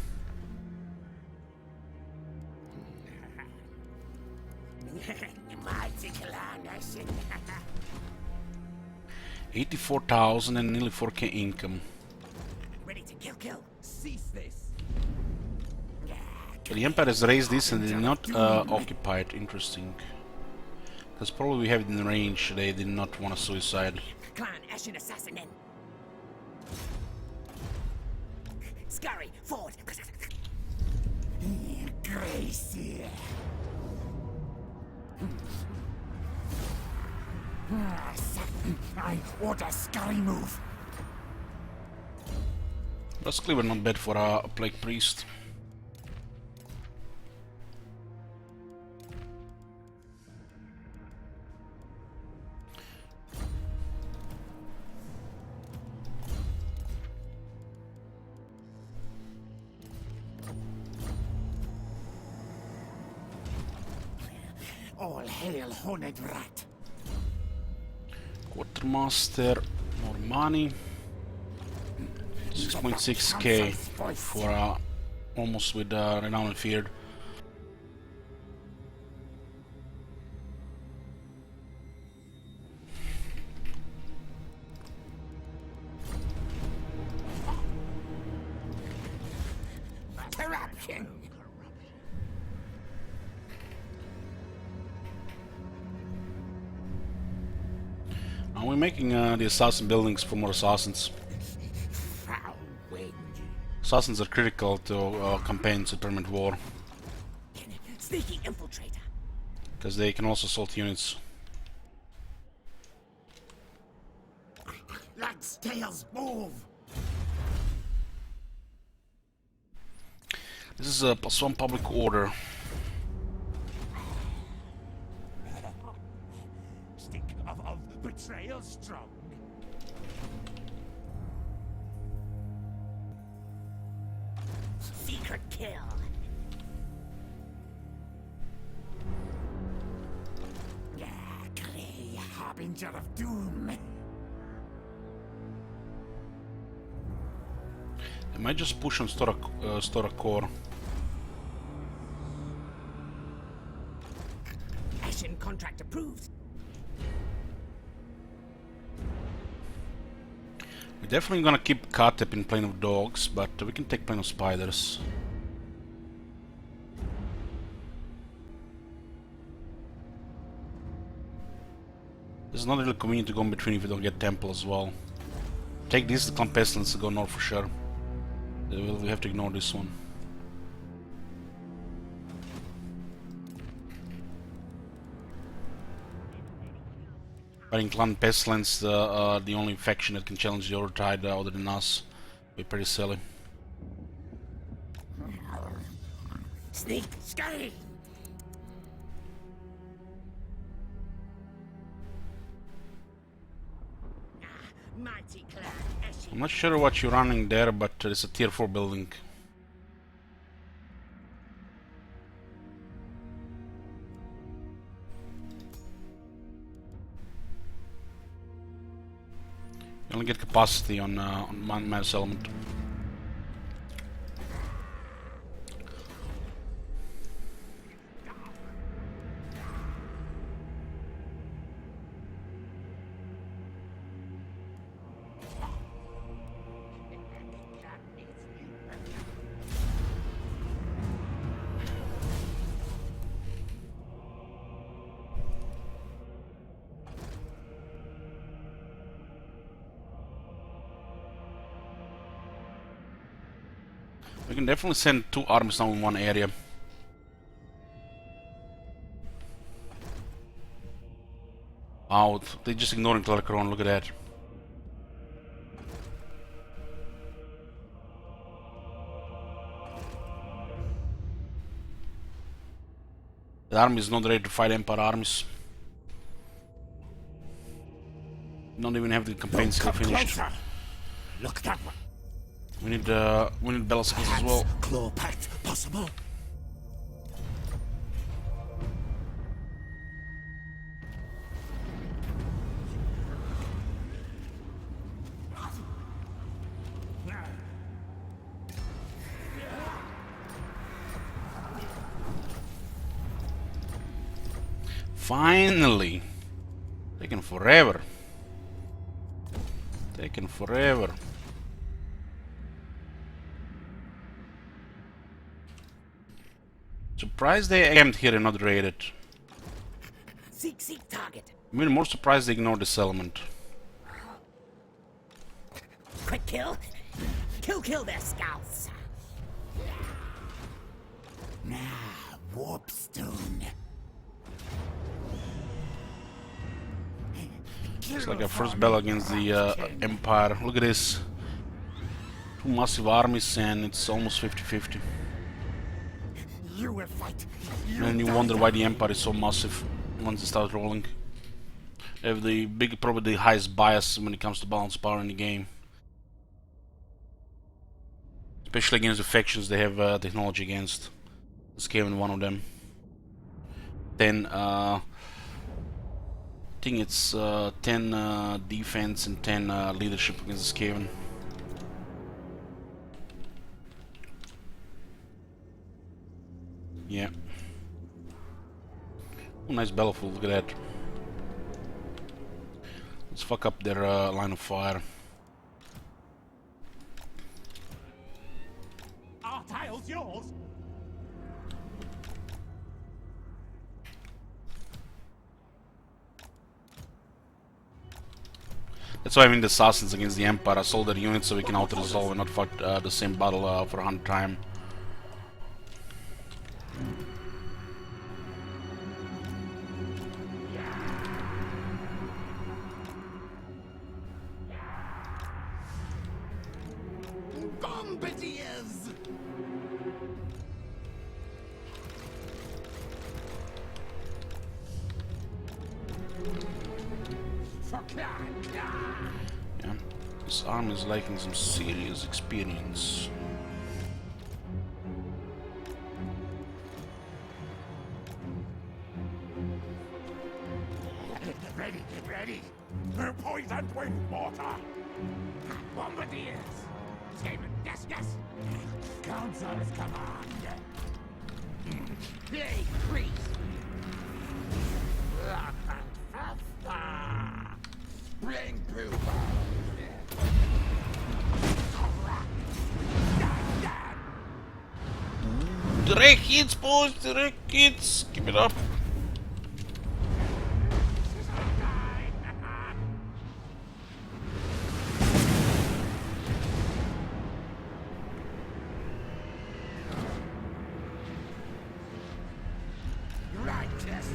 Mighty clan, I see. 84,000 and nearly 4k income. Ready to kill. Cease this. But the Empire has raised this and they did not occupy it. Interesting. Because probably we have it in range. They did not want a suicide. Clan Ashen assassin in. Scurry, forward. Gracie. I order scurry move. That's clever, not bad for a plague priest. All hail, horned rat. Quartermaster, more money. 6.6k for almost with Renown and Feared. Are we making the assassin buildings for more assassins? Assassins are critical to campaigns of tournament war. Sneaky infiltrator. Because they can also assault units. Let's tails move. This is a +1 public order. Stink of betrayal strong. Secret kill. Yeah, Grey harbinger of doom. I might just push on Stora Core. Ashen contract approved. We're definitely gonna keep Katep in Plane of Dogs, but we can take Plane of Spiders. This is not really convenient to go in between if we don't get Temple as well. Take this, the Clan Pestilence, to go north for sure. We have to ignore this one. But in Clan Pestilence, the only faction that can challenge the Overtide other than us, be pretty silly. Sneak, scurry. Mighty clan, Ashen. I'm not sure what you're running there, but it's a tier 4 building. You only get capacity on Man's Element. We can definitely send 2 armies now in one area. Wow, they're just ignoring Telecaron, look at that. The army is not ready to fight Empire armies. Don't even have the campaign skill finished. Closer. Look that way. We need battle skills as well. Claw pact possible. Finally! Taking forever. Taking forever. Surprised they camped here and not raided. Seek target. I'm even more surprised they ignored this element. Quick kill. Kill their scouts. Now, warpstone. It's like our first battle against the Empire. Look at this. 2 massive armies and it's almost 50-50. You will fight. And you wonder why the Empire is so massive once they start rolling. They have the probably the highest bias when it comes to balance power in the game. Especially against the factions they have technology against. Skaven one of them. Then I think it's 10 defense and 10 leadership against the Skaven. Yeah. Oh, nice battlefield, look at that. Let's fuck up their line of fire. Our tile's yours. That's why I mean the assassins against the Empire. I sold their units so we can auto-resolve and not fight the same battle for 100 times. Bombardiers! Yeah, this army is lacking some serious experience. Get ready, get ready! Poisoned wind water! Bombardiers! Yes, yes! Council's command! Plague priest! Bring pooper! Direct hits, boys! Direct hits! Keep it up! Rictus!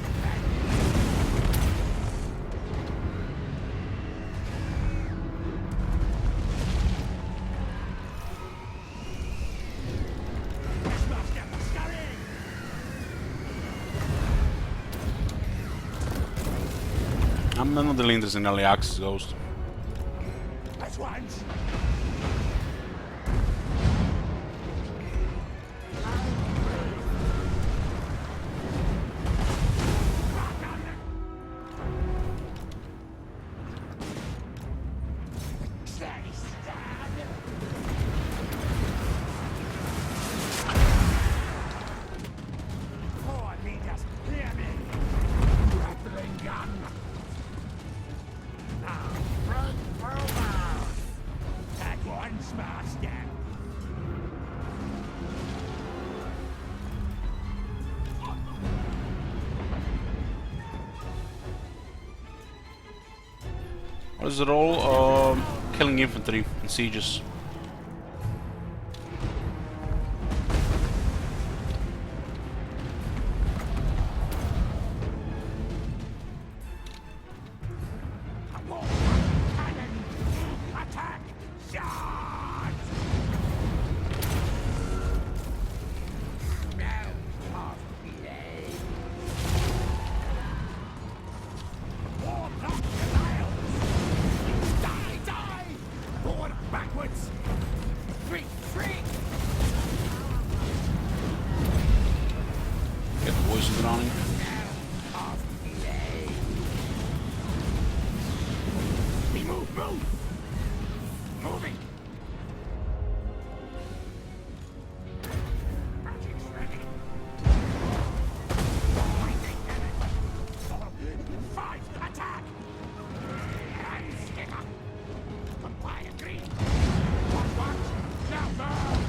I'm not the leaders in early access ghost. At once! Poor leaders, hear me! Rattling gun! Now, run forward! At once, master! What is the role? Killing infantry in sieges. Cannon! Attack! Charge! Now, half delay! Warlock denials! Die, die! Forward, backwards! Shriek, shriek! Get the voices running. Now, half delay! We move, move! Moving! Magic's ready! Fighting cannon! Fight! Attack! And stick up! Comply, agree! What? Now, burn!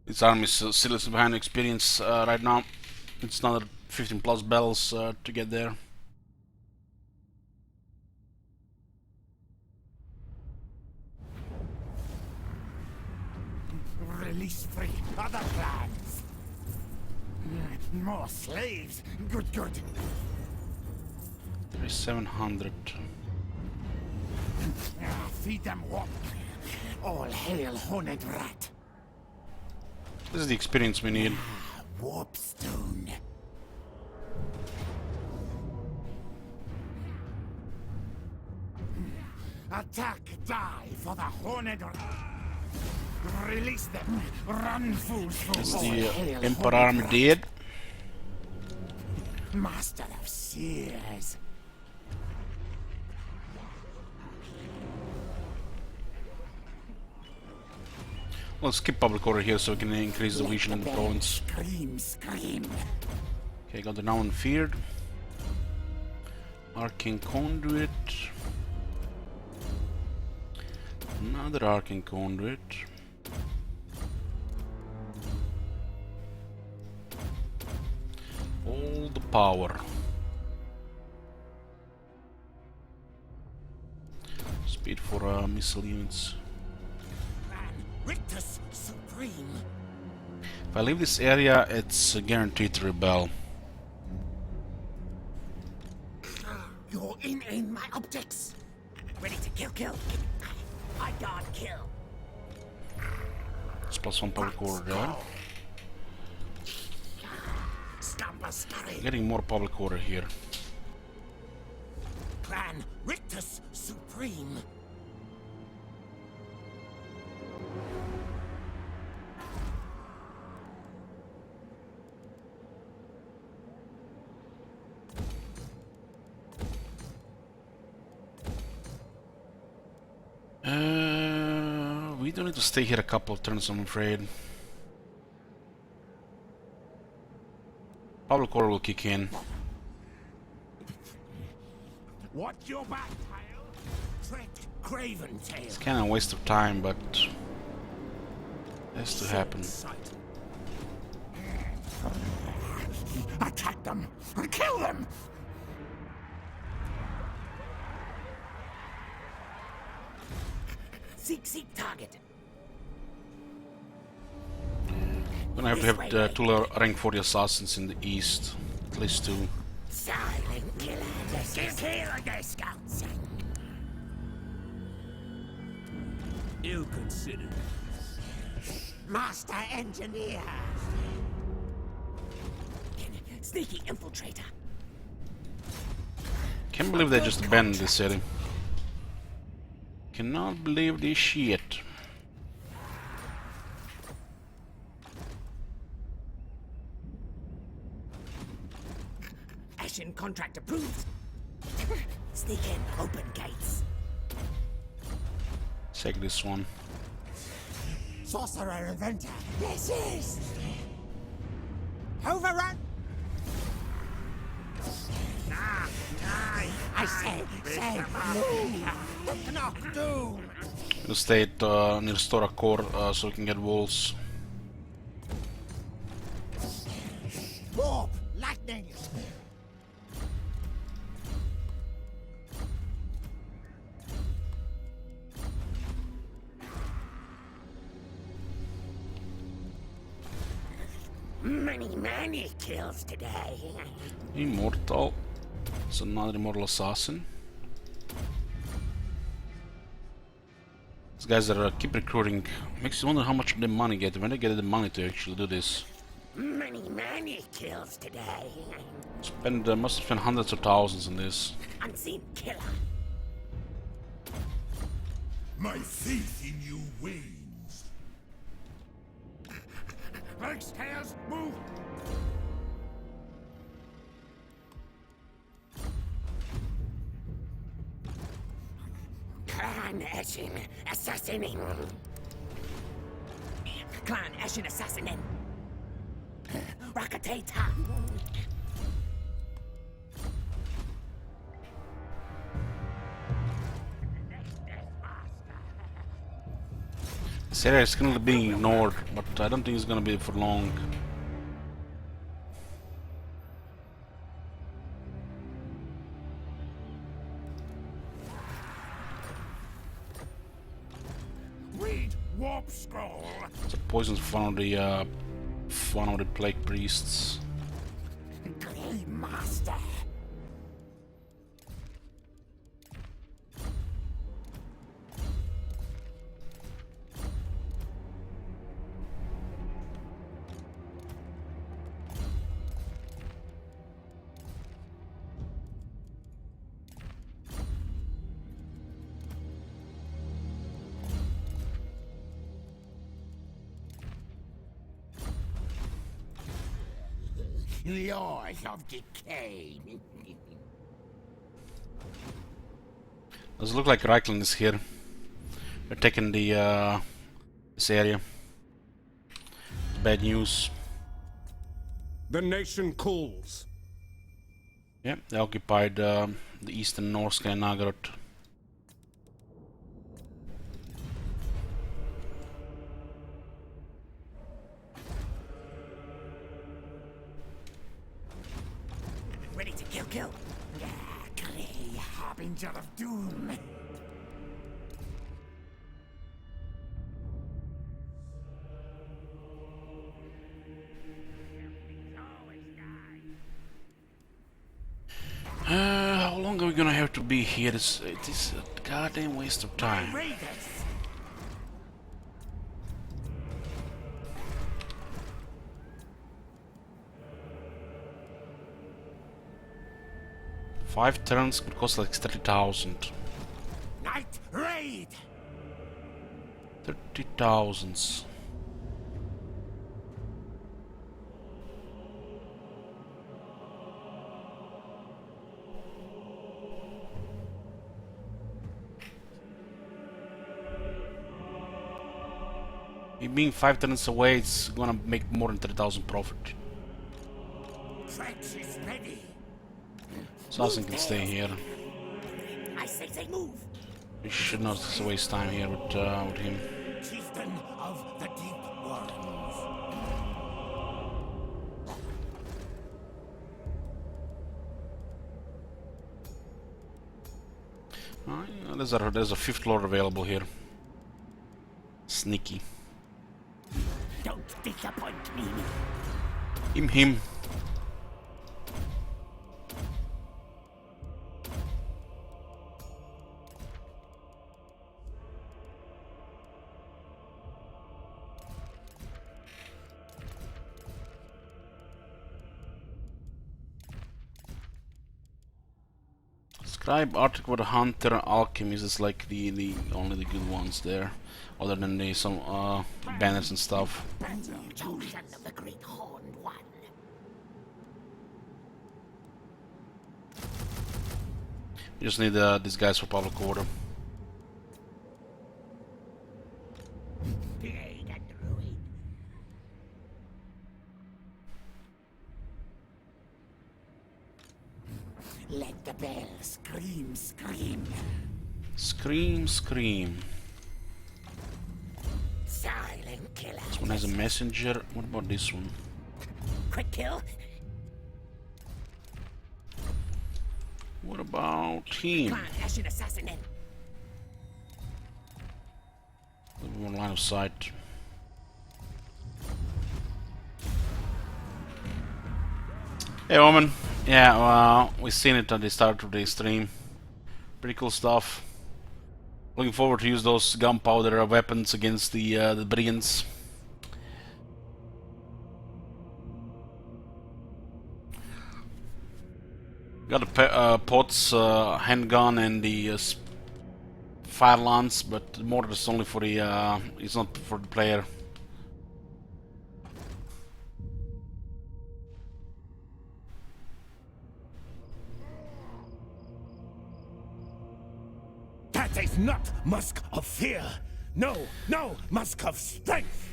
This army is still behind experience right now. It's another 15 plus battles to get there. Release free other plans. More slaves. Good, good. 700. Feed them what? All hail horned rat. This is the experience we need. warpstone. Attack, die for the horned. Release them. Run, fools. Is the Emperor army dead? Master of Seers. Let's skip public order here so we can increase the vision in the province. Scream, scream. Okay, got the now and feared. Arcane Conduit. Another Arcane Conduit. All the power. Speed for missile units. Rictus supreme. If I leave this area, it's guaranteed to rebel. You're in my optics. Ready to kill. I guard kill. It's +1 public order there. Stamper scurry. Getting more public order here. Clan Rictus supreme. We don't need to stay here a couple of turns, I'm afraid. Public order will kick in. Watch your back, tail. Tread, craven tail. It's kind of a waste of time, but has to happen. Attack them and kill them. Seek target. Gonna have to have two rank 40 assassins in the east, at least 2. Silent killer. Kill the scouts. Ill considered. Master engineer. Sneaky infiltrator. Can't believe they just abandoned this city. Cannot believe this shit. Ashen contract approved. Sneak in, open gates. Take this one. Sorcerer inventor. This is overrun. I say, move. Knock doom. We'll stay at near Stora Core so we can get walls. Warp, lightning. Many kills today. Immortal. It's another immortal assassin. These guys that keep recruiting makes you wonder how much they money get when they get the money to actually do this. Many kills today. Must have spent hundreds of thousands on this. Unseen killer. My faith in you wanes. Burks, tails, move. Clan Ashen assassinating. Clan Ashen assassinating. Rocketata. This area is currently being ignored, but I don't think it's gonna be for long. Read warp scroll. It's a poison for one of the plague priests. Clay master. laws of decay. Does it look like Reichland is here? They're taking the this area. Bad news. The nation calls. Yeah, they occupied the eastern Norska and Nagarot. Ready to kill. Ah, Grey harbinger of doom. How long are we gonna have to be here? It is a goddamn waste of time. Raiders. Five turns could cost like 30,000. Night raid. 30,000. It being 5 turns away, it's gonna make more than 30,000 profit. Trench is ready. Assassin can stay here. I say move. We should not waste time here with him. Chieftain of the deep worms. There's a fifth lord available here. Sneaky. Don't disappoint me. Him. Scribe, Arctic Water Hunter, Alchemist is like the only the good ones there, other than the some banners and stuff. Chosen of the great horned one. We just need these guys for public order. Plague and ruin. Let the bell scream. Scream. Silent killer. This one has a messenger. What about this one? Quick kill. What about him? Clan Ashen assassin in. One line of sight. Hey woman. Yeah, well, we've seen it at the start of the stream. Pretty cool stuff. Looking forward to use those gunpowder weapons against the brigands. Got the pots, handgun, and the fire lance, but the mortar is only for the. It's not for the player. That is not musk of fear. No, musk of strength.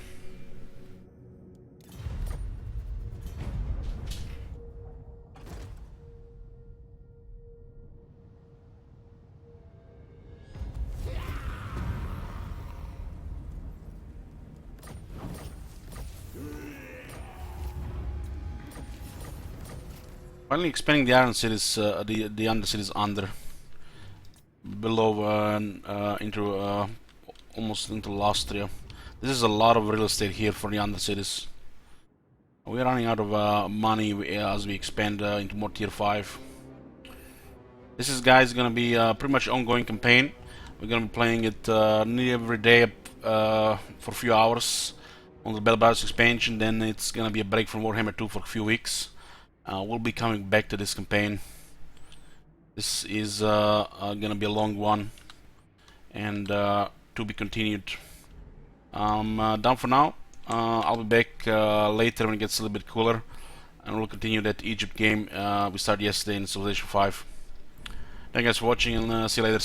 Finally expanding the iron cities, the under cities under, below into almost into Lastria. This is a lot of real estate here for the under cities. We're running out of money as we expand into more tier 5. This is, guys, gonna be pretty much ongoing campaign. We're gonna be playing it nearly every day for a few hours on the Belbars expansion. Then it's gonna be a break from Warhammer 2 for a few weeks. We'll be coming back to this campaign. This is gonna be a long one, and to be continued. Done for now. I'll be back later when it gets a little bit cooler. and we'll continue that Egypt game we started yesterday in Civilization 5. Thank you guys for watching, and see you later.